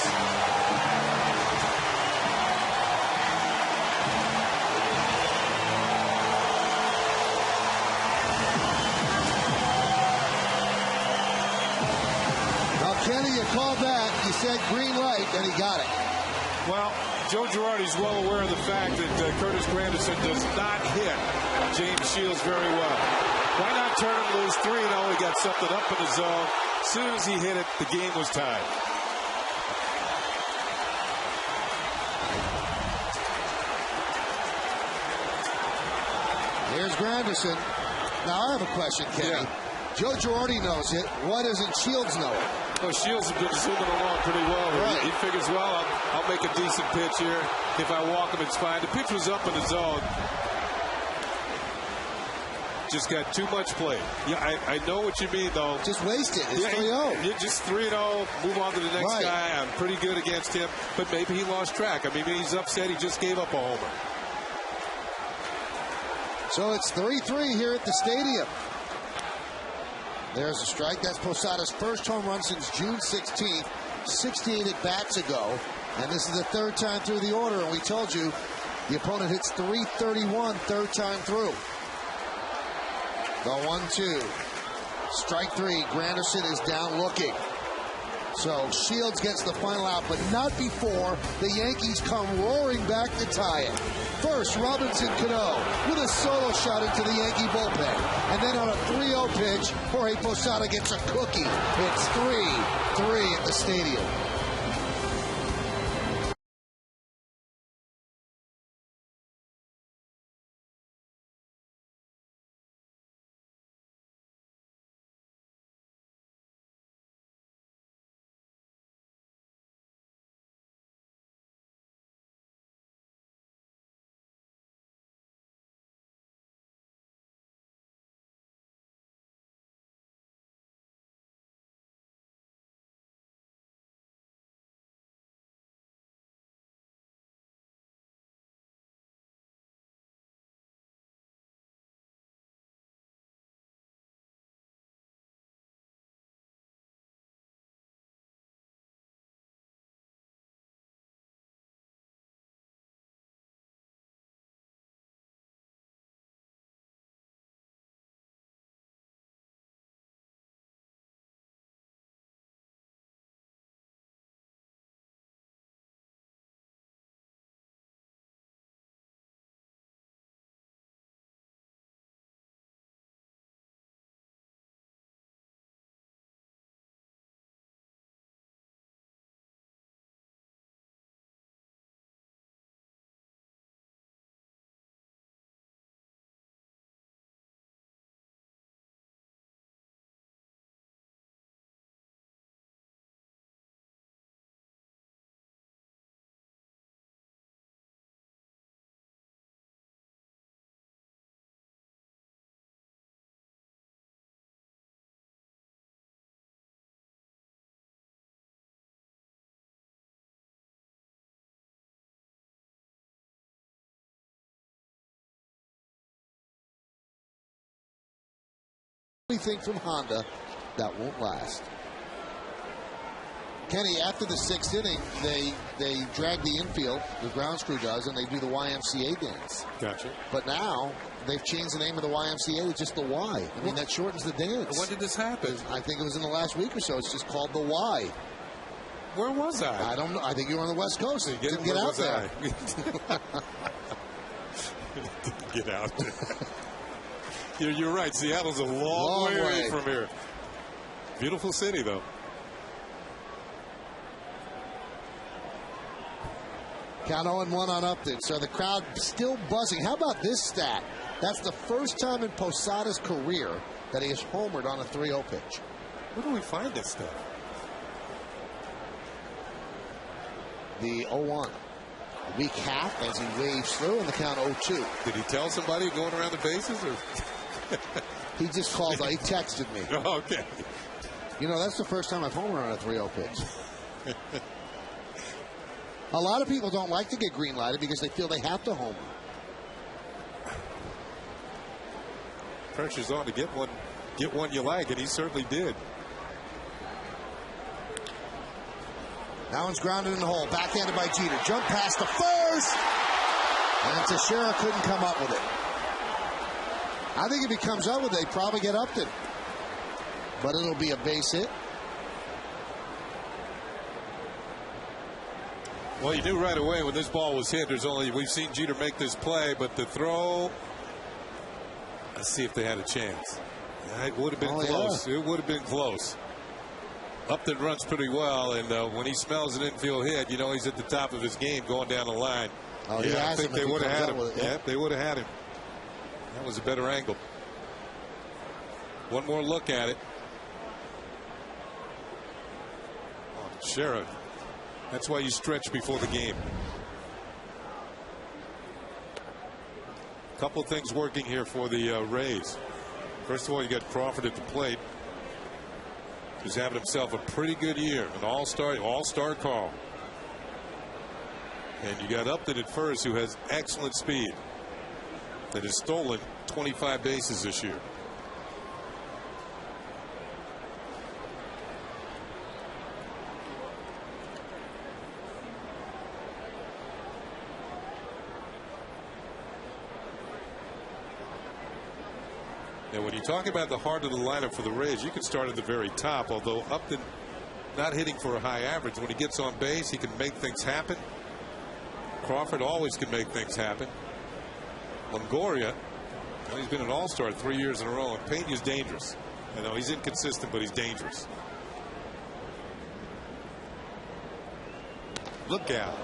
Kenny, you called that. You said green light, and he got it. Well, Joe Girardi's well aware of the fact that Curtis Granderson does not hit James Shields very well. Why not turn him loose? 3-0. He got something up in the zone. As soon as he hit it, the game was tied. Here's Granderson. Now, I have a question, Kenny. Yeah. Joe Girardi knows it. Why doesn't Shields know it? Well, Shields has been zooming along pretty well. Right. He figures, well, I'll make a decent pitch here. If I walk him, it's fine. The pitch was up in the zone. Just got too much play. Yeah, I know what you mean, though. Just waste it. It's 3-0. You're just 3-0. Move on to the next guy. I'm pretty good against him. But maybe he lost track. I mean, he's upset. He just gave up a homer. So it's 3-3 here at the stadium. There's a strike. That's Posada's first home run since June 16th, 16 at-bats ago. And this is the third time through the order. And we told you the opponent hits .331 third time through. The 1-2. Strike three. Granderson is down looking. So Shields gets the final out, but not before the Yankees come roaring back to tie it. First, Robinson Cano with a solo shot into the Yankee bullpen. And then on a 3-0 pitch, Jorge Posada gets a cookie. It's 3-3 at the stadium. Thing from Honda that won't last. Kenny, after the sixth inning, they drag the infield, the grounds crew does, and they do the YMCA dance. Gotcha. But now they've changed the name of the YMCA to just the Y. I mean, that shortens the dance. When did this happen? I think it was in the last week or so. It's just called the Y. Where was I? I don't know. I think you were on the West Coast. You didn't get out there. Didn't get out there. You're right. Seattle's a long way away from here. Beautiful city, though. Count 0-1 on Upton. So the crowd still buzzing. How about this stat? That's the first time in Posada's career that he has homered on a 3-0 pitch. Where do we find this stuff? the 0-1. A weak half as he waves through in the count 0-2. Did he tell somebody going around the bases? Or? He just called. He texted me. Oh, okay. You know, that's the first time I've homered on a 3-0 pitch. A lot of people don't like to get green lighted because they feel they have to homer. Pressure's on to get one you like, and he certainly did. That one's grounded in the hole. Backhanded by Jeter. Jump past the first. And Teixeira couldn't come up with it. I think if he comes up with it, they probably get Upton. But it'll be a base hit. Well, you knew right away when this ball was hit. We've seen Jeter make this play, but the throw. Let's see if they had a chance. It would have been close. Yeah. It would have been close. Upton runs pretty well, and when he smells an infield hit, you know he's at the top of his game going down the line. Oh, yeah, I think they would have had him. Yeah, they would have had him. That was a better angle. One more look at it. Oh, Sheriff. That's why you stretch before the game. A couple of things working here for the Rays. First of all, you got Crawford at the plate, who's having himself a pretty good year, an all-star call. And you got Upton at first, who has excellent speed, that has stolen 25 bases this year. Now, when you talk about the heart of the lineup for the Rays, you can start at the very top, although Upton not hitting for a high average. When he gets on base, he can make things happen. Crawford always can make things happen. Longoria, well, he's been an all-star 3 years in a row, and Peña's dangerous. I know he's inconsistent, but he's dangerous. Look out.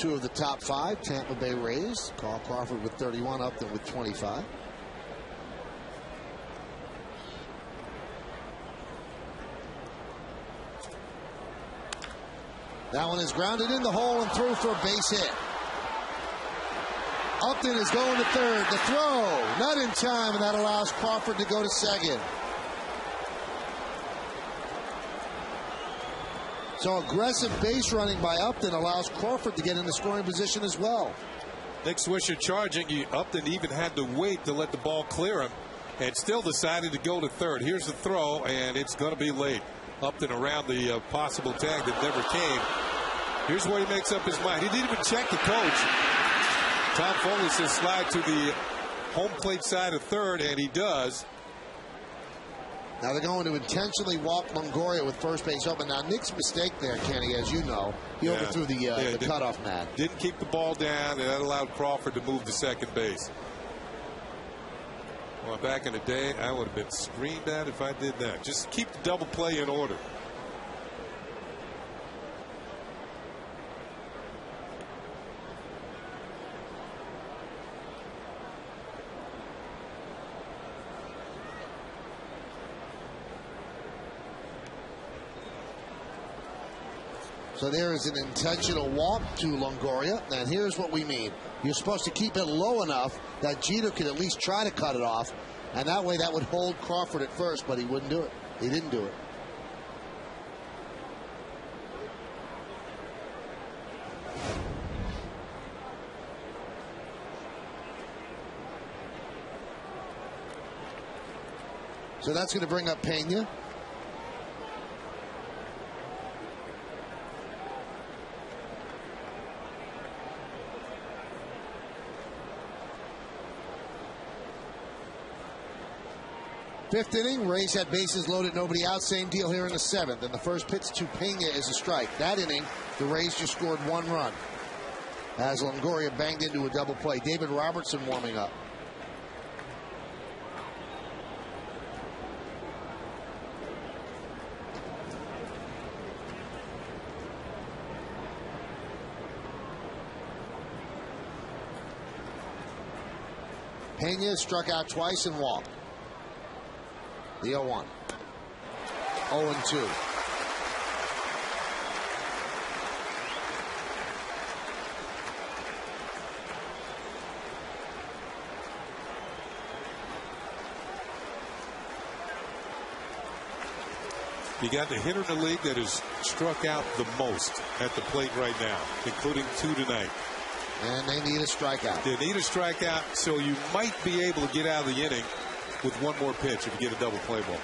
Two of the top five Tampa Bay Rays. Carl Crawford with 31, Upton with 25. That one is grounded in the hole and through for a base hit. Upton is going to third. The throw, not in time, and that allows Crawford to go to second. So aggressive base running by Upton allows Crawford to get in the scoring position as well. Nick Swisher charging. Upton even had to wait to let the ball clear him and still decided to go to third. Here's the throw, and it's going to be late. Upton around the possible tag that never came. Here's where he makes up his mind. He didn't even check the coach. Tom Foley says slide to the home plate side of third, and he does. Now they're going to intentionally walk Longoria with first base open. Now Nick's mistake there, Kenny, as you know, he overthrew the cutoff man. Didn't keep the ball down, and that allowed Crawford to move to second base. Well, back in the day, I would have been screamed at if I did that. Just keep the double play in order. So there is an intentional walk to Longoria, and here's what we mean. You're supposed to keep it low enough that Jeter could at least try to cut it off, and that way that would hold Crawford at first, but he wouldn't do it. He didn't do it. So that's going to bring up Peña. Fifth inning, Rays had bases loaded, nobody out. Same deal here in the seventh. And the first pitch to Peña is a strike. That inning, the Rays just scored one run as Longoria banged into a double play. David Robertson warming up. Pena struck out twice and walked. The 0-1. 0-2. You got the hitter in the league that has struck out the most at the plate right now, including 2 tonight. And they need a strikeout. They need a strikeout, so you might be able to get out of the inning with one more pitch if you get a double play ball.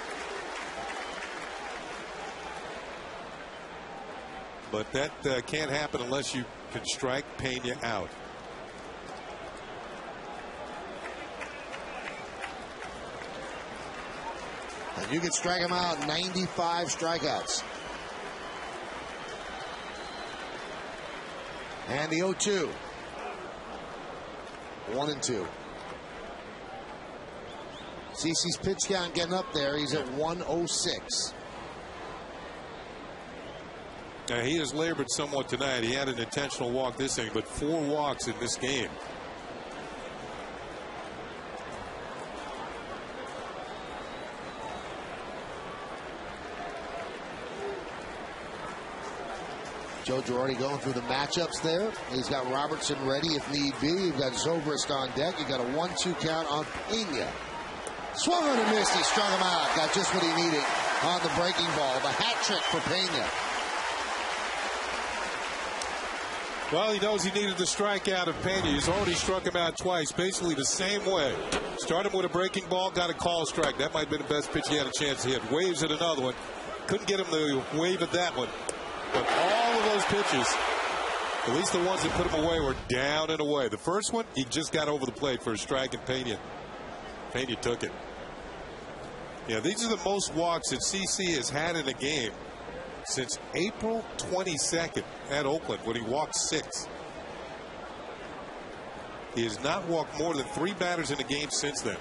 But that can't happen unless you can strike Pena out. And you can strike him out 95 strikeouts. And the 0-2. 1-2. CeCe's pitch count getting up there. He's at 106. Now, he has labored somewhat tonight. He had an intentional walk this inning, but 4 walks in this game. Joe Girardi going through the matchups there. He's got Robertson ready if need be. You've got Zobrist on deck. You've got a 1-2 count on Pena. Swung on and missed. He struck him out. Got just what he needed on the breaking ball. The hat trick for Pena. Well, he knows he needed the strikeout of Pena. He's already struck him out twice, basically the same way. Started with a breaking ball, got a call strike. That might have been the best pitch he had a chance to hit. Waves at another one. Couldn't get him to wave at that one. But all of those pitches, at least the ones that put him away, were down and away. The first one, he just got over the plate for a strike, and Pena took it. Yeah, these are the most walks that CeCe has had in a game since April 22nd at Oakland, when he walked 6. He has not walked more than 3 batters in a game since then.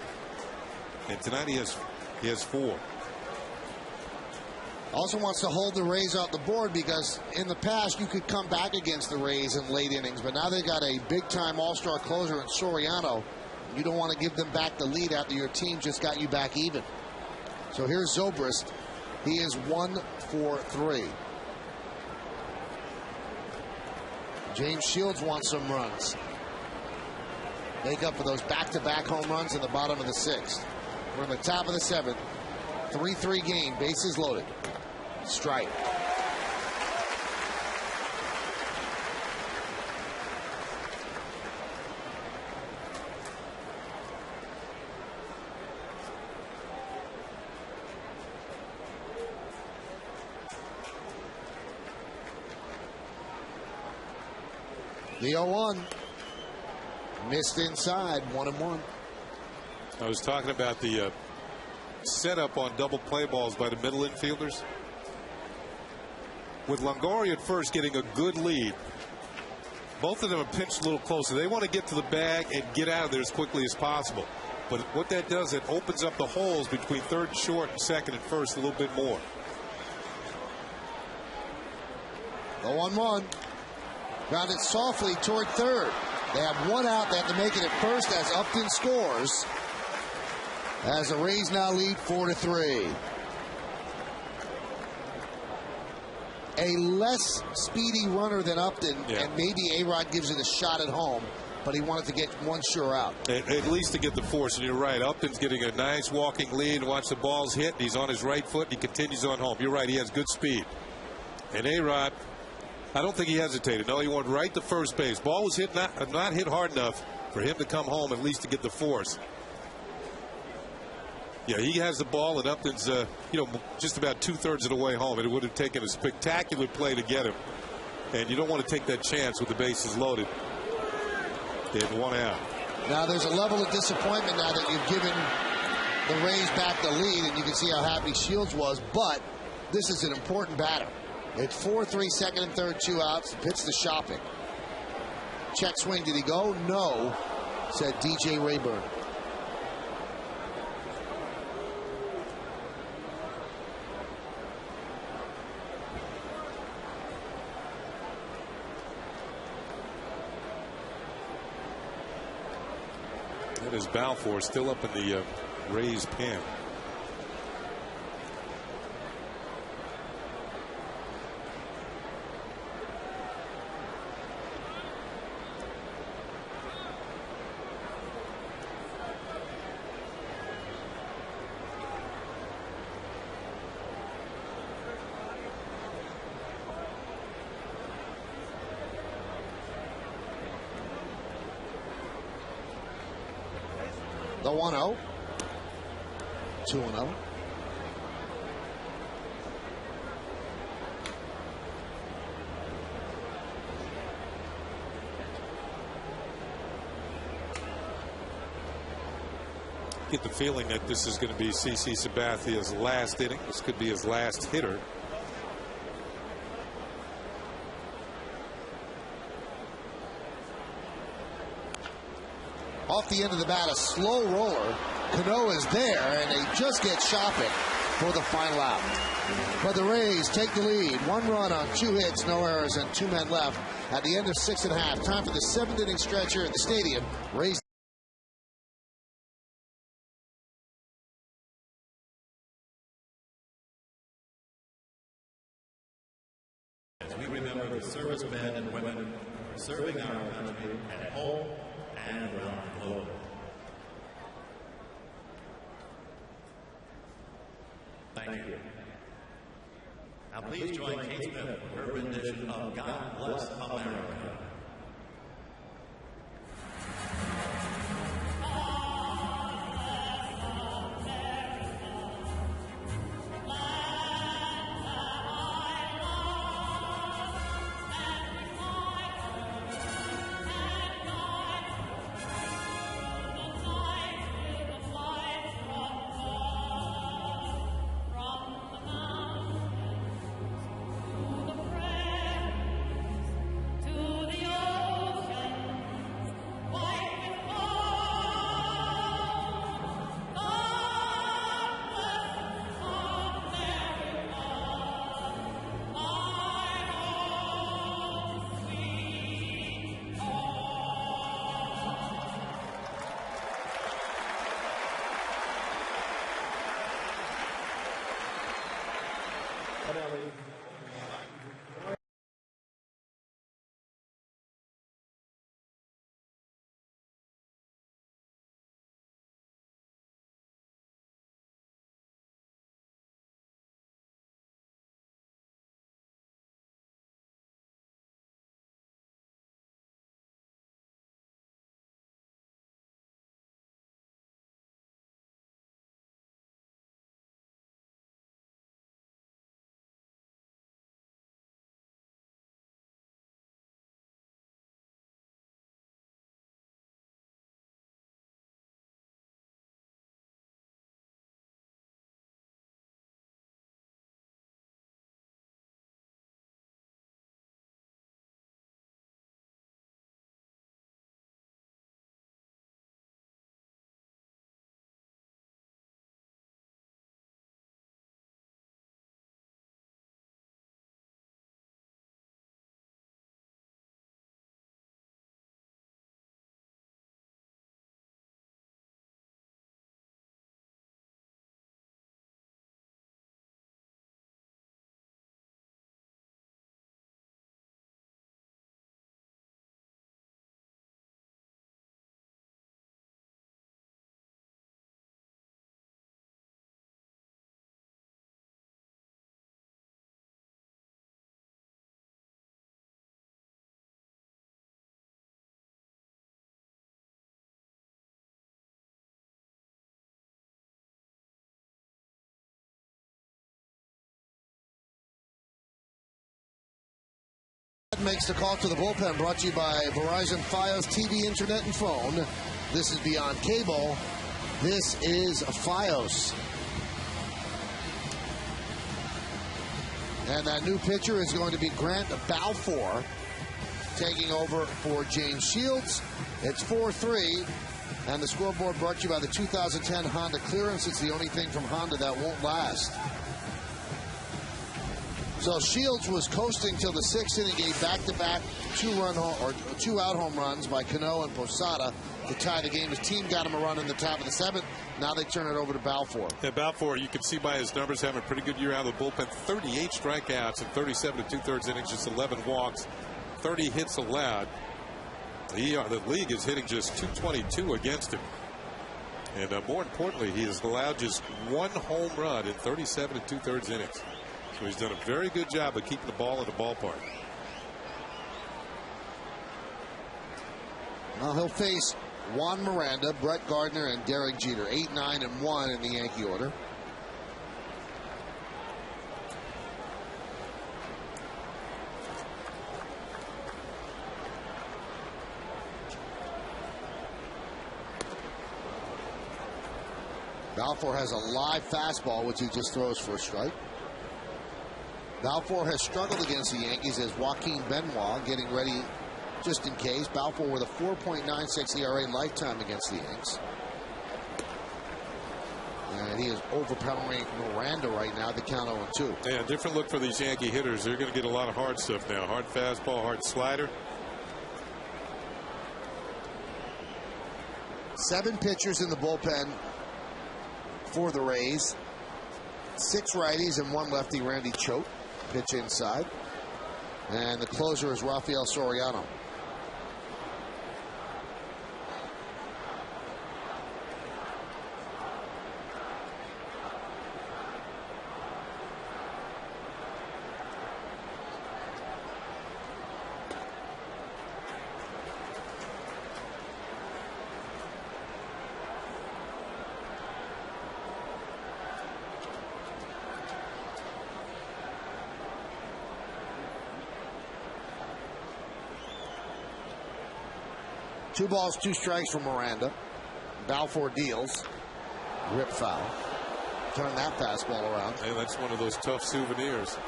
And tonight he has 4. Also wants to hold the Rays off the board because in the past you could come back against the Rays in late innings, but now they've got a big-time all-star closer in Soriano. You don't want to give them back the lead after your team just got you back even. So here's Zobrist. He is 1 for 3. James Shields wants some runs. Make up for those back-to-back home runs in the bottom of the 6th. We're in the top of the 7th. 3-3 game, bases loaded. Strike. The 0-1. Missed inside, 1-1. I was talking about the setup on double play balls by the middle infielders. With Longoria at first getting a good lead, both of them are pinched a little closer. They want to get to the bag and get out of there as quickly as possible. But what that does, it opens up the holes between third and short and second and first a little bit more. 0-1. Grounded softly toward third. They have 1 out. They have to make it at first as Upton scores. As the Rays now lead 4-3. A less speedy runner than Upton, and maybe A-Rod gives it a shot at home, but he wanted to get one sure out. At least to get the force, and you're right. Upton's getting a nice walking lead. Watch the balls hit. He's on his right foot, and he continues on home. You're right. He has good speed. And A-Rod, I don't think he hesitated. No, he went right to first base. Ball was hit not hit hard enough for him to come home, at least to get the force. Yeah, he has the ball, and Upton's, just about 2/3 of the way home. It would have taken a spectacular play to get him. And you don't want to take that chance with the bases loaded. They had 1 out. Now there's a level of disappointment now that you've given the Rays back the lead, and you can see how happy Shields was, but this is an important batter. It's 4-3, second and third, 2 outs. Pitch to Shopping. Check swing. Did he go? No, said DJ Rayburn. is Balfour, still up in the Rays pen. The 1-0. 2-0. Get the feeling that this is going to be CC Sabathia's last inning. This could be his last hitter. Off the end of the bat, a slow roller. Cano is there, and they just get Shopping for the final out. But the Rays take the lead. 1 run on 2 hits, no errors, and 2 men left at the end of 6 1/2. Time for the 7th inning stretch here at the stadium. Rays. As we remember the servicemen and women serving our country at home and around the globe. Thank you. Now please join Kate Smith for her rendition of God Bless America. Makes the call to the bullpen, brought to you by Verizon Fios TV, Internet, and Phone. This is Beyond Cable. This is Fios. And that new pitcher is going to be Grant Balfour, taking over for James Shields. It's 4-3, and the scoreboard brought to you by the 2010 Honda Clearance. It's the only thing from Honda that won't last. So Shields was coasting till the 6th inning, gave back-to-back two-out home runs by Cano and Posada to tie the game. His team got him a run in the top of the 7th. Now they turn it over to Balfour. Yeah, Balfour, you can see by his numbers, having a pretty good year out of the bullpen. 38 strikeouts in 37 2/3 innings, just 11 walks, 30 hits allowed. The league is hitting just .222 against him. And more importantly, he has allowed just 1 home run in 37 2/3 innings. So he's done a very good job of keeping the ball in the ballpark. Now he'll face Juan Miranda, Brett Gardner, and Derek Jeter. 8, 9, and 1 in the Yankee order. Balfour has a live fastball, which he just throws for a strike. Balfour has struggled against the Yankees as Joaquin Benoit getting ready just in case. Balfour with a 4.96 ERA lifetime against the Yanks. And he is overpowering Miranda right now, the count 0-2. Yeah, different look for these Yankee hitters. They're going to get a lot of hard stuff now. Hard fastball, hard slider. 7 pitchers in the bullpen for the Rays. 6 righties and 1 lefty. Randy Choate, pitch inside. And the closer is Rafael Soriano. Two balls, 2 strikes for Miranda. Balfour deals. Rip foul. Turn that fastball around. Hey, that's one of those tough souvenirs.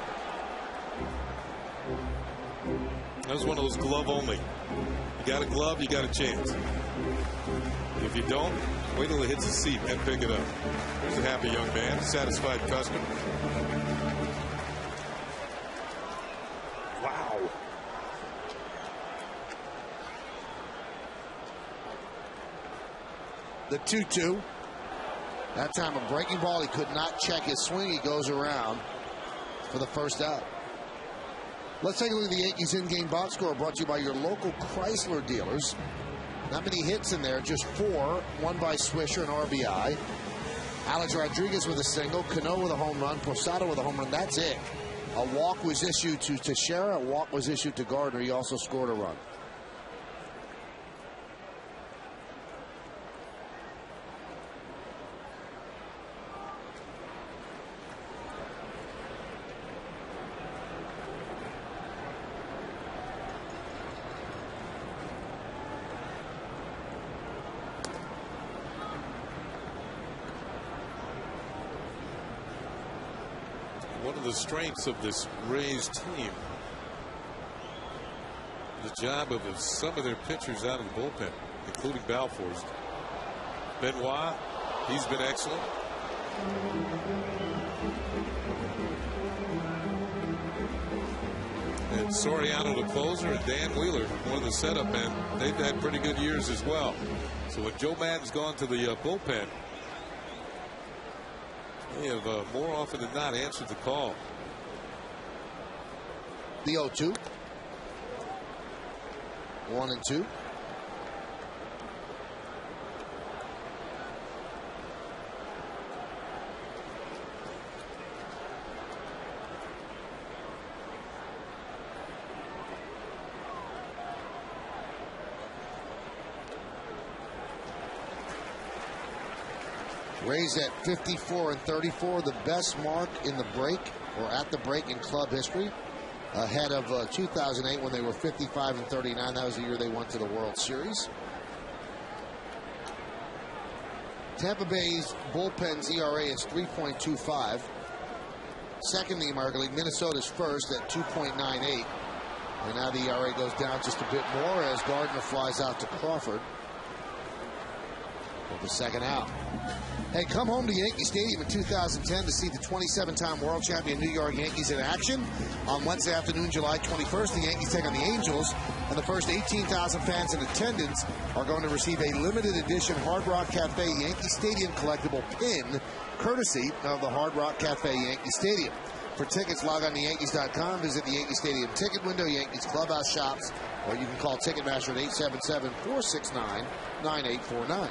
That was one of those glove only. You got a glove, you got a chance. If you don't, wait till it hits the seat and pick it up. There's a happy young man, satisfied customer. Wow. The 2-2. That time a breaking ball. He could not check his swing. He goes around for the first out. Let's take a look at the Yankees in-game box score, brought to you by your local Chrysler dealers. Not many hits in there, just 4. One by Swisher and RBI. Alex Rodriguez with a single. Cano with a home run. Posada with a home run. That's it. A walk was issued to Teixeira. A walk was issued to Gardner. He also scored a run. One of the strengths of this Rays team, the job of some of their pitchers out of the bullpen, including Balfour's. Benoit, he's been excellent. And Soriano, the closer, and Dan Wheeler, one of the setup men, they've had pretty good years as well. So when Joe Madden's gone to the bullpen, they have more often than not answered the call. The 0-2. 1-2. Rays at 54-34, the best mark in the break or at the break in club history, ahead of 2008 when they were 55-39. That was the year they went to the World Series. Tampa Bay's bullpen's ERA is 3.25. Second in the American League. Minnesota's first at 2.98. And now the ERA goes down just a bit more as Gardner flies out to Crawford. of the second out. Hey, come home to Yankee Stadium in 2010 to see the 27-time world champion New York Yankees in action. On Wednesday afternoon, July 21st, the Yankees take on the Angels, and the first 18,000 fans in attendance are going to receive a limited edition Hard Rock Cafe Yankee Stadium collectible pin, courtesy of the Hard Rock Cafe Yankee Stadium. For tickets, log on to Yankees.com, visit the Yankee Stadium ticket window, Yankees clubhouse shops, or you can call Ticketmaster at 877-469-9849.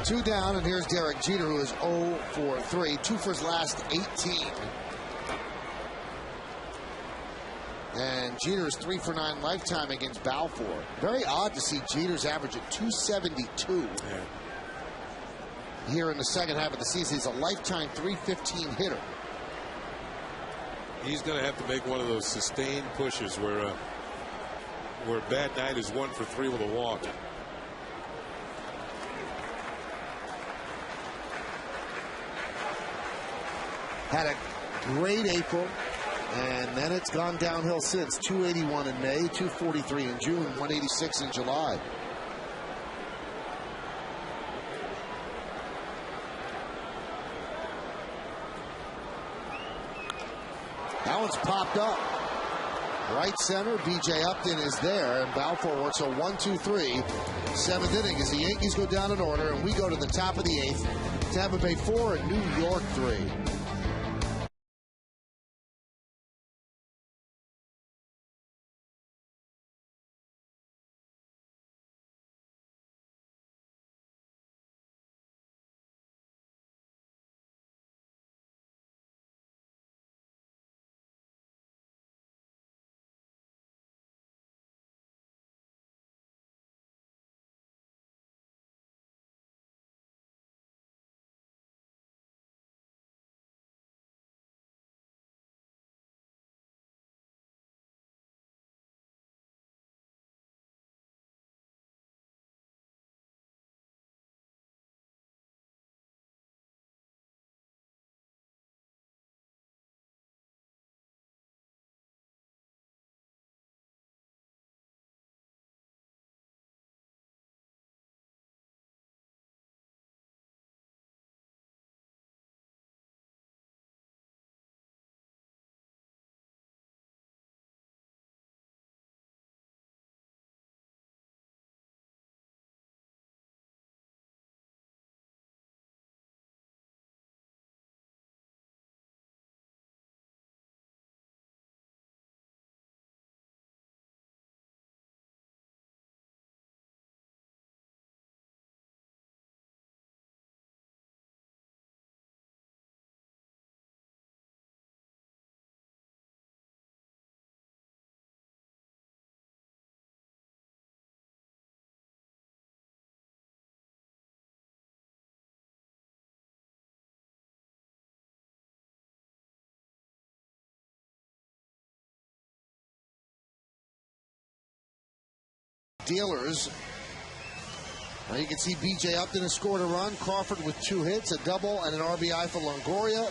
2 down, and here's Derek Jeter, who is 0 for 3, 2 for his last 18. And Jeter is 3 for 9 lifetime against Balfour. Very odd to see Jeter's average at 272. Yeah. Here in the second half of the season. He's a lifetime 315 hitter. He's going to have to make one of those sustained pushes where a bad night is 1 for 3 with a walk. Had a great April, and then it's gone downhill since. 281 in May, 243 in June, 186 in July. That one's popped up. Right center, B.J. Upton is there, and Balfour works a 1-2-3. 7th inning as the Yankees go down in order, and we go to the top of the 8th. Tampa Bay 4 and New York 3. Dealers. Now you can see B.J. Upton has scored a run. Crawford with 2 hits, a double, and an RBI for Longoria.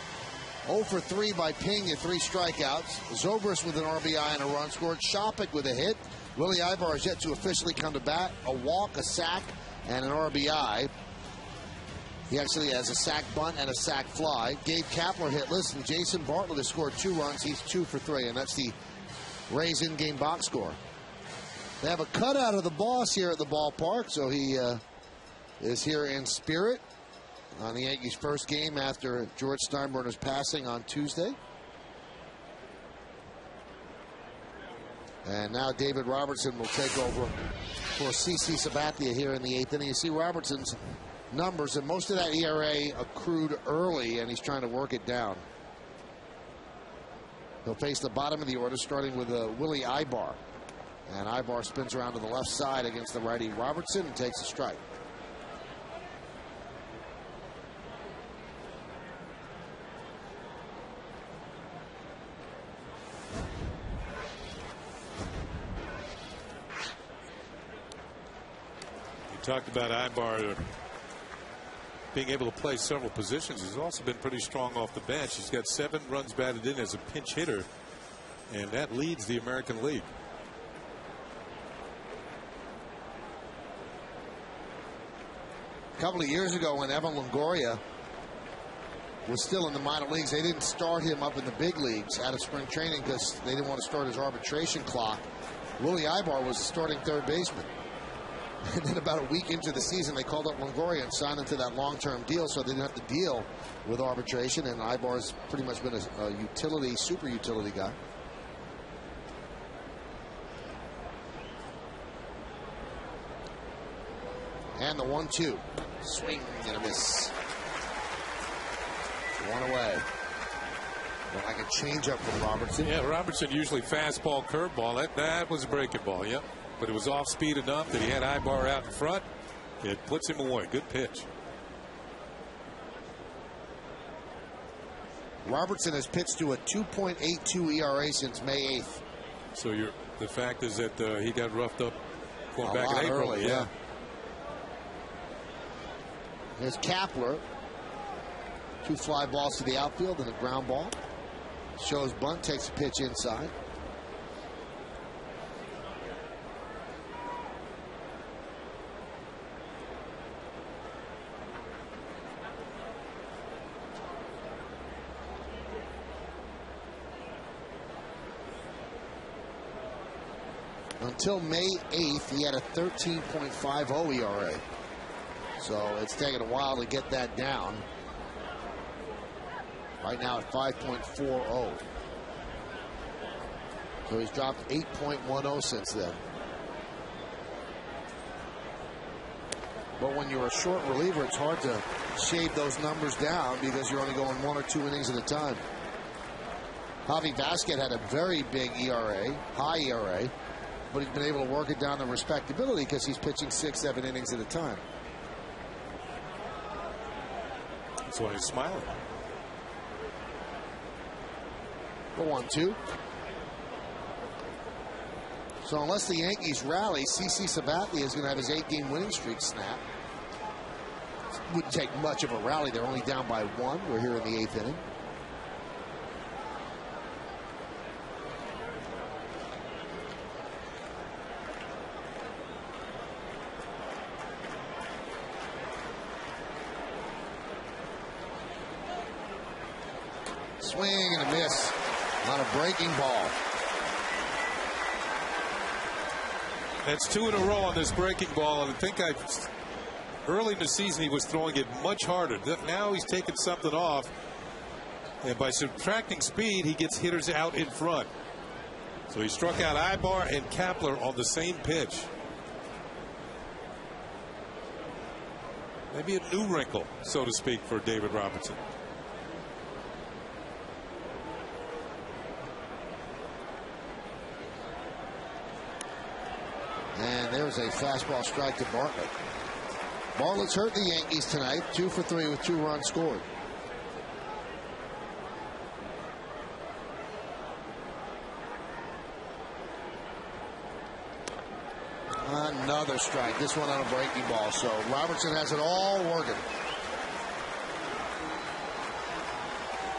0 for 3 by Pena, 3 strikeouts. Zobrist with an RBI and a run scored. Shopik with a hit. Willie Ibar has yet to officially come to bat. A walk, a sack, and an RBI. He actually has a sack bunt and a sack fly. Gabe Kapler hitless, and Jason Bartlett has scored 2 runs. He's 2 for 3, and that's the Rays in-game box score. They have a cutout of the boss here at the ballpark, so he is here in spirit on the Yankees' first game after George Steinbrenner's passing on Tuesday. And now David Robertson will take over for CC Sabathia here in the 8th inning. You see Robertson's numbers, and most of that ERA accrued early, and he's trying to work it down. He'll face the bottom of the order, starting with Willie Ibar. And Ibar spins around to the left side against the righty Robertson and takes a strike. You talked about Ibar being able to play several positions. He's also been pretty strong off the bench. He's got 7 runs batted in as a pinch hitter, and that leads the American League. A couple of years ago when Evan Longoria was still in the minor leagues, they didn't start him up in the big leagues out of spring training because they didn't want to start his arbitration clock. Willie Ibar was the starting third baseman. And then about a week into the season, they called up Longoria and signed him to that long-term deal so they didn't have to deal with arbitration. And Ibar's pretty much been a utility, super utility guy. And the 1-2. Swing and a miss. One away. Like a changeup from Robertson. Yeah, Robertson usually fastball, curveball. That was a breaking ball, yep. But it was off speed enough that he had Ibar out in front. It puts him away. Good pitch. Robertson has pitched to a 2.82 ERA since May 8th. So the fact is that he got roughed up going back in April. Early, yeah. Here's Kapler. 2 fly balls to the outfield and a ground ball. Shows bunt, takes a pitch inside. Until May 8th, he had a 13.50 ERA. So it's taken a while to get that down. Right now at 5.40. So he's dropped 8.10 since then. But when you're a short reliever, it's hard to shave those numbers down because you're only going 1 or 2 innings at a time. Javi Vasquez had a very big ERA, high ERA, but he's been able to work it down to respectability because he's pitching 6, 7 innings at a time. That's why he's smiling. The 1-2. So unless the Yankees rally, CC Sabathia is going to have his 8-game winning streak snap. Wouldn't take much of a rally. They're only down by 1. We're here in the 8th inning. Swing and a miss on a breaking ball. That's 2 in a row on this breaking ball, and I think early in the season he was throwing it much harder. Now he's taking something off, and by subtracting speed, he gets hitters out in front. So he struck out Ibar and Kapler on the same pitch. Maybe a new wrinkle, so to speak, for David Robertson. And there's a fastball strike to Bartlett. Bartlett's hurt the Yankees tonight. 2 for 3 with 2 runs scored. Another strike. This one on a breaking ball. So Robertson has it all working.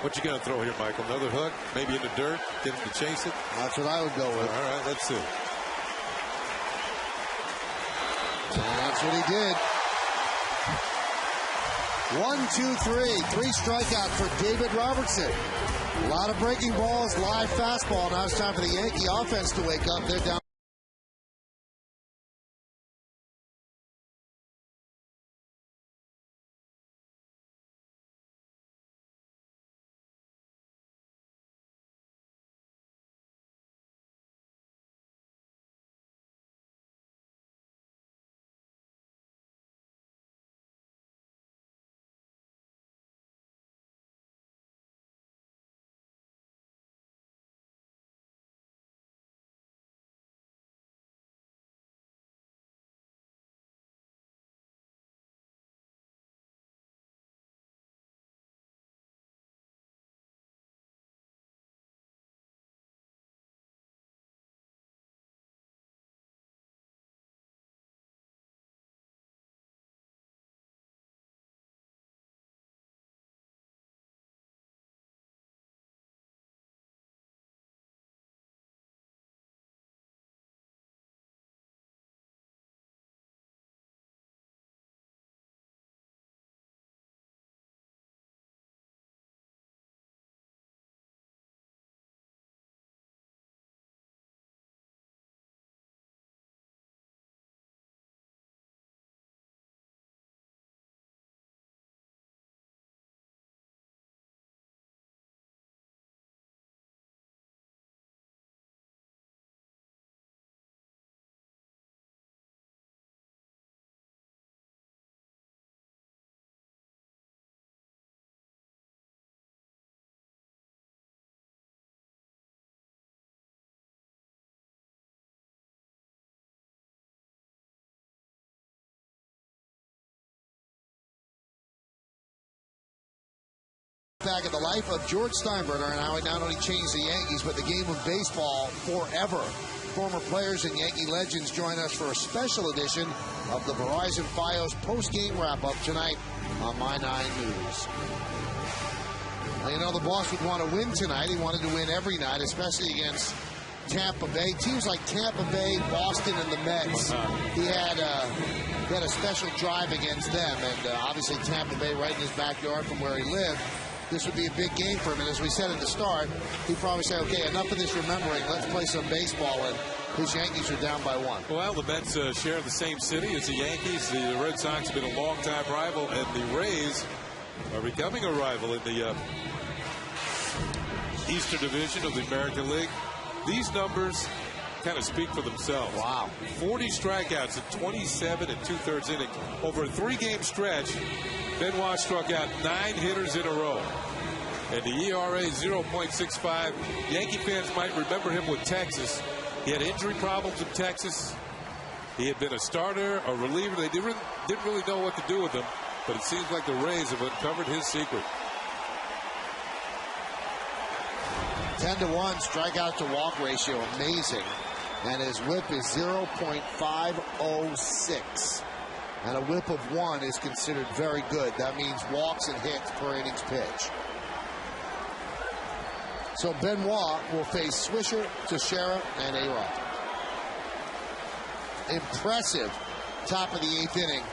What you going to throw here, Michael? Another hook? Maybe in the dirt? Get him to chase it? That's what I would go with. All right, let's see. And that's what he did. 1, 2, 3. 3 strikeouts for David Robertson. A lot of breaking balls, live fastball. Now it's time for the Yankee offense to wake up. They're down. back at the life of George Steinbrenner and how he not only changed the Yankees, but the game of baseball forever. Former players and Yankee legends join us for a special edition of the Verizon Fios post-game wrap-up tonight on My 9 News. Well, you know, the boss would want to win tonight. He wanted to win every night, especially against Tampa Bay. Teams like Tampa Bay, Boston, and the Mets. He had a special drive against them, and obviously Tampa Bay right in his backyard from where he lived. This would be a big game for him, and as we said at the start, he'd probably say, okay, enough of this remembering, let's play some baseball, and his Yankees are down by 1. Well, the Mets share the same city as the Yankees. The Red Sox have been a long-time rival, and the Rays are becoming a rival in the Eastern Division of the American League. These numbers kind of speak for themselves. Wow. 40 strikeouts in 27 and 2/3 innings. Over a 3-game stretch, Benoit struck out 9 hitters in a row. And the ERA 0.65. Yankee fans might remember him with Texas. He had injury problems in Texas. He had been a starter, a reliever. They didn't really know what to do with him. But it seems like the Rays have uncovered his secret. 10-1 strikeout to walk ratio, amazing. And his whip is 0.506. And a whip of 1 is considered very good. That means walks and hits per innings pitch. So Benoit will face Swisher, Teixeira, and A-Rod. Impressive top of the 8th inning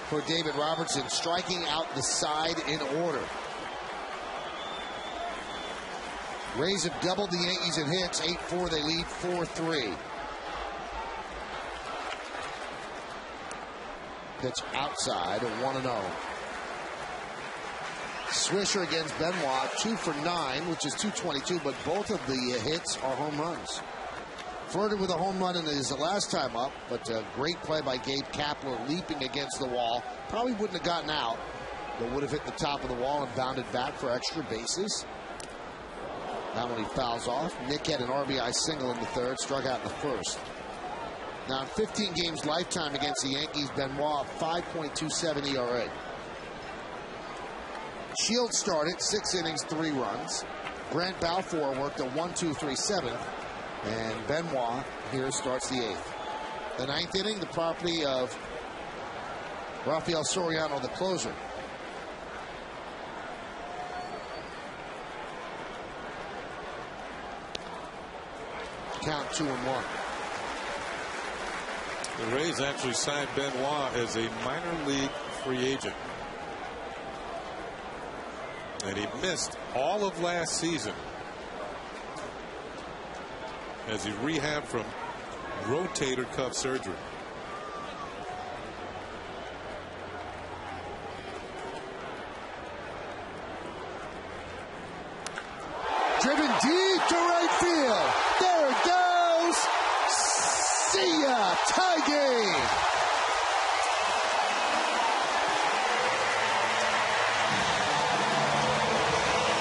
for David Robertson, striking out the side in order. Rays have doubled the Yankees in hits, 8-4. They lead 4-3. Pitch outside, a 1-0. Swisher against Benoit, 2 for 9, which is 222, but both of the hits are home runs. Flirted with a home run in his last time up, but a great play by Gabe Kapler, leaping against the wall. Probably wouldn't have gotten out, but would have hit the top of the wall and bounded back for extra bases. That one he fouls off. Nick had an RBI single in the 3rd, struck out in the 1st. Now, in 15 games lifetime against the Yankees, Benoit, 5.27 ERA. Shields started 6 innings, 3 runs. Grant Balfour worked a 1-2-3-7. And Benoit here starts the 8th. The 9th inning, the property of Rafael Soriano, the closer. Count 2-1. The Rays actually signed Benoit as a minor league free agent. And he missed all of last season as he rehabbed from rotator cuff surgery. Driven deep to right field. There it goes. See ya. Tie game.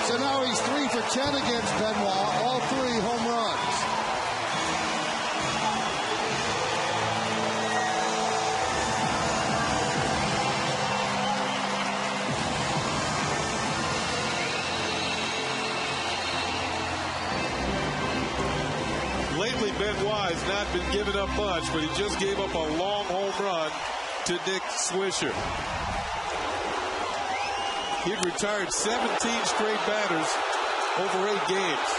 So now he's 3 for 10 against Benoit. All 3 home runs. Lately, Benoit has not been giving up much, but he just gave up a long home run to Nick Swisher. He'd retired 17 straight batters over 8 games.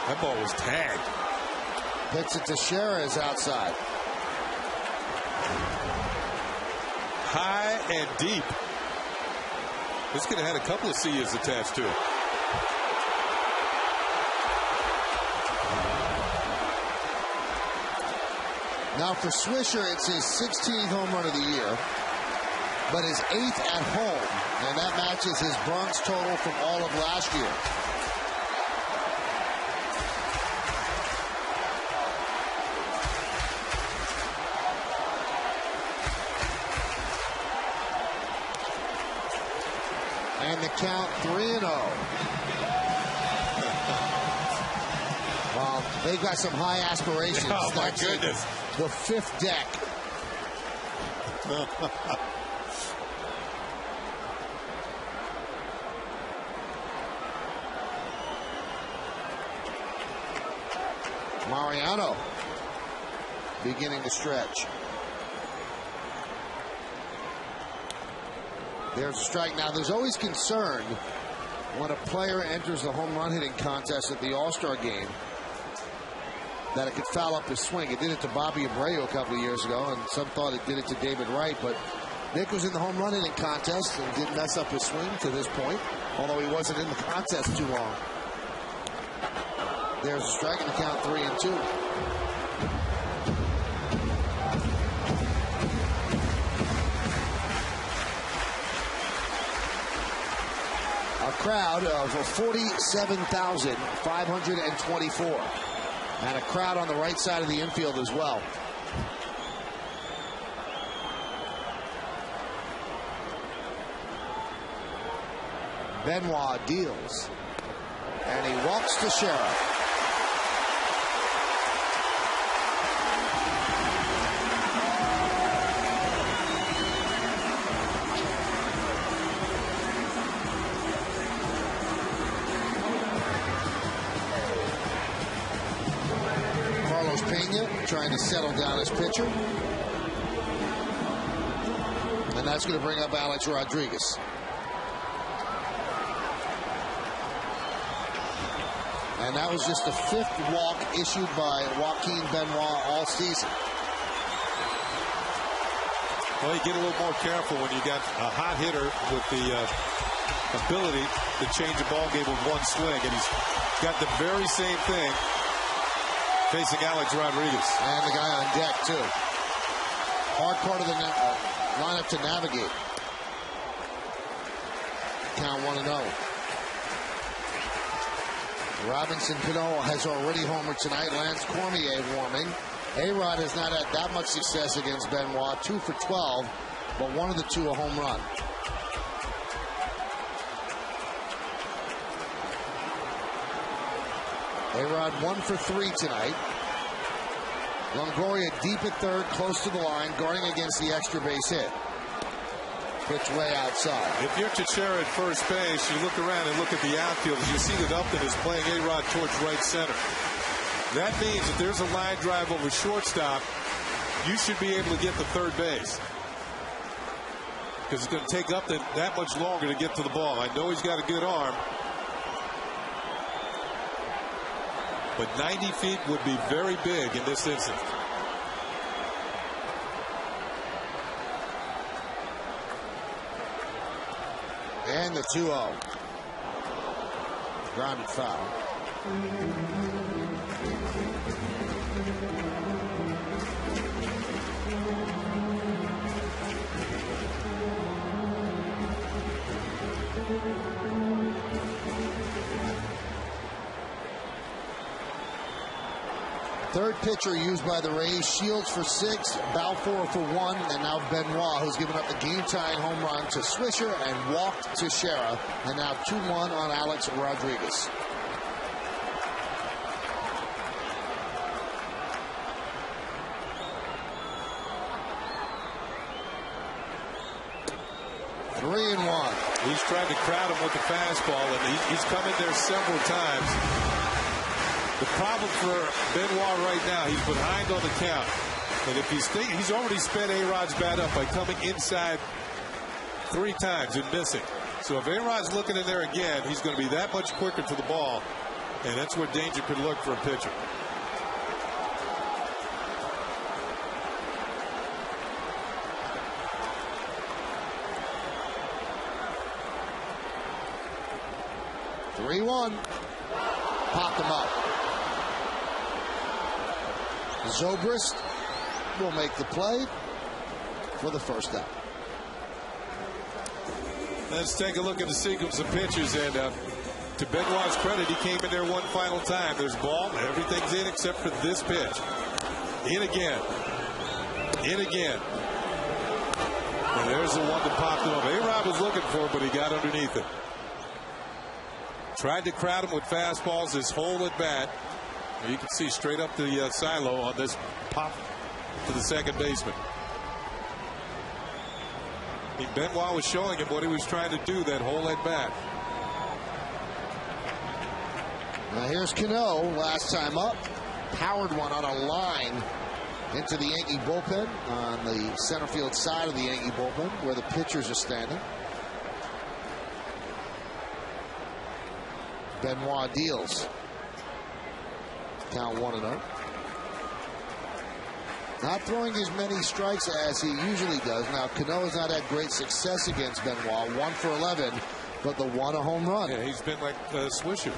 That ball was tagged. Hits it to Teixeira is outside. High and deep. This could have had a couple of C's attached to it. Now for Swisher, it's his 16th home run of the year, but his 8th at home, and that matches his Bronx total from all of last year. And the count 3-0. They've got some high aspirations. Oh, my goodness. The 5th deck. Mariano beginning to stretch. There's a strike. Now, there's always concern when a player enters the home run hitting contest at the All-Star game that it could foul up his swing. It did it to Bobby Abreu a couple of years ago, and some thought it did it to David Wright, but Nick was in the home run hitting contest and didn't mess up his swing to this point, although he wasn't in the contest too long. There's a strike, and the count 3-2. A crowd of 47,524. And a crowd on the right side of the infield as well. Benoit deals. And he walks to Sheriff. Trying to settle down his pitcher. And that's going to bring up Alex Rodriguez. And that was just the 5th walk issued by Joaquin Benoit all season. Well, you get a little more careful when you got a hot hitter with the ability to change a ball game with one swing. And he's got the very same thing facing Alex Rodriguez. And the guy on deck, too. Hard part of the lineup to navigate. Count 1-0. Robinson Cano has already homered tonight. Lance Cormier warming. A-Rod has not had that much success against Benoit. 2 for 12, but one of the two a home run. A-Rod 1 for 3 tonight. Longoria deep at third, close to the line, guarding against the extra base hit. Pitch way outside. If you're Teixeira at first base, you look around and look at the outfield. You see that Upton is playing A-Rod towards right center. That means that there's a line drive over shortstop. You should be able to get to third base. Because it's going to take Upton that much longer to get to the ball. I know he's got a good arm. But 90 feet would be very big in this instance. And the 2-0. Grounded foul. Third pitcher used by the Rays. Shields for 6, Balfour for 1, and now Benoit, who's given up the game-tying home run to Swisher and walked to Shera. And now 2-1 on Alex Rodriguez. Three and 1. He's tried to crowd him with the fastball, and he's come in there several times. The problem for Benoit right now, he's behind on the count. And if he's already sped A-Rod's bat up by coming inside 3 times and missing. So if A-Rod's looking in there again, he's going to be that much quicker to the ball. And that's where danger could look for a pitcher. Three-1. Pop him up. Zobrist will make the play for the first out. Let's take a look at the sequence of pitches. And to Benoit's credit, he came in there one final time. There's ball. Everything's in except for this pitch. In again. In again. And there's the one that popped him up. A-Rod was looking for it, but he got underneath it. Tried to crowd him with fastballs this whole at bat. You can see straight up the silo on this pop to the second baseman. Benoit was showing him what he was trying to do that whole at bat. Now here's Cano, last time up. powered one on a line into the Yankee bullpen on the center field side of the Yankee bullpen where the pitchers are standing. Benoit deals. Count 1-0. Not throwing as many strikes as he usually does. Now, Cano has not had great success against Benoit. 1 for 11, but the one a home run. Yeah, he's been like Swisher.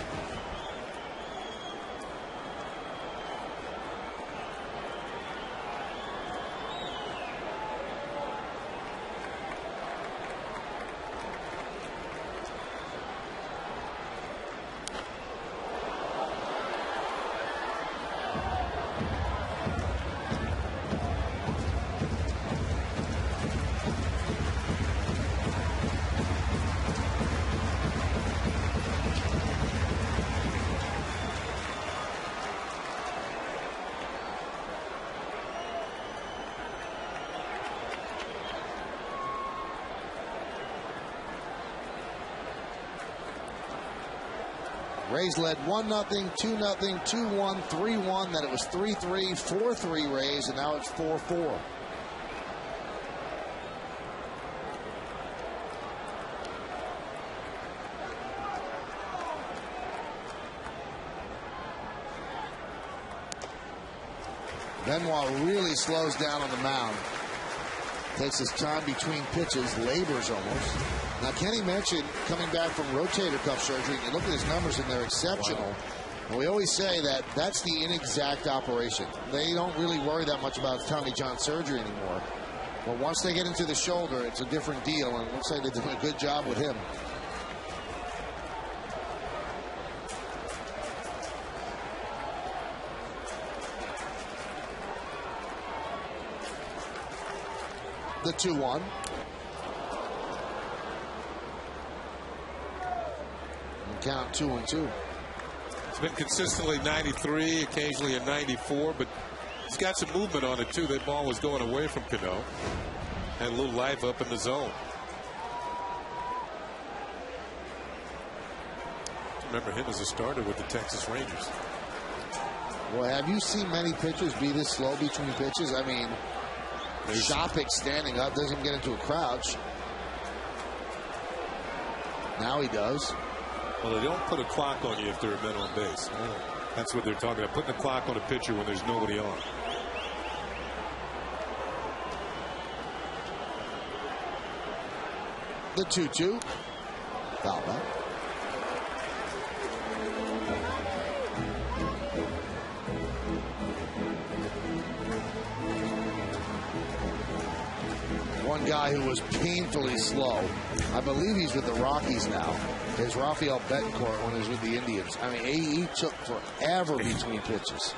Rays led 1-0, 2-0, 2-1, 3-1. Then it was 3-3, 4-3 Rays, and now it's 4-4. Benoit really slows down on the mound. Takes his time between pitches, labors almost. Now, Kenny mentioned coming back from rotator cuff surgery. You look at his numbers, and they're exceptional. Wow. And we always say that that's the inexact operation. They don't really worry that much about Tommy John surgery anymore. But once they get into the shoulder, it's a different deal. And it looks like they're doing a good job with him. The 2-1. Count 2-2. It's been consistently 93, occasionally a 94, but he's got some movement on it too. That ball was going away from Cano. Had a little life up in the zone. Remember him as a starter with the Texas Rangers. Well, have you seen many pitchers be this slow between pitches? I mean, Shopik standing up doesn't get into a crouch. Now he does. Well, they don't put a clock on you if they're a men on base. That's what they're talking about, putting a clock on a pitcher when there's nobody on. The 2-2. Foul back. One guy who was painfully slow, I believe he's with the Rockies now, is Rafael Betancourt when he was with the Indians. I mean, he took forever between pitches.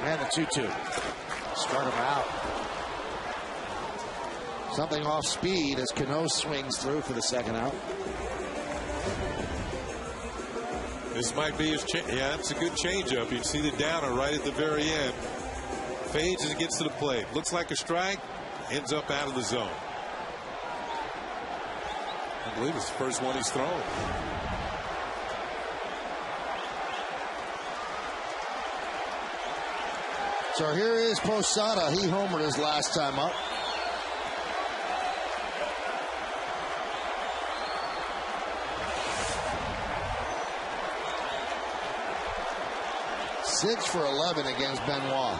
And the 2-2. Start him out. Something off speed as Cano swings through for the second out. This might be his yeah, it's a good changeup. You see the downer right at the very end. Fades as it gets to the plate. Looks like a strike. Ends up out of the zone. I believe it's the first one he's thrown. So here is Posada. He homered his last time up. Six for 11 against Benoit.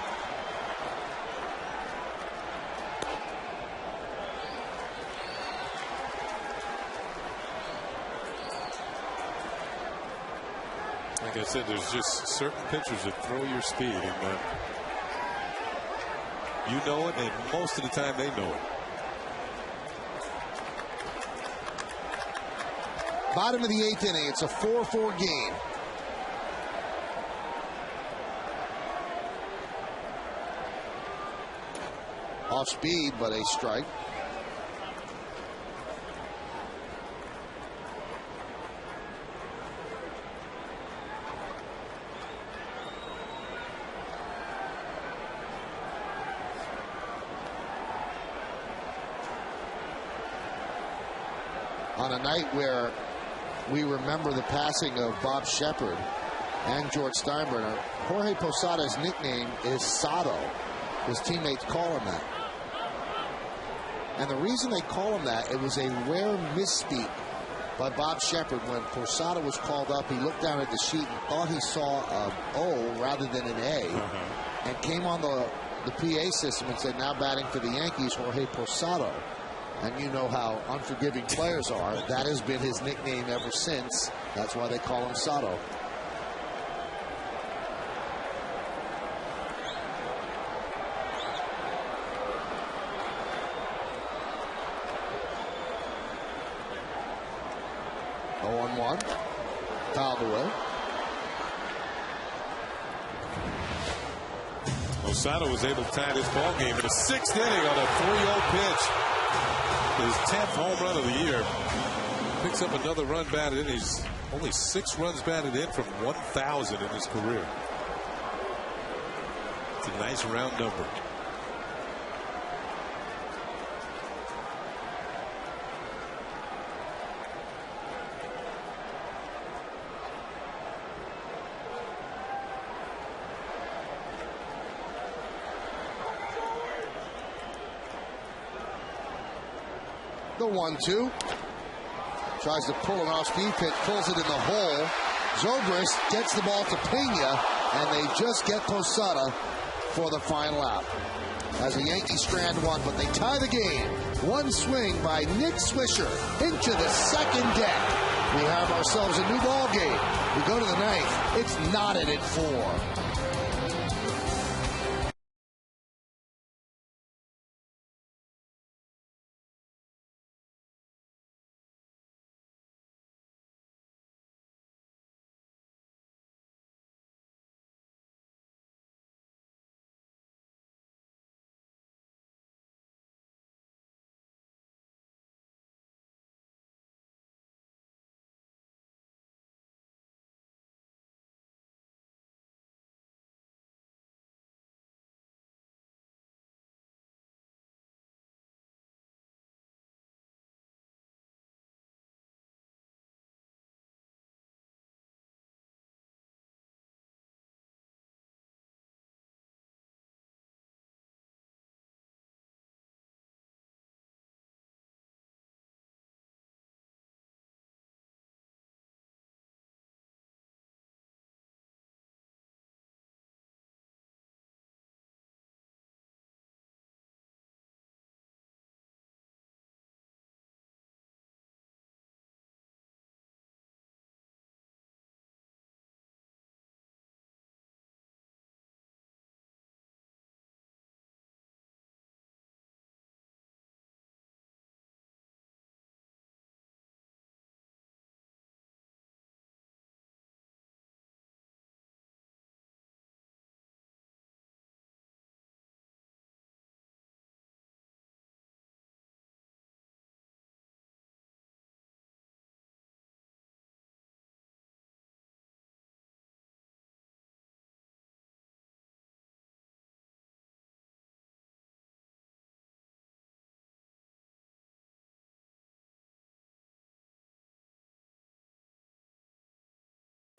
Like I said, there's just certain pitchers that throw your speed, and you know it, and most of the time they know it. Bottom of the 8th inning. It's a 4-4 game. Off speed, but a strike. on a night where we remember the passing of Bob Shepard and George Steinbrenner, Jorge Posada's nickname is Sado. His teammates call him that. And the reason they call him that, it was a rare misspeak by Bob Shepard when Posada was called up. He looked down at the sheet and thought he saw an O rather than an A, and came on the PA system and said, now batting for the Yankees, Jorge Posada. And you know how unforgiving players are. That has been his nickname ever since. That's why they call him Sado. One, fouled away. Posada was able to tie this ball game in the 6th inning on a 3-0 pitch. His 10th home run of the year. Picks up another run batted in. He's only 6 runs batted in from 1,000 in his career. It's a nice round number. The 1-2. Tries to pull an off-speed pitch, pulls it in the hole. Zobrist gets the ball to Pena, and they just get Posada for the final out. As the Yankees strand one, but they tie the game. One swing by Nick Swisher into the second deck. We have ourselves a new ball game. We go to the 9th. It's knotted at 4.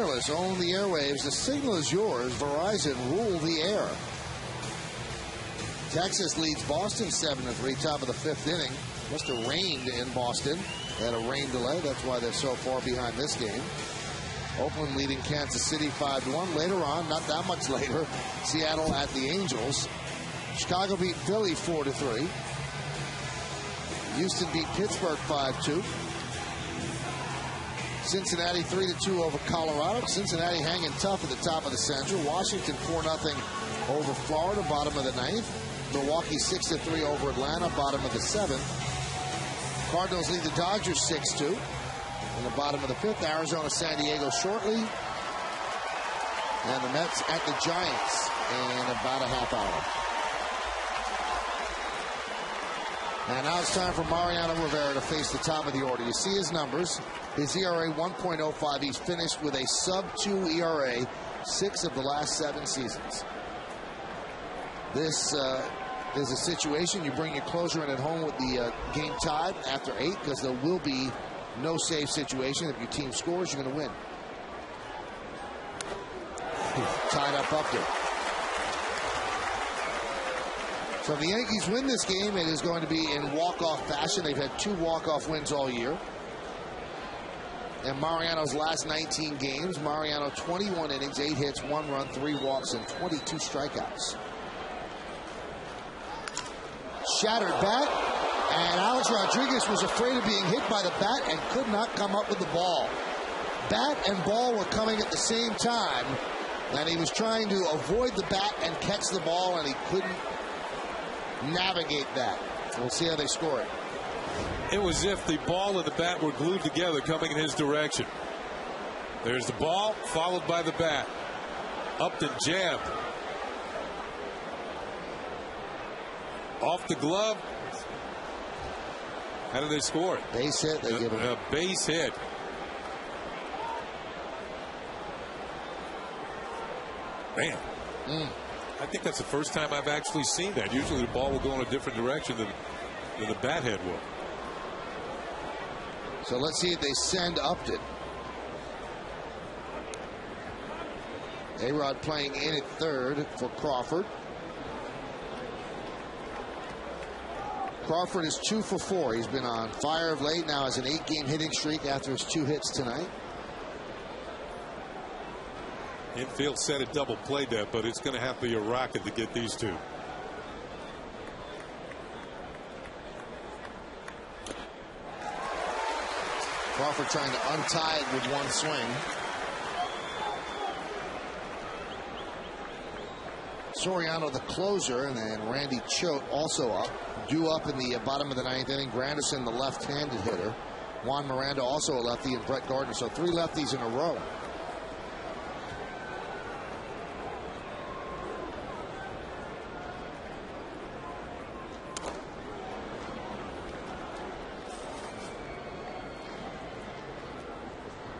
Wireless own the airwaves. The signal is yours. Verizon rule the air. Texas leads Boston 7-3, top of the 5th inning. Must have rained in Boston. They had a rain delay. That's why they're so far behind this game. Oakland leading Kansas City 5-1. Later on, not that much later, Seattle at the Angels. Chicago beat Philly 4-3. Houston beat Pittsburgh 5-2. Cincinnati 3-2 over Colorado. Cincinnati hanging tough at the top of the Central. Washington 4-0 over Florida, bottom of the 9th. Milwaukee 6-3 over Atlanta, bottom of the 7th. Cardinals lead the Dodgers 6-2 in the bottom of the 5th. Arizona, San Diego shortly. And the Mets at the Giants in about a half hour. And now it's time for Mariano Rivera to face the top of the order. You see his numbers. His ERA 1.05. He's finished with a sub-2 ERA 6 of the last 7 seasons. This is a situation you bring your closer in at home with the game tied after 8, because there will be no save situation. If your team scores, you're going to win. Tied up there. So if the Yankees win this game, it is going to be in walk-off fashion. They've had 2 walk-off wins all year. And Mariano's last 19 games, Mariano 21 innings, 8 hits, 1 run, 3 walks, and 22 strikeouts. Shattered bat, and Alex Rodriguez was afraid of being hit by the bat and could not come up with the ball. Bat and ball were coming at the same time, and he was trying to avoid the bat and catch the ball, and he couldn't navigate that. We'll see how they score it. It was as if the ball and the bat were glued together coming in his direction. There's the ball, followed by the bat. Upton jabbed. Off the glove. How do they score it? Base hit. They give him a base hit. Man. I think that's the first time I've actually seen that. Usually the ball will go in a different direction than the bat head will. So let's see if they send Upton. A-Rod playing in at third for Crawford. Crawford is 2 for 4. He's been on fire of late. Now has an 8-game hitting streak after his 2 hits tonight. Infield said a double play that, but it's going to have to be a rocket to get these 2. Crawford trying to untie it with 1 swing. Soriano the closer, and then Randy Choate also up. Due up in the bottom of the 9th inning. Granderson the left-handed hitter. Juan Miranda also a lefty, and Brett Gardner. So 3 lefties in a row.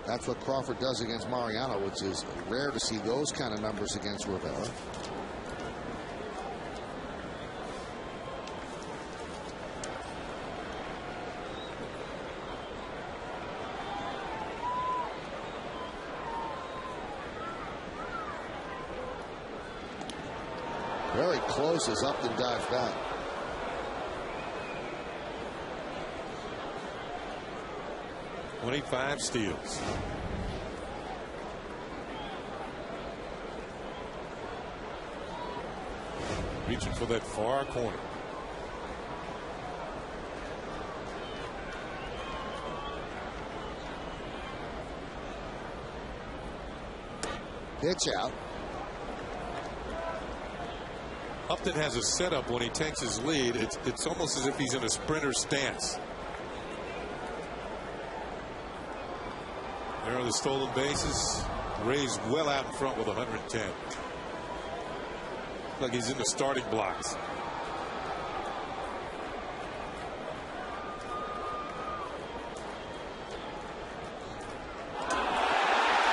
That's what Crawford does against Mariano, which is rare to see those kind of numbers against Rivera. Very close as Upton dives back. $25 steals. Reaching for that far corner. Pitch out. Upton has a setup when he takes his lead. It's almost as if he's in a sprinter stance. There are the stolen bases. Rays well out in front with 110. Like he's in the starting blocks.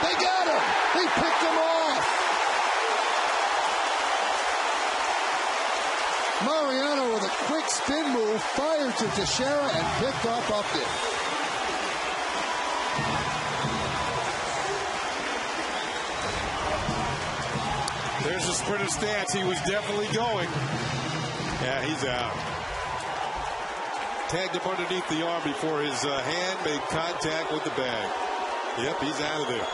They got him. They picked him off. Mariano with a quick spin move fired to Teixeira and picked off Upton. There's a sprinter stance. He was definitely going. Yeah, he's out. Tagged him underneath the arm before his hand made contact with the bag. Yep, he's out of there.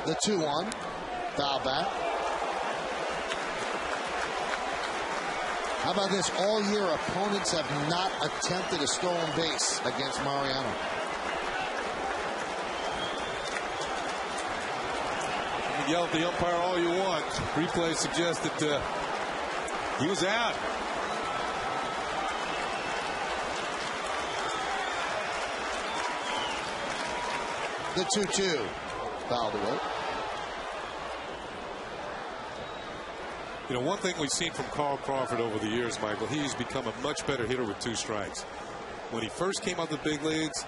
The 2-1. Foul back. How about this? All year, opponents have not attempted a stolen base against Mariano. You can yell at the umpire all you want. Replay suggests that he was out. The 2-2. Fouled away. You know, one thing we've seen from Carl Crawford over the years, Michael, he's become a much better hitter with 2 strikes. When he first came out the big leagues,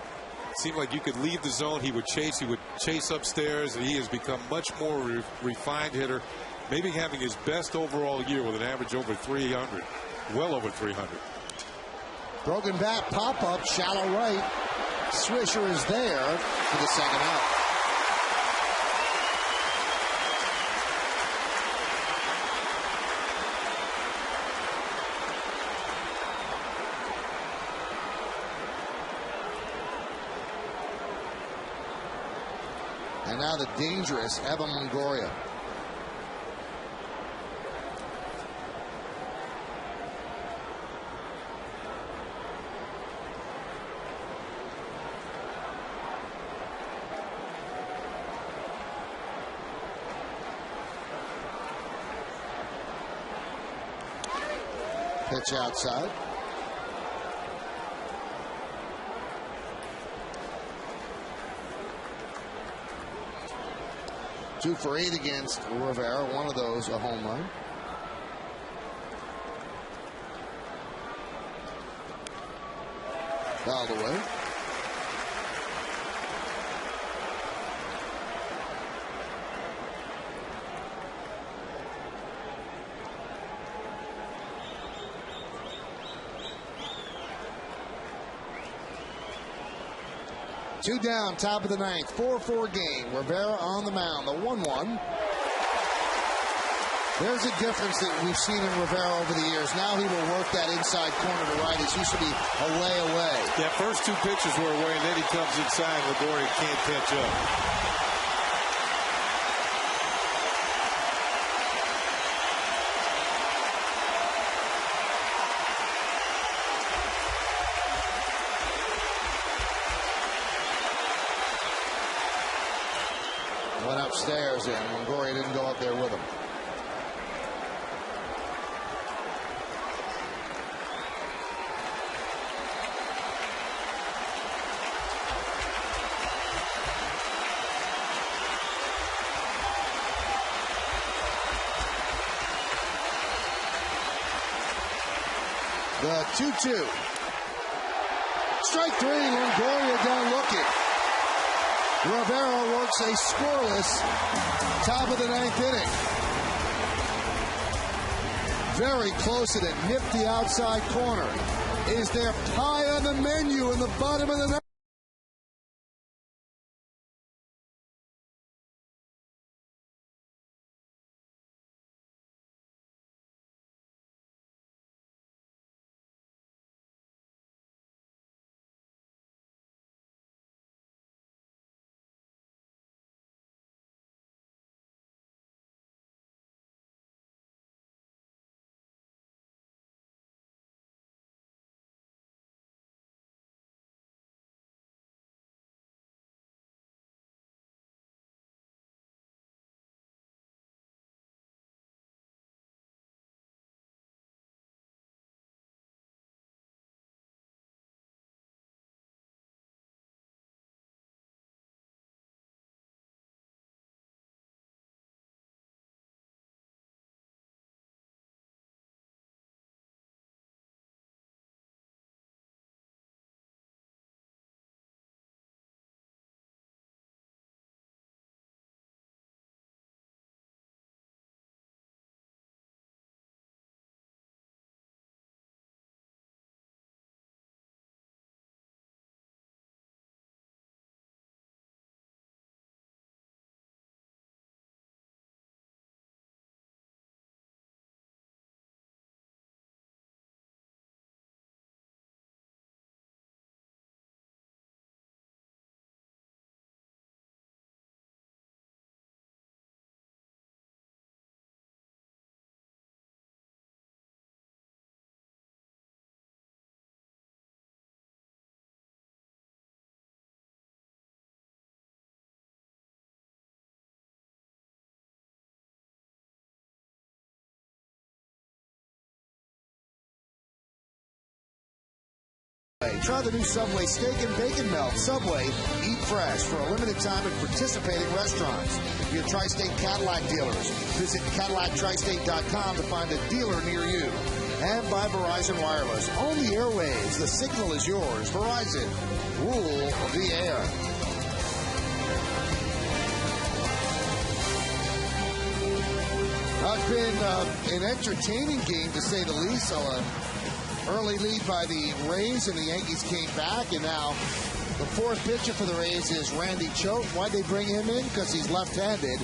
It seemed like you could leave the zone, he would chase upstairs, and he has become much more refined hitter, maybe having his best overall year with an average over 300, well over 300. Broken bat, pop-up, shallow right. Swisher is there for the second out. And now the dangerous Evan Longoria. Pitch outside. Two for 8 against Rivera. One of those a home run. Fouled away. Two down, top of the ninth, 4-4 game. Rivera on the mound, the 1-1. There's a difference that we've seen in Rivera over the years. Now he will work that inside corner to right. It used to be away. Yeah, first two pitches were away, and then he comes inside. Longoria can't catch up. Went upstairs, and Longoria didn't go up there with him. The 2-2. Strike three, Longoria down looking. Rivera works a scoreless top of the ninth inning. Very close to it. Nipped the outside corner. Is there pie on the menu in the bottom of the ninth? Try the new Subway steak and bacon melt. Subway, eat fresh for a limited time at participating restaurants. Your Tri-State Cadillac dealers. Visit CadillacTristate.com to find a dealer near you. and by Verizon Wireless. Own the airwaves. The signal is yours. Verizon. Rule the air. It's been an entertaining game, to say the least. So an early lead by the Rays, and the Yankees came back, and now the fourth pitcher for the Rays is Randy Choate. Why'd they bring him in? Because he's left-handed,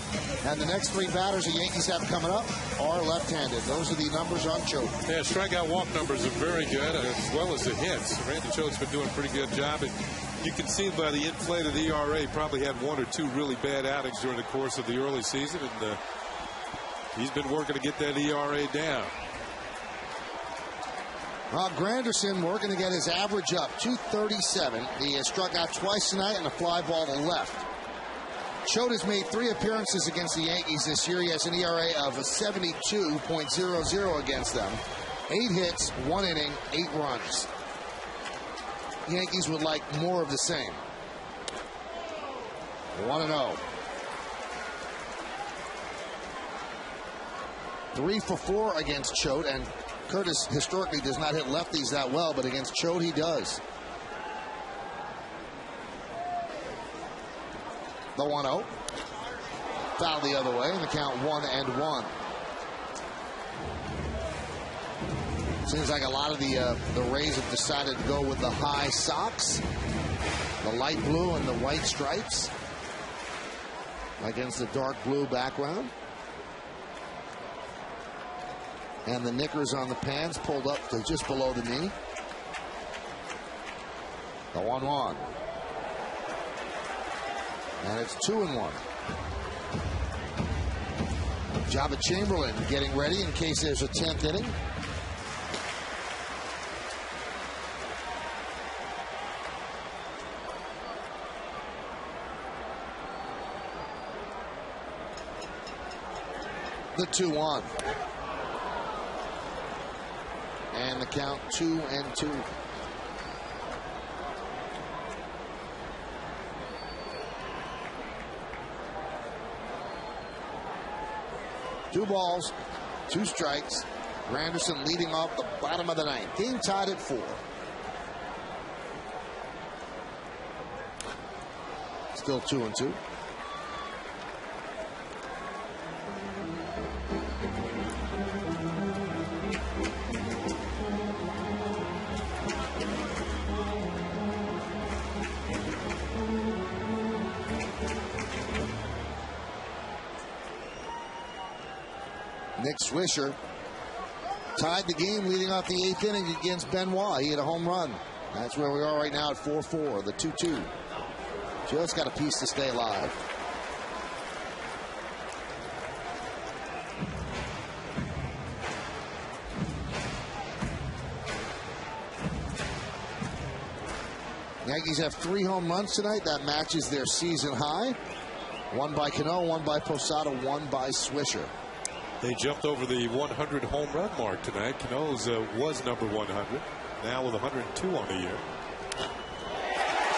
and the next three batters the Yankees have coming up are left-handed. Those are the numbers on Choate. Yeah, strikeout walk numbers are very good, as well as the hits. Randy Choate's been doing a pretty good job, and you can see by the inflated ERA, probably had one or two really bad outings during the course of the early season, and he's been working to get that ERA down. Granderson working to get his average up, 237. He has struck out twice tonight and a fly ball to left. Choate has made 3 appearances against the Yankees this year. He has an ERA of 72.00 against them. 8 hits, 1 inning, 8 runs. The Yankees would like more of the same. 1-0. 3 for 4 against Choate, and Curtis historically does not hit lefties that well, but against Choate he does. The 1-0. Foul the other way, and the count 1-1. Seems like a lot of the Rays have decided to go with the high socks, the light blue and the white stripes against the dark blue background. And the knickers on the pants pulled up to just below the knee. The 1-1. And it's 2-1. Java Chamberlain getting ready in case there's a 10th inning. The 2-1. And the count 2-2. Two balls, 2 strikes. Granderson leading off the bottom of the 9th. Game tied at 4. Still 2-2. Nick Swisher tied the game leading off the 8th inning against Benoit. He hit a home run. That's where we are right now at 4-4, the 2-2. Just got a piece to stay alive. Yankees have 3 home runs tonight. That matches their season high. 1 by Cano, 1 by Posada, 1 by Swisher. They jumped over the 100 home run mark tonight. Cano's was number 100, now with 102 on the year.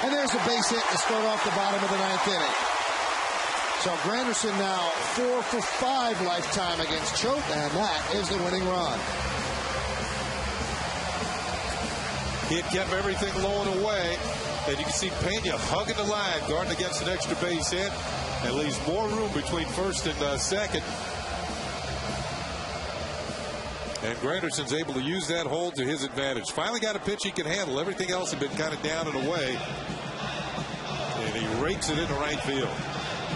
And there's a base hit to start off the bottom of the 9th inning. So Granderson now 4 for 5 lifetime against Choate, and that is the winning run. He had kept everything low and away, and you can see Pena hugging the line, guarding against an extra base hit, and leaves more room between first and second. And Granderson's able to use that hold to his advantage. Finally got a pitch he can handle. Everything else had been kind of down and away. And he rakes it into right field.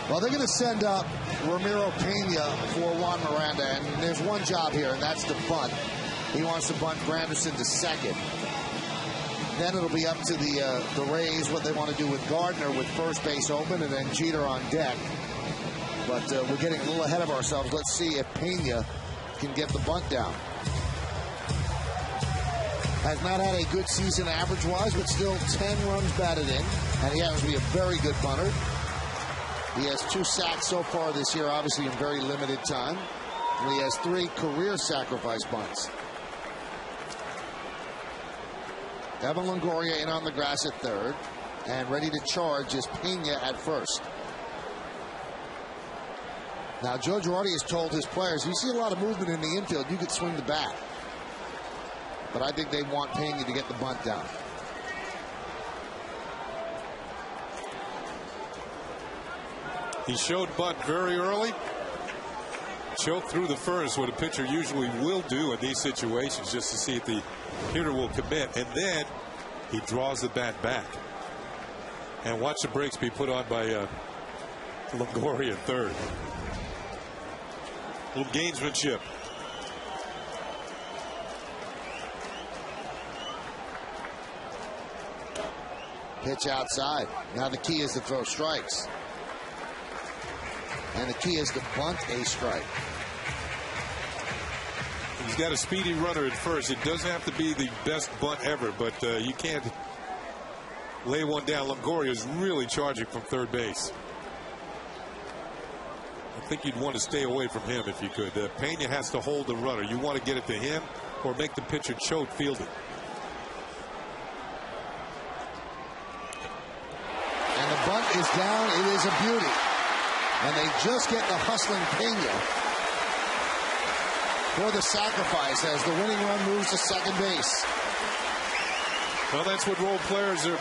Well, they're going to send up Ramiro Pena for Juan Miranda. And there's one job here, and that's to bunt. He wants to bunt Granderson to second. Then it'll be up to the Rays what they want to do with Gardner with first base open and then Jeter on deck. But we're getting a little ahead of ourselves. Let's see if Pena can get the bunt down. Has not had a good season average-wise, but still 10 runs batted in. And he happens to be a very good bunter. He has 2 sacks so far this year, obviously in very limited time. And he has 3 career sacrifice bunts. Evan Longoria in on the grass at third. And ready to charge is Pena at first. Now, Joe Girardi has told his players, you see a lot of movement in the infield, you could swing the bat. but I think they want Pena to get the bunt down. He showed bunt very early. Choked through the first, what a pitcher usually will do in these situations, just to see if the hitter will commit. And then he draws the bat back. And watch the brakes be put on by Longoria third. A little gamesmanship. Pitch outside. Now the key is to throw strikes. And the key is to bunt a strike. He's got a speedy runner at first. It doesn't have to be the best bunt ever, but you can't lay one down. Longoria is really charging from third base. I think you'd want to stay away from him if you could. Pena has to hold the runner. You want to get it to him or make the pitcher choke field it. And the bunt is down. It is a beauty. And they just get the hustling Pena for the sacrifice as the winning run moves to second base. Well, that's what role players are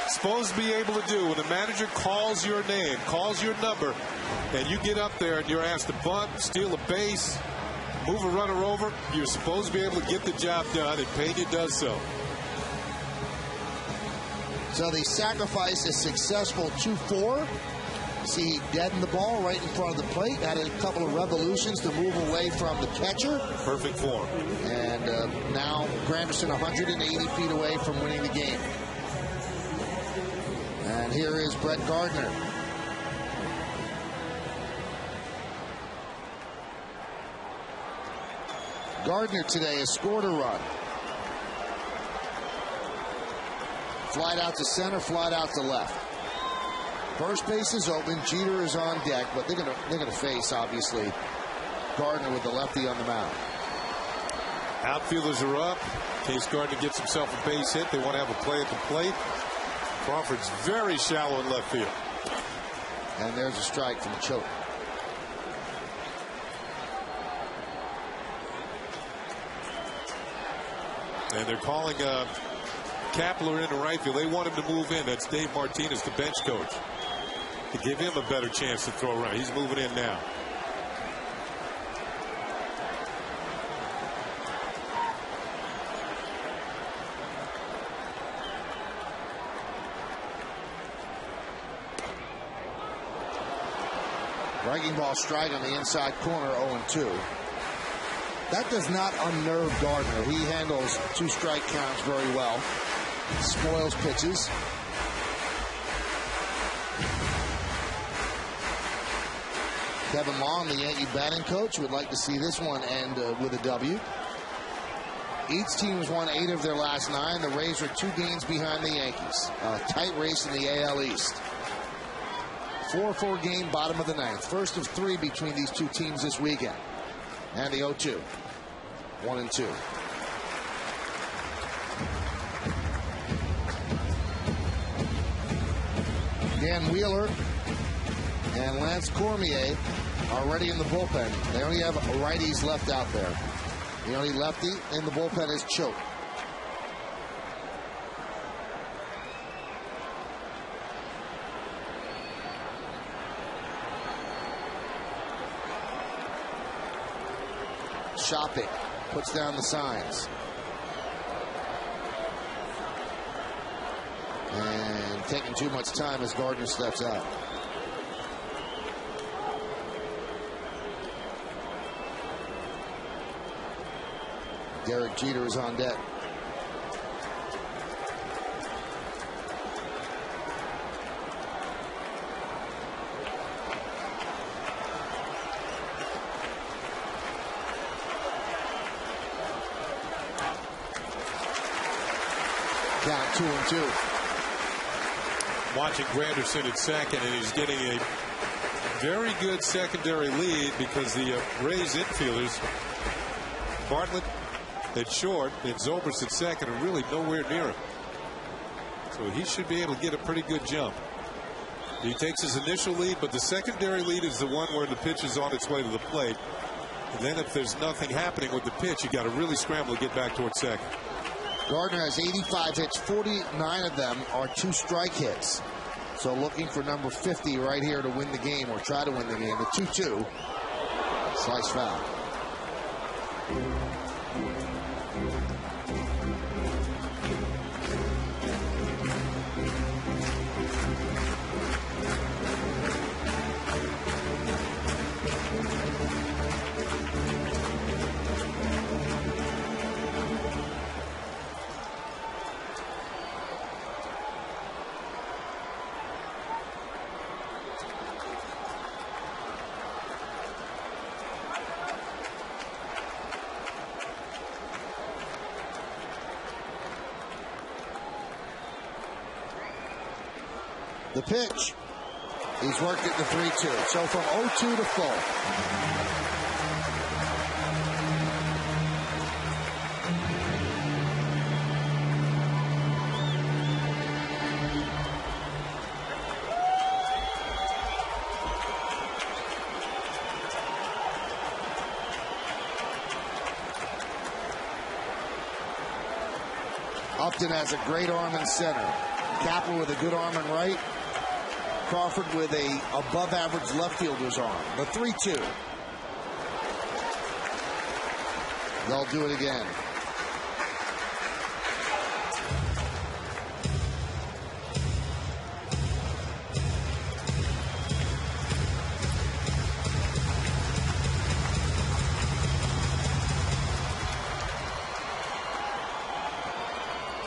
supposed to be able to do. When the manager calls your name, calls your number, and you get up there and you're asked to bunt, steal a base, move a runner over, you're supposed to be able to get the job done, and Pena does so. So the sacrifice is successful 2-4. See, deadened the ball right in front of the plate. Added a couple of revolutions to move away from the catcher. Perfect form. And now Granderson 180 feet away from winning the game. And here is Brett Gardner. Gardner today has scored a run. Flied out to center, flied out to left. First base is open. Jeter is on deck, but they're gonna face, obviously, Gardner with the lefty on the mound. Outfielders are up. In case Gardner gets himself a base hit, they want to have a play at the plate. Crawford's very shallow in left field. And there's a strike from Choate. And they're calling Kapler into right field. They want him to move in. That's Dave Martinez, the bench coach, to give him a better chance to throw around. He's moving in now. Breaking ball strike on the inside corner, 0-2. That does not unnerve Gardner. He handles two strike counts very well. Spoils pitches. Kevin Long, the Yankee batting coach, would like to see this one end with a W. Each team has won 8 of their last 9. The Rays are 2 games behind the Yankees. A tight race in the AL East. 4-4 game, bottom of the 9th. First of 3 between these two teams this weekend. And the 0-2. 1-2. Dan Wheeler and Lance Cormier are already in the bullpen. They only have righties left out there. The only lefty in the bullpen is Choate. Shopping puts down the signs. And taking too much time as Gardner steps out. Derek Jeter is on deck. Count 2-2. Watching Granderson at second, and he's getting a very good secondary lead because the Rays infielders, Bartlett at short and Zobrist at second, are really nowhere near him. So he should be able to get a pretty good jump. He takes his initial lead, but the secondary lead is the one where the pitch is on its way to the plate. And then if there's nothing happening with the pitch, you got to really scramble to get back towards second. Gardner has 85 hits, 49 of them are two-strike hits. So looking for number 50 right here to win the game, or try to win the game. The 2-2, slice foul. The pitch. He's worked at the 3-2. So from 0-2 to full. Upton has a great arm in center. Kaplan with a good arm in right. Crawford with a above-average left fielder's arm. The 3-2. They'll do it again.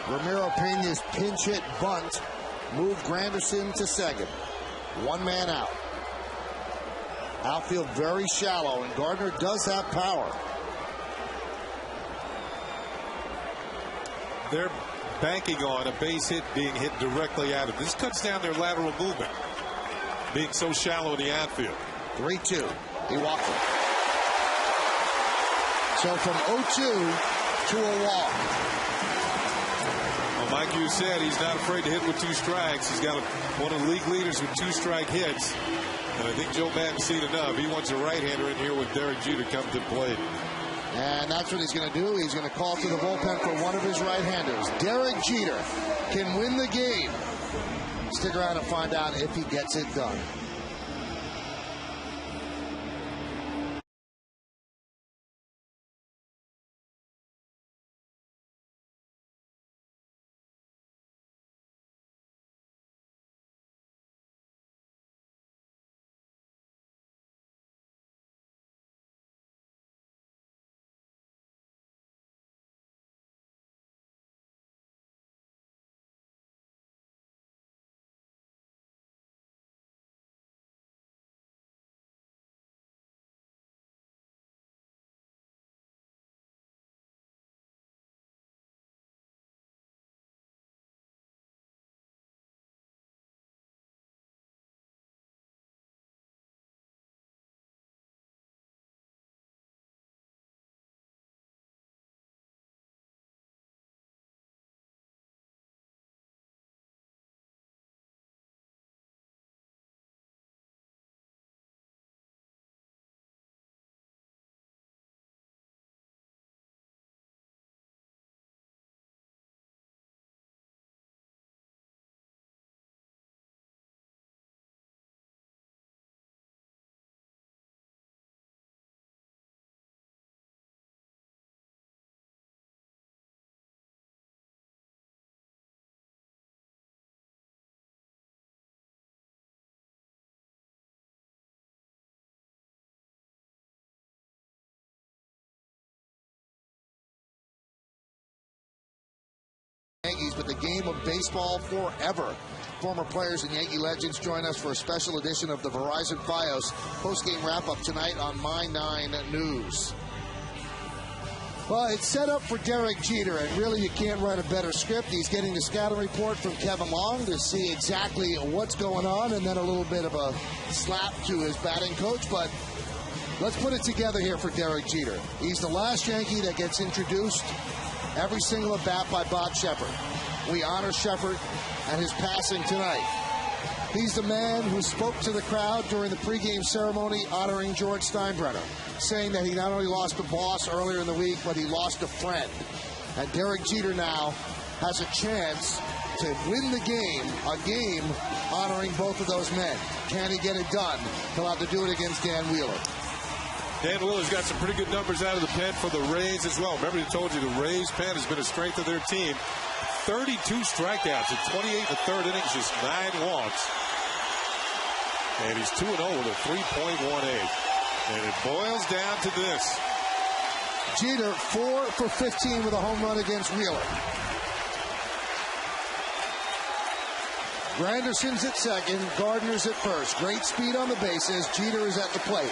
Ramiro Pena's pinch hit bunt moved Granderson to second. One man out. Outfield very shallow, and Gardner does have power. They're banking on a base hit being hit directly at him. This cuts down their lateral movement, being so shallow in the outfield. 3-2. He walked him. So from 0-2 to a walk. Like you said, he's not afraid to hit with two strikes. He's got one of the league leaders with two-strike hits. And I think Joe Madden's seen enough. He wants a right-hander in here with Derek Jeter come to the plate. And that's what he's going to do. He's going to call to the bullpen for one of his right-handers. Derek Jeter can win the game. Stick around and find out if he gets it done. Yankees, but the game of baseball forever. Former players and Yankee legends join us for a special edition of the Verizon Fios post-game wrap-up tonight on My 9 News. Well, it's set up for Derek Jeter, and really you can't write a better script. He's getting the scouting report from Kevin Long to see exactly what's going on, and then a little bit of a slap to his batting coach, but let's put it together here for Derek Jeter. He's the last Yankee that gets introduced every single at bat by Bob Shepard. We honor Shepard and his passing tonight. He's the man who spoke to the crowd during the pregame ceremony honoring George Steinbrenner, saying that he not only lost a boss earlier in the week, but he lost a friend. And Derek Jeter now has a chance to win the game, a game honoring both of those men. Can he get it done? He'll have to do it against Dan Wheeler. Dan Wheeler's got some pretty good numbers out of the pen for the Rays as well. Remember, he told you the Rays pen has been a strength of their team. 32 strikeouts in 28 and a third innings, just 9 walks. And he's 2-0 with a 3.18. And it boils down to this. Jeter 4 for 15 with a home run against Wheeler. Granderson's at second, Gardner's at first. Great speed on the bases. Jeter is at the plate.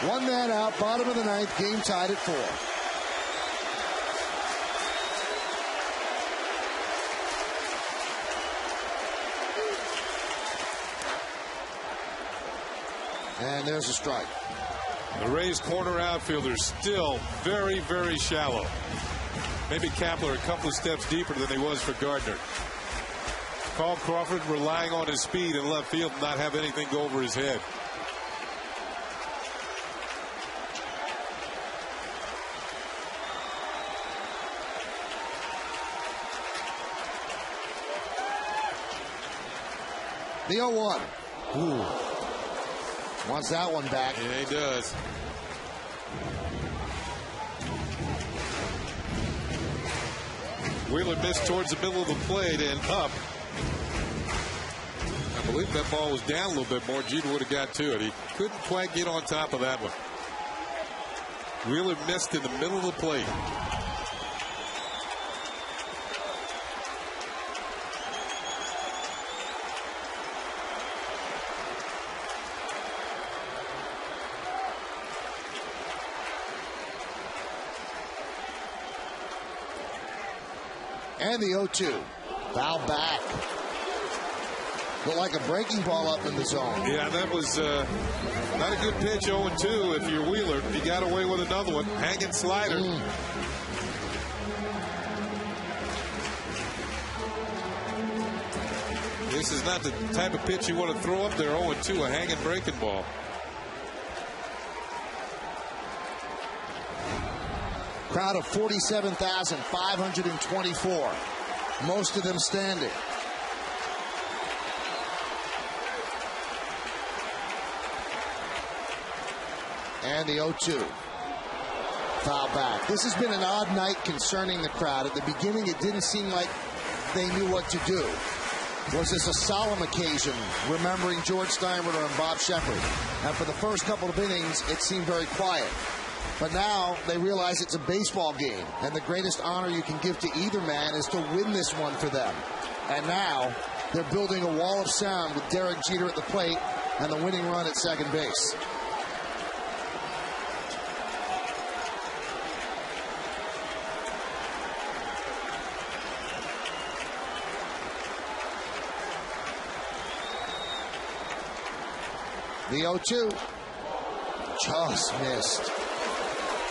One man out, bottom of the ninth, game tied at 4. And there's a strike. The Rays corner outfielder still very, very shallow. Maybe Kapler a couple of steps deeper than he was for Gardner. Carl Crawford relying on his speed in left field and not have anything go over his head. The 0-1. Ooh. Wants that one back. Yeah, he does. Wheeler missed towards the middle of the plate and up. I believe that ball was down a little bit more. Jeter would have got to it. He couldn't quite get on top of that one. Wheeler missed in the middle of the plate. And the 0-2. Foul back. Looked like a breaking ball up in the zone. Yeah, that was not a good pitch, 0-2 if you're Wheeler. He got away with another one. Hanging slider. This is not the type of pitch you want to throw up there, 0-2, a hanging breaking ball. Crowd of 47,524. Most of them standing. And the 0-2. Foul back. This has been an odd night concerning the crowd. At the beginning, it didn't seem like they knew what to do. Was this a solemn occasion, remembering George Steinbrenner and Bob Shepard? And for the first couple of innings, it seemed very quiet. But now they realize it's a baseball game, and the greatest honor you can give to either man is to win this one for them. And now they're building a wall of sound with Derek Jeter at the plate and the winning run at second base. The 0-2 just missed.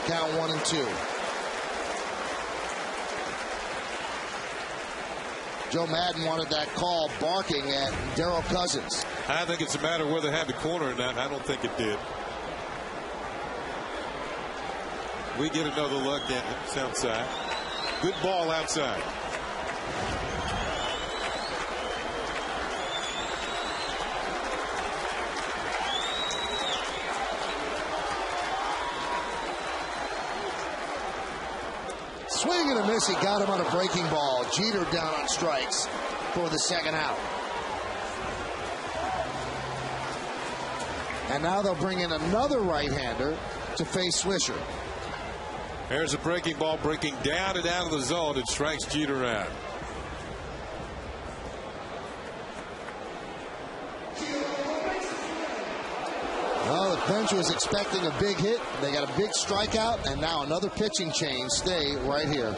Count 1-2. Joe Madden wanted that call barking at Darryl Cousins. I think it's a matter of whether they had the corner or not. I don't think it did. We get another look at it outside. Good ball outside. Swing and a miss. He got him on a breaking ball. Jeter down on strikes for the second out. And now they'll bring in another right-hander to face Swisher. There's a breaking ball breaking down and out of the zone. It strikes Jeter out. Well, the bench was expecting a big hit. They got a big strikeout, and now another pitching change. Stay right here.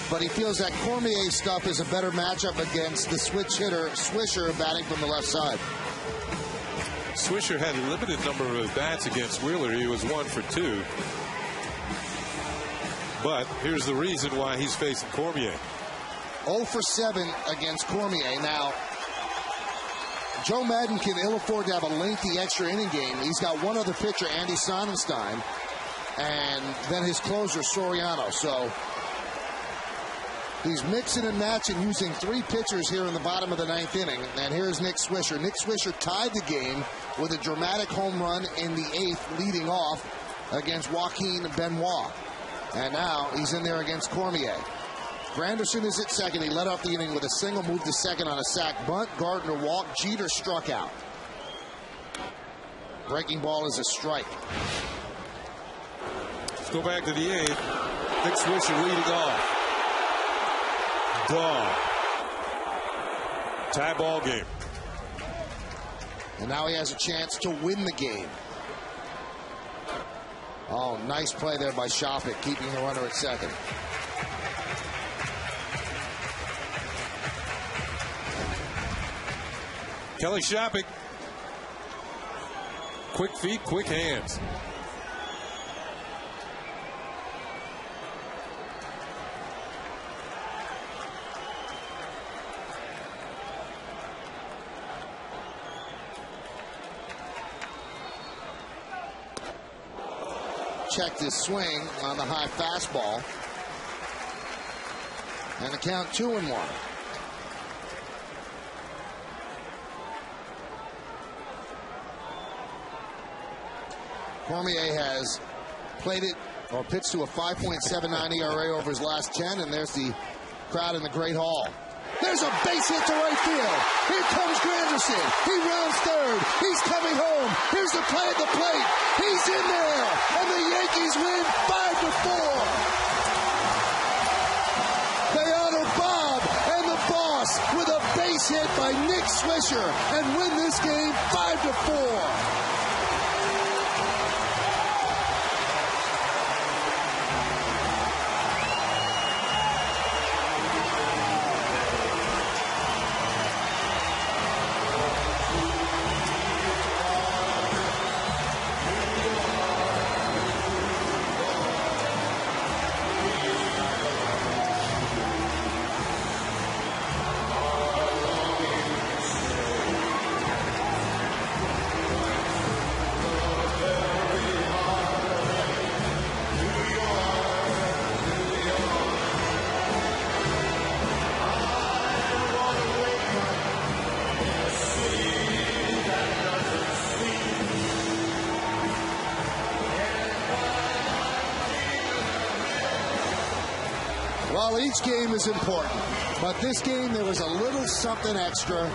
but he feels that Cormier's stuff is a better matchup against the switch hitter Swisher batting from the left side. Swisher had a limited number of at-bats against Wheeler. He was 1 for 2. But here's the reason why he's facing Cormier. 0 for 7 against Cormier. Now, Joe Madden can ill afford to have a lengthy extra inning game. He's got one other pitcher, Andy Sonnenstein, and then his closer, Soriano. So he's mixing and matching using 3 pitchers here in the bottom of the 9th inning. And here's Nick Swisher. Nick Swisher tied the game with a dramatic home run in the 8th, leading off against Joaquin Benoit. And now he's in there against Cormier. Granderson is at second. He led off the inning with a single, moved to second on a sac bunt. Gardner walked. Jeter struck out. Breaking ball is a strike. Let's go back to the 8th. Nick Swisher leading off. Gone. Tie ball game. And now he has a chance to win the game. Oh, nice play there by Shoppik, keeping the runner at second. Kelly Shoppik. Quick feet, quick hands. Checked his swing on the high fastball. And the count 2-1. Cormier has played it or pitched to a 5.79 ERA over his last 10, and there's the crowd in the Great Hall. There's a base hit to right field. Here comes Granderson. He rounds third. He's coming home. Here's the play at the plate. He's in there, and the Yankees win 5-4. They honor Bob and the boss with a base hit by Nick Swisher and win this game 5-4. Well, each game is important, but this game there was a little something extra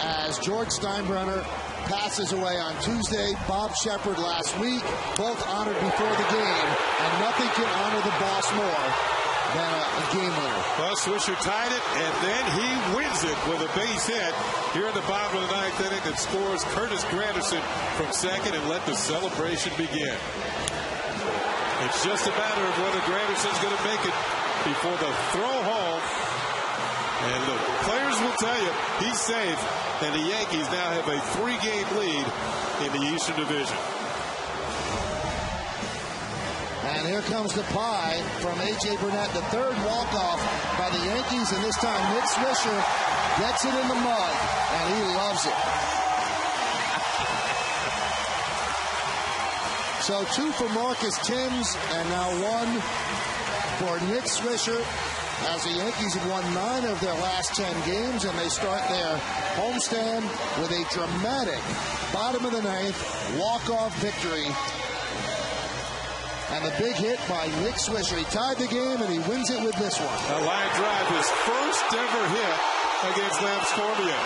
as George Steinbrenner passes away on Tuesday. Bob Shepard last week, both honored before the game, and nothing can honor the boss more than a game winner. Well, Swisher tied it, and then he wins it with a base hit here in the bottom of the 9th inning and scores Curtis Granderson from second and let the celebration begin. It's just a matter of whether Granderson's going to make it before the throw home. And the players will tell you he's safe, and the Yankees now have a 3-game lead in the Eastern Division. And here comes the pie from A.J. Burnett, the third walk-off by the Yankees, and this time Nick Swisher gets it in the mud, and he loves it. So 2 for Marcus Timms, and now 1 for Nick Swisher, as the Yankees have won 9 of their last 10 games, and they start their homestand with a dramatic bottom of the 9th walk-off victory. And the big hit by Nick Swisher. He tied the game, and he wins it with this one. A line drive, his first ever hit against Lance Cormier.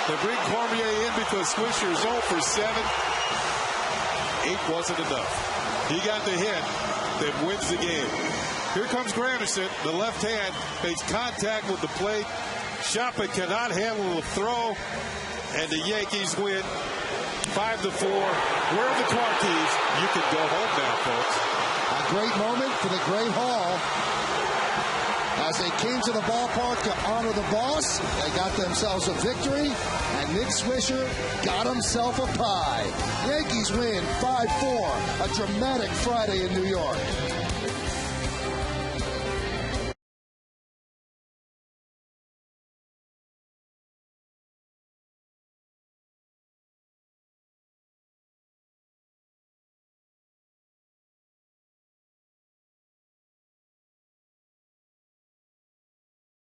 They bring Cormier in because Swisher's 0 for 7. 8 wasn't enough. He got the hit that wins the game. Here comes Granderson. The left hand makes contact with the plate. Shoppik cannot handle the throw, and the Yankees win 5-4. Where are the car keys? You can go home now, folks. A great moment for the Great Hall. as they came to the ballpark to honor the boss. They got themselves a victory, and Nick Swisher got himself a pie. Yankees win 5-4, a dramatic Friday in New York.